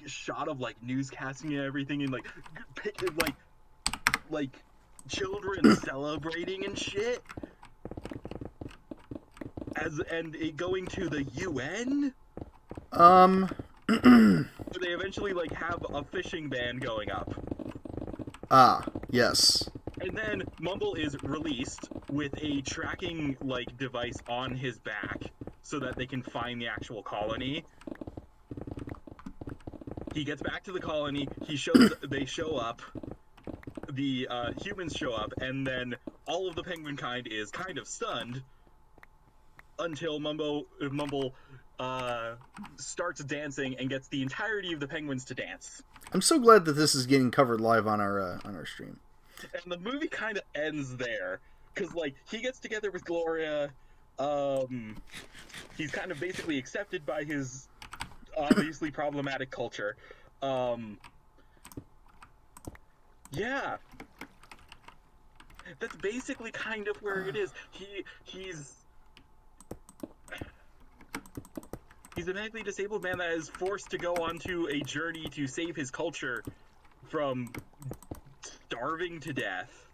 shot of like newscasting and everything, and like children celebrating and shit. And it going to the UN? They eventually like have a fishing ban going up. Ah, yes. And then Mumble is released with a tracking like device on his back so that they can find the actual colony. He gets back to the colony, they show up, the humans show up, and then all of the penguin kind is kind of stunned until Mumble starts dancing and gets the entirety of the penguins to dance. I'm so glad that this is getting covered live on our stream. And the movie kind of ends there, because like he gets together with Gloria. He's kind of basically accepted by his obviously problematic culture. Yeah, that's basically kind of where it is. He's He's a medically disabled man that is forced to go onto a journey to save his culture from starving to death.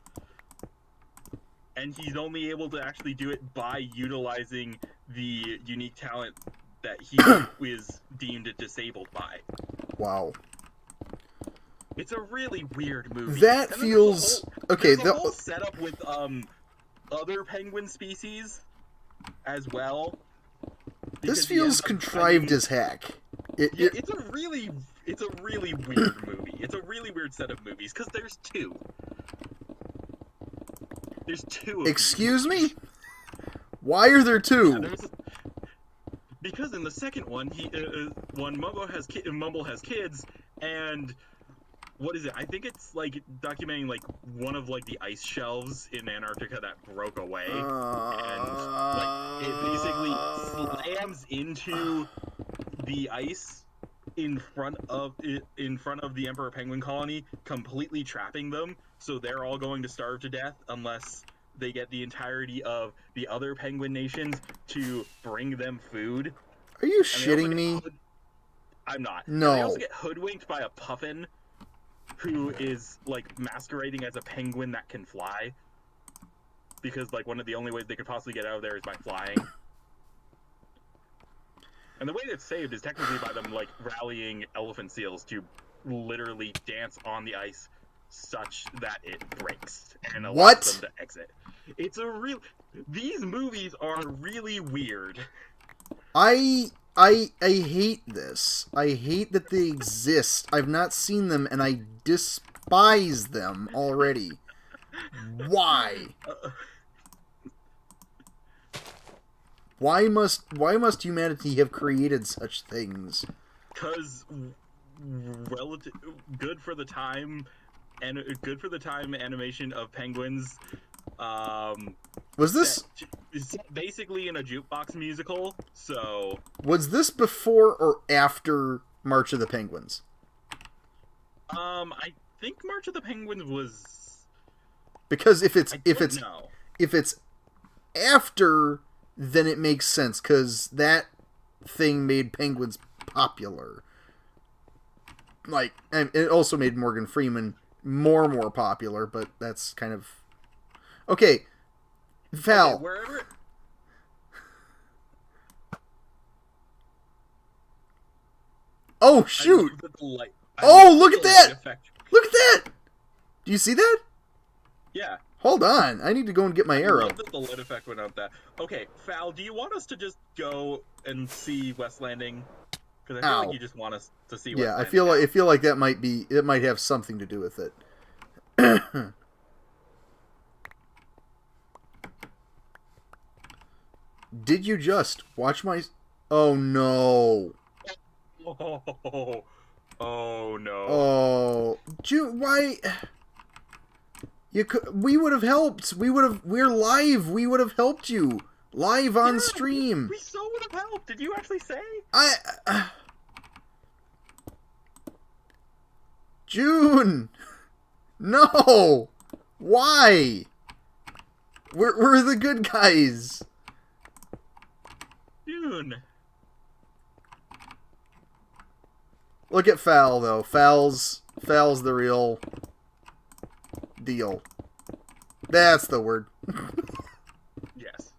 And he's only able to actually do it by utilizing the unique talent that he is deemed disabled by. Wow. It's a really weird movie. That feels... Okay, the whole setup with other penguin species as well. This feels contrived as heck. It's a really weird movie. It's a really weird set of movies, because there's two. There's two of Excuse me? Why are there two? Yeah, because in the second one, Mumble has kids, and what is it? I think it's like documenting like one of like the ice shelves in Antarctica that broke away, and like it basically slams into the ice in front of the Emperor Penguin colony, completely trapping them. So they're all going to starve to death unless they get the entirety of the other penguin nations to bring them food. Are you shitting me? I'm not. No. They also get hoodwinked by a puffin who is like masquerading as a penguin that can fly. Because like one of the only ways they could possibly get out of there is by flying. And the way it's saved is technically by them like rallying elephant seals to literally dance on the ice such that it breaks and allows them to exit. It's a real... These movies are really weird. I hate this. I hate that they exist. I've not seen them, and I despise them already. Why? Why must humanity have created such things? Because good for the time animation of penguins. Was this basically in a jukebox musical? So was this before or after March of the Penguins? I think March of the Penguins was, because if it's after, then it makes sense, because that thing made penguins popular. Like, and it also made Morgan Freeman more popular, but that's kind of... Okay, Val. Okay, wherever... Oh, shoot! Oh, look at that! Look at that! Do you see that? Yeah. Hold on, I need to go and get my arrow. I love that the light effect went up that. Okay, Fal, do you want us to just go and see West Landing? Because I feel like you just want us to see West Landing. Yeah, I feel like that might have something to do with it. Did you just watch my... Oh, no. Oh no. Oh. Why... We would have helped. We're live. We would have helped you. Live on stream. We so would have helped. Did you actually say? June! No! Why? We're the good guys. June. Look at Fal, though. Fal's the real deal. That's the word. Yes.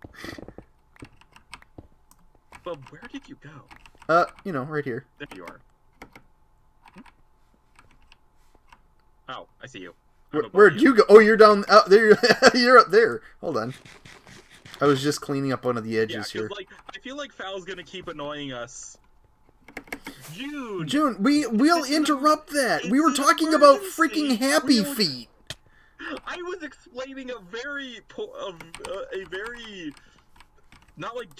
But where did you go? Right here. There you are. Oh, I see you. Where'd you go? Oh, you're down. There. You're up there. Hold on. I was just cleaning up one of the edges here. Like, I feel like Fal's gonna keep annoying us. June, we'll interrupt that. We were talking about freaking Happy Feet. I was explaining a very not like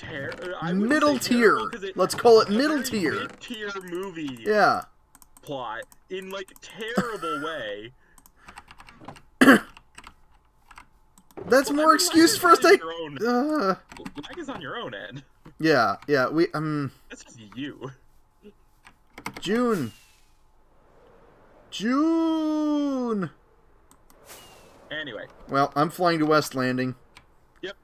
middle tier. Let's call it middle tier. Mid-tier movie. Yeah. Plot in like terrible way. That's more excuse for us to... Lag is on your own end. Yeah, That's just you. June. Anyway. Well, I'm flying to West Landing. Yep.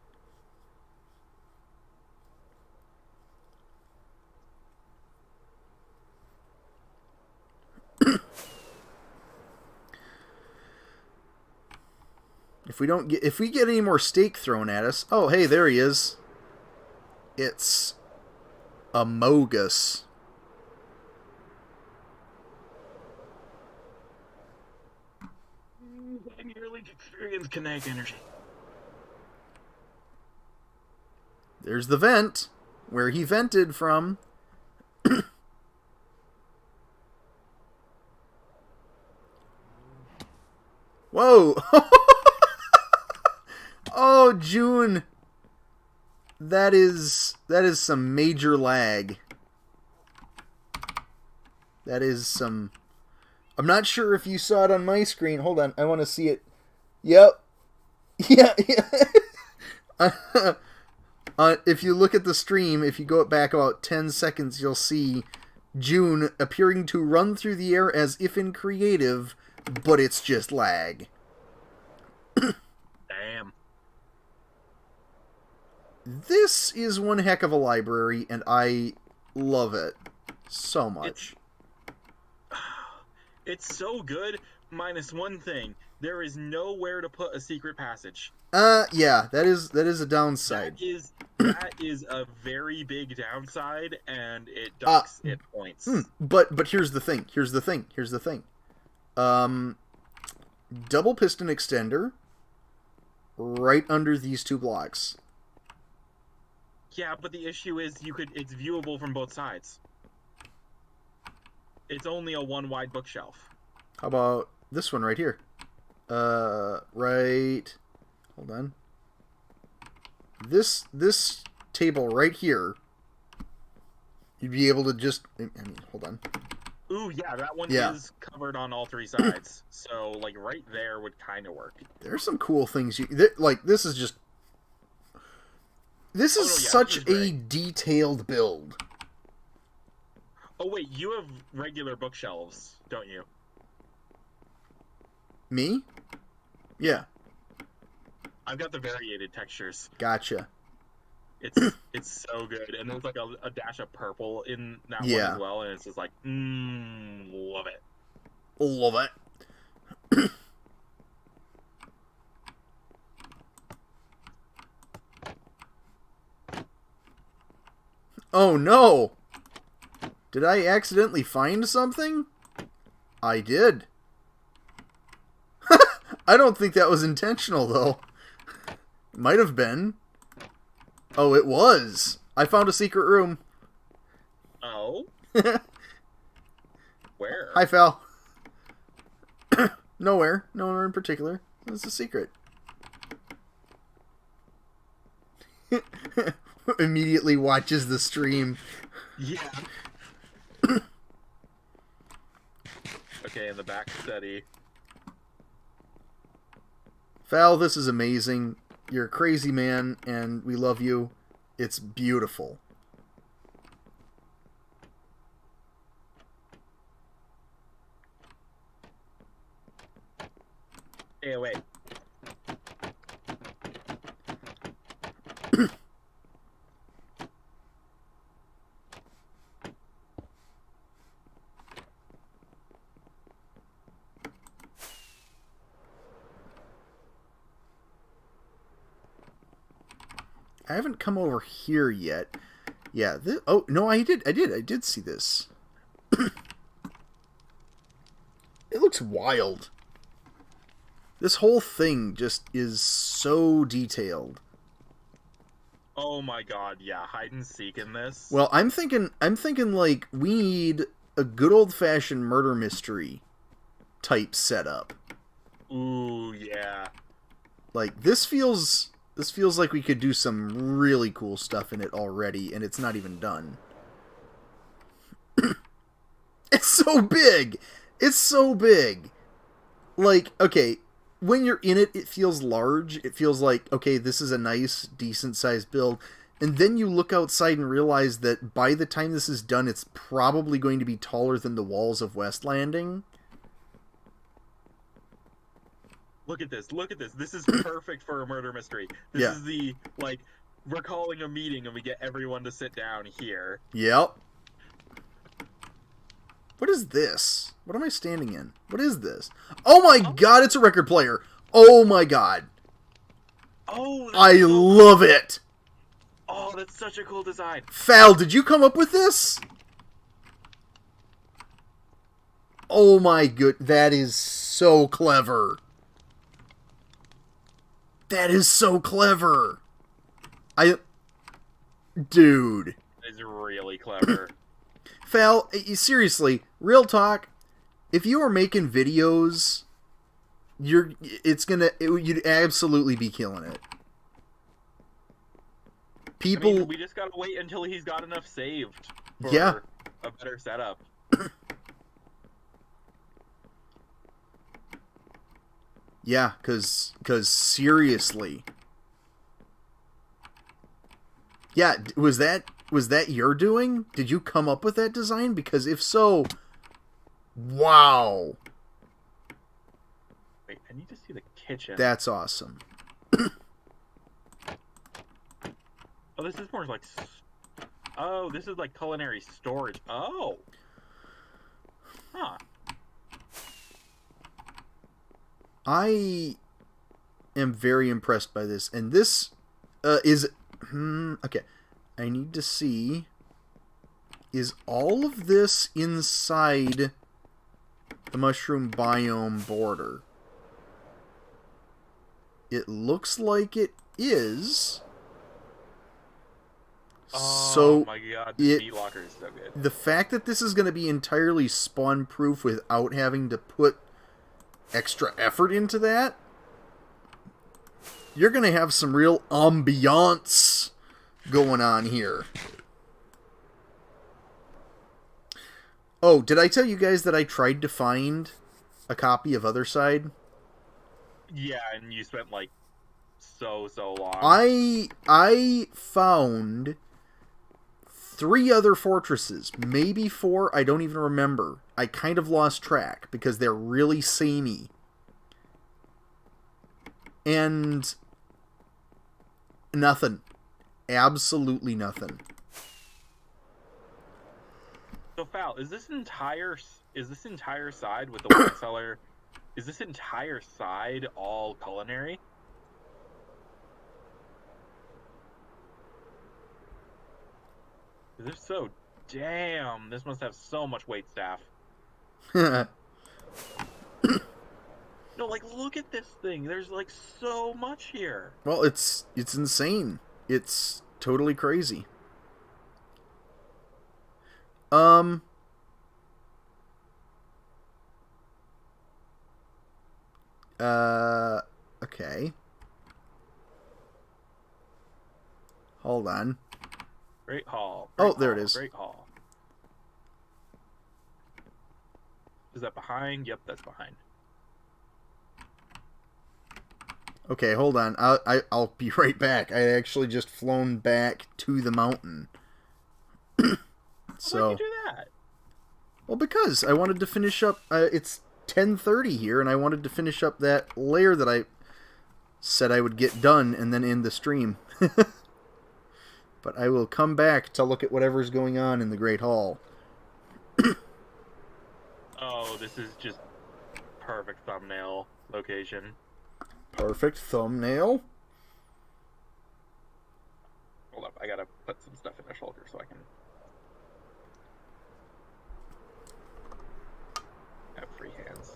if we get any more steak thrown at us. Oh, hey, there he is. It's a Mogus. I nearly experienced kinetic energy. There's the vent where he vented from. Whoa! Oh, June. That is some major lag. That is some... I'm not sure if you saw it on my screen. Hold on, I want to see it. Yep. Yeah. If you look at the stream, if you go back about 10 seconds, you'll see June appearing to run through the air as if in creative, but it's just lag. Damn. This is one heck of a library, and I love it so much. It's so good, minus one thing. There is nowhere to put a secret passage. Yeah, that is a downside. That is a very big downside, and it docks hit points. But here's the thing. Double piston extender right under these two blocks. Yeah, but the issue is it's viewable from both sides. It's only a one wide bookshelf. How about this one right here? Right. Hold on. This table right here. You'd be able to just. I mean, hold on. Ooh, yeah, that one is covered on all three sides. So, like, right there would kind of work. There's some cool things like. This is just. This is such a detailed build. Oh, wait, you have regular bookshelves, don't you? Me? Yeah. I've got the variated textures. Gotcha. It's so good. And there's like a dash of purple in that one as well, and it's just like, love it. Love it. Oh no! Did I accidentally find something? I did. I don't think that was intentional, though. Might have been. Oh, it was. I found a secret room. Oh? Where? Hi, Fal. Nowhere. Nowhere in particular. It's a secret. Immediately watches the stream. Yeah. Okay, in the back study. Fal, this is amazing. You're a crazy man, and we love you. It's beautiful. Hey, wait. I haven't come over here yet. Yeah, oh, no, I did see this. It looks wild. This whole thing just is so detailed. Oh my god, yeah, hide and seek in this. Well, I'm thinking like we need a good old-fashioned murder mystery type setup. Ooh, yeah. Like this feels like we could do some really cool stuff in it already, and it's not even done. It's so big! It's so big! Like, okay, when you're in it, it feels large. It feels like, okay, this is a nice, decent-sized build. And then you look outside and realize that by the time this is done, it's probably going to be taller than the walls of West Landing. Look at this. Look at this. This is perfect for a murder mystery. This is the, like, we're calling a meeting and we get everyone to sit down here. Yep. What is this? What am I standing in? What is this? Oh my god, it's a record player. Oh my god. Oh, that's I so love cool. it. Oh, that's such a cool design. Fal, did you come up with this? Oh my good, that is so clever. That is so clever. Dude. That is really clever. Fal, seriously, real talk, if you are making videos, you'd absolutely be killing it. People, I mean, we just gotta wait until he's got enough saved for yeah. a better setup. Yeah, cause seriously. Yeah, was that your doing? Did you come up with that design? Because if so, wow. Wait, I need to see the kitchen. That's awesome. Oh, this is more like... Oh, this is like culinary storage. Oh! Huh. I am very impressed by this. And this is... okay. I need to see... Is all of this inside the mushroom biome border? It looks like it is. Oh my god, this meat locker is so good. The fact that this is going to be entirely spawn-proof without having to put extra effort into that, you're going to have some real ambiance going on here. Oh, did I tell you guys that I tried to find a copy of Other Side? Yeah, and you spent like so long. I found 3 other fortresses, maybe 4, I don't even remember. I kind of lost track because they're really samey. And nothing. Absolutely nothing. So Fal, is this entire side with the wine cellar? Is this entire side all culinary? If so, damn, this must have so much wait staff. No, like, look at this thing. There's, like, so much here. Well, it's insane. It's totally crazy. Okay. Hold on. Great hall. Oh, there it is. Great hall. Is that behind? Yep, that's behind. Okay, hold on. I'll be right back. I actually just flown back to the mountain. So, why'd you do that? Well, because I wanted to finish up. It's 10:30 here, and I wanted to finish up that layer that I said I would get done, and then end the stream. But I will come back to look at whatever's going on in the Great Hall. Oh, this is just perfect thumbnail location. Perfect thumbnail. Hold up, I gotta put some stuff in the shoulder so I can have free hands.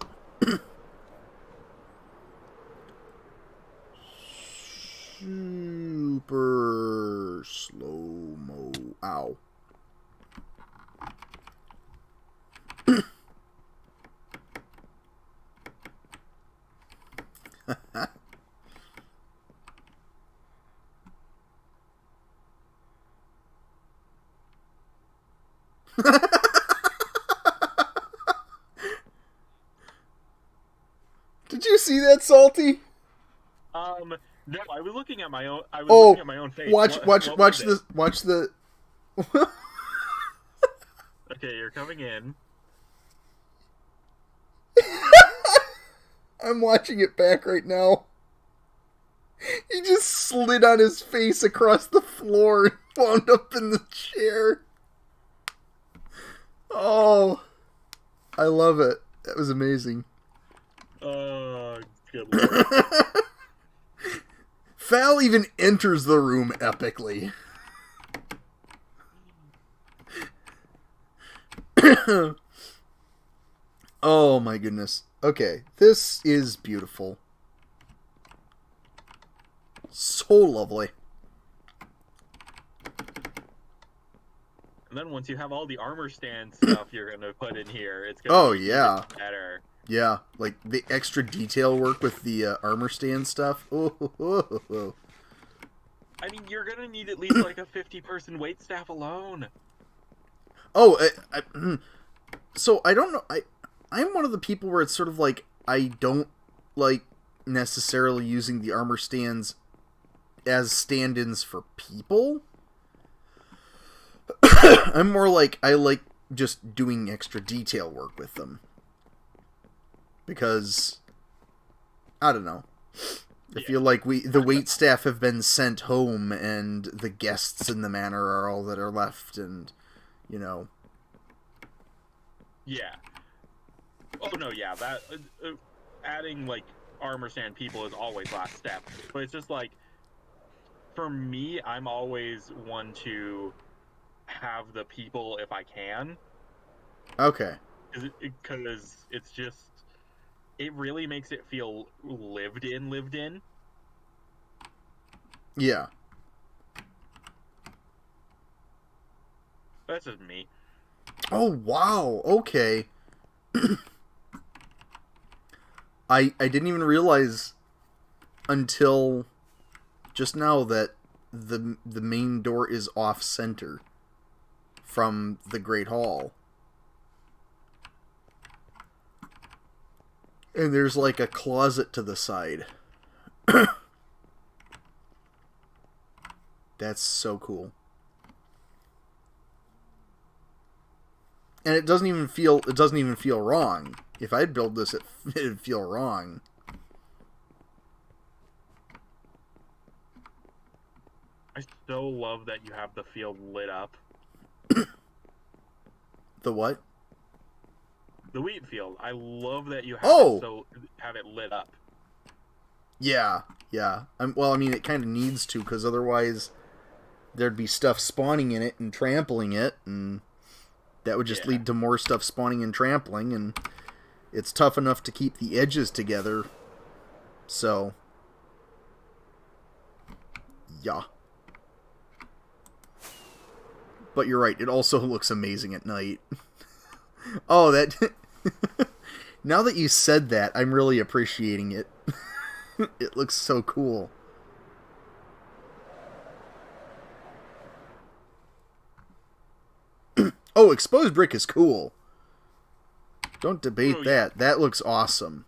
Super slow-mo. Ow. Did you see that, Salty? No, I was looking at my own. I was Oh, looking at my own face. watch What the. Okay, you're coming in. I'm watching it back right now. He just slid on his face across the floor and wound up in the chair. Oh, I love it. That was amazing. Good lord. Fal even enters the room epically. Oh my goodness. Okay, this is beautiful. So lovely. And then once you have all the armor stand stuff you're gonna put in here, it's gonna be even better. Yeah, like the extra detail work with the armor stand stuff. Oh. I mean, you're gonna need at least like a 50-person waitstaff alone. Oh, so I don't know. I'm one of the people where it's sort of like I don't like necessarily using the armor stands as stand-ins for people. I'm more like I like just doing extra detail work with them. Because I don't know. I feel like the wait staff have been sent home and the guests in the manor are all that are left, and you know. Yeah. Oh no, yeah, that adding like armor stand people is always last step. But it's just like for me, I'm always one to have the people if I can. Okay. Because it's just it really makes it feel lived in. Yeah. That's just me. Oh wow. Okay. I didn't even realize until just now that the main door is off center from the Great Hall. And there's like a closet to the side. That's so cool. And it doesn't even feel wrong. If I'd build this, it'd feel wrong. I so love that you have the field lit up. The what? The wheat field. I love that you have it lit up. Yeah. Well, I mean, it kind of needs to, because otherwise there'd be stuff spawning in it and trampling it, and that would just lead to more stuff spawning and trampling, and it's tough enough to keep the edges together. So, yeah. But you're right, it also looks amazing at night. Oh, that... Now that you said that, I'm really appreciating it. It looks so cool. Oh, exposed brick is cool. Don't debate that. That looks awesome.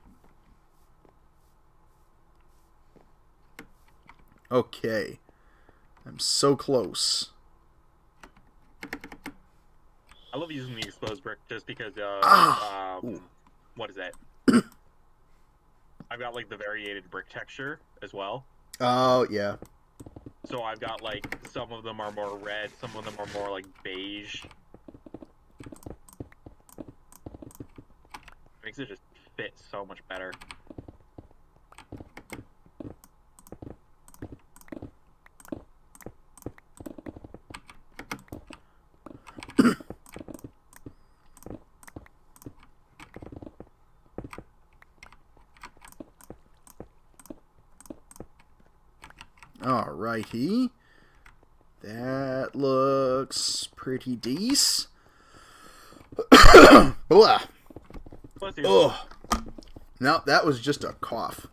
Okay. I'm so close. I love using the exposed brick just because what is that? I've got like the variated brick texture as well. Oh, yeah. So I've got like some of them are more red, some of them are more like beige. Makes it just fit so much better. Alrighty. That looks pretty decent. Oh. No, that was just a cough.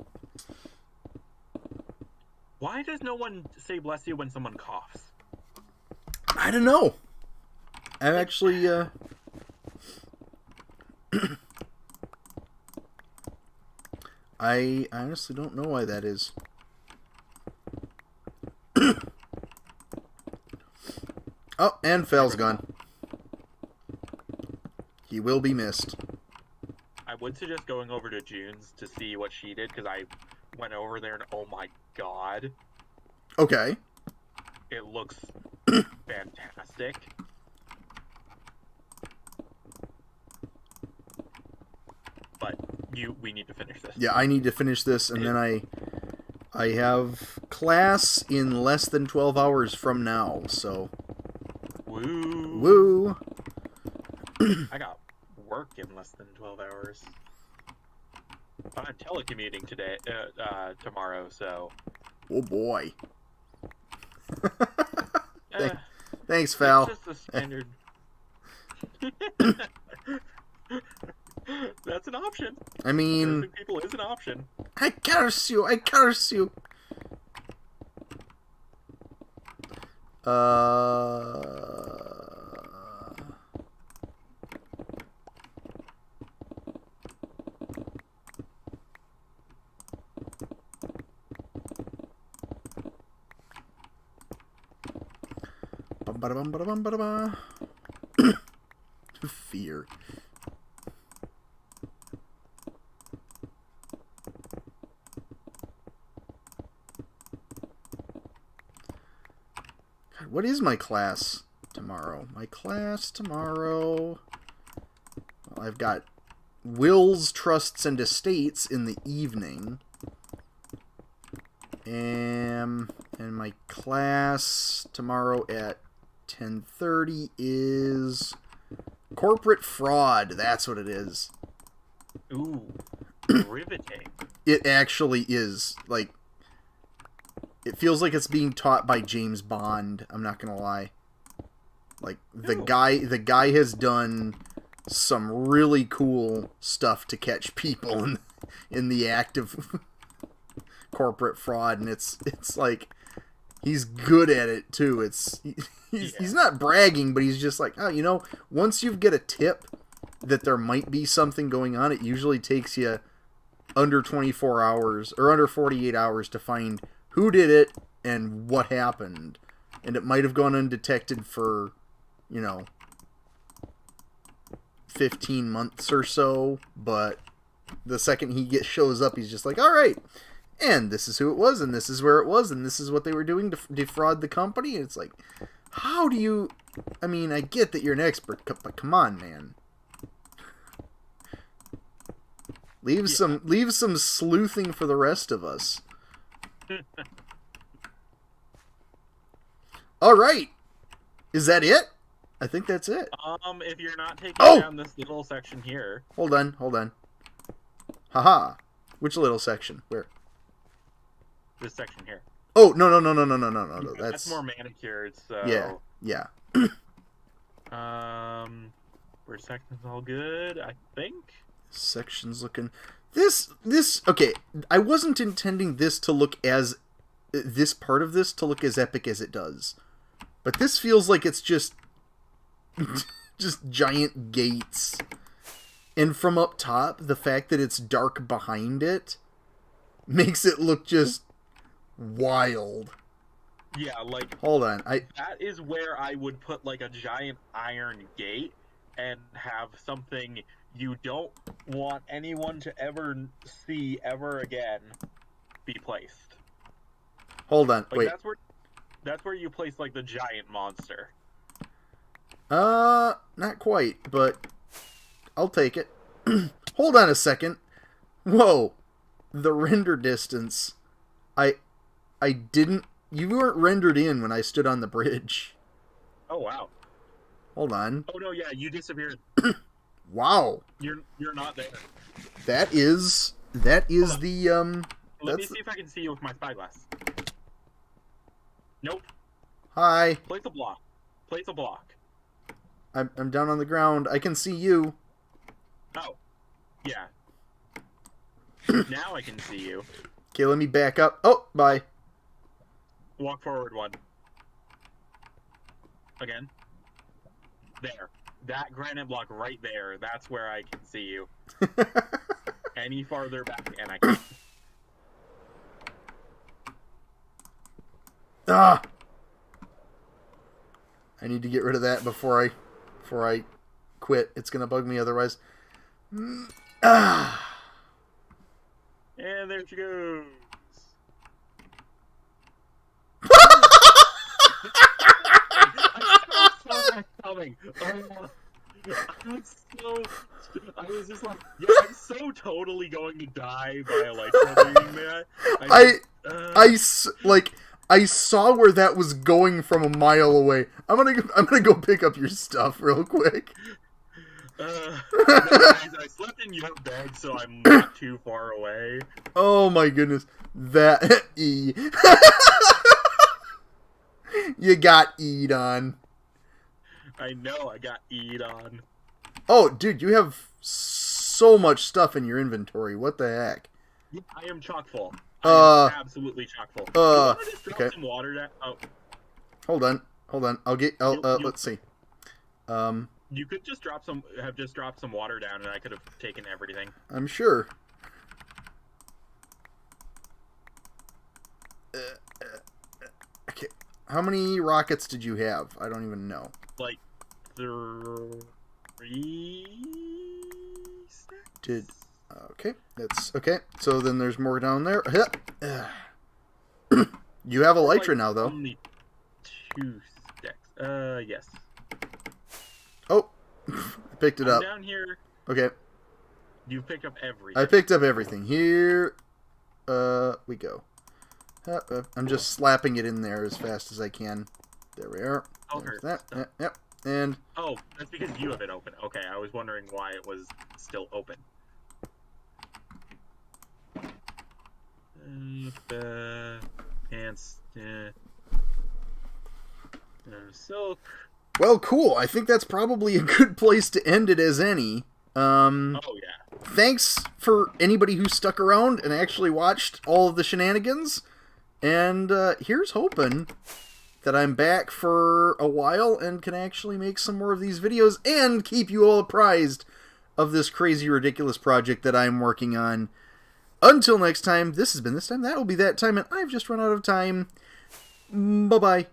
Why does no one say bless you when someone coughs? I don't know. I'm actually, I honestly don't know why that is. Oh, and Fal's gone. He will be missed. I would suggest going over to June's to see what she did, because I went over there and oh my god. Okay. It looks fantastic. But we need to finish this. Yeah, I need to finish this, and then I have class in less than 12 hours from now, so... Woo! Woo! I got work in less than 12 hours. I'm telecommuting tomorrow, so... Oh boy. Eh, Thanks, Val. it's just a standard... That's an option. I mean... Cursing people is an option. I curse you! I curse you! Bum-ba-da-bum-ba-da-bum-ba-da-ba. Fear. God, what is my class tomorrow? My class tomorrow... Well, I've got wills, trusts, and estates in the evening. And my class tomorrow at 10:30 is corporate fraud. That's what it is. Ooh, riveting. It actually is. Like, it feels like it's being taught by James Bond. I'm not gonna lie. Like, the guy has done some really cool stuff to catch people in the act of corporate fraud, and it's like he's good at it too. He's not bragging, but he's just like, oh, you know, once you get a tip that there might be something going on, it usually takes you under 24 hours or under 48 hours to find who did it and what happened. And it might have gone undetected for, 15 months or so, but the second he shows up, he's just like, all right, and this is who it was, and this is where it was, and this is what they were doing to defraud the company. And it's like, how do you... I mean, I get that you're an expert, but come on, man. Leave some sleuthing for the rest of us. All right. Is that it? I think that's it. If you're not taking Oh! down this little section here... Hold on. Haha. Which little section? Where? This section here. Oh, no. That's more manicured, so... Yeah. Where section's all good, I think? Section's looking... This... Okay, I wasn't intending this to look as... This part of this to look as epic as it does. But this feels like it's just... just giant gates. And from up top, the fact that it's dark behind it makes it look just wild. Yeah, like... Hold on, That is where I would put, like, a giant iron gate and have something you don't want anyone to ever see ever again be placed. Hold on, like, wait. That's where you place, like, the giant monster. Not quite, but I'll take it. Hold on a second. Whoa. The render distance. I didn't... You weren't rendered in when I stood on the bridge. Oh, wow. Hold on. Oh, no, yeah, you disappeared. Wow. You're not there. That is the, Let me see if I can see you with my spyglass. Nope. Hi. Place a block. Place a block. I'm down on the ground. I can see you. Oh. Yeah. Now I can see you. Okay, let me back up. Oh, bye. Walk forward one. Again. There. That granite block right there. That's where I can see you. Any farther back, and I can't. Ah! I need to get rid of that before I quit. It's gonna bug me otherwise. Ah! And there she goes. I saw that coming. I'm so... I was just like, yeah, I'm so totally going to die by electrocuting that. I saw where that was going from a mile away. I'm gonna go pick up your stuff real quick. I slept in your bed, so I'm not too far away. Oh my goodness, that E. You got E'd on. I know, I got E'd on. Oh, dude, you have so much stuff in your inventory. What the heck? I am chock full. I am absolutely chock full. You want to just drop some water down? Oh. Hold on. Let's see. You could just drop some water down, and I could have taken everything. I'm sure. Okay. How many rockets did you have? I don't even know. Like 3 stacks? Okay. That's okay. So then there's more down there. You have elytra now, though. Only 2 stacks. Yes. Oh, I picked it up. Down here. Okay. You picked up everything. I picked up everything. Here we go. I'm just slapping it in there as fast as I can. There we are. There's that. Yep. And oh, that's because you have it open. Okay, I was wondering why it was still open. Pants. Silk. Well, cool. I think that's probably a good place to end it as any. Oh, yeah. Thanks for anybody who stuck around and actually watched all of the shenanigans. And here's hoping that I'm back for a while and can actually make some more of these videos and keep you all apprised of this crazy, ridiculous project that I'm working on. Until next time, this has been This Time, That Will Be That Time, and I've just run out of time. Bye-bye.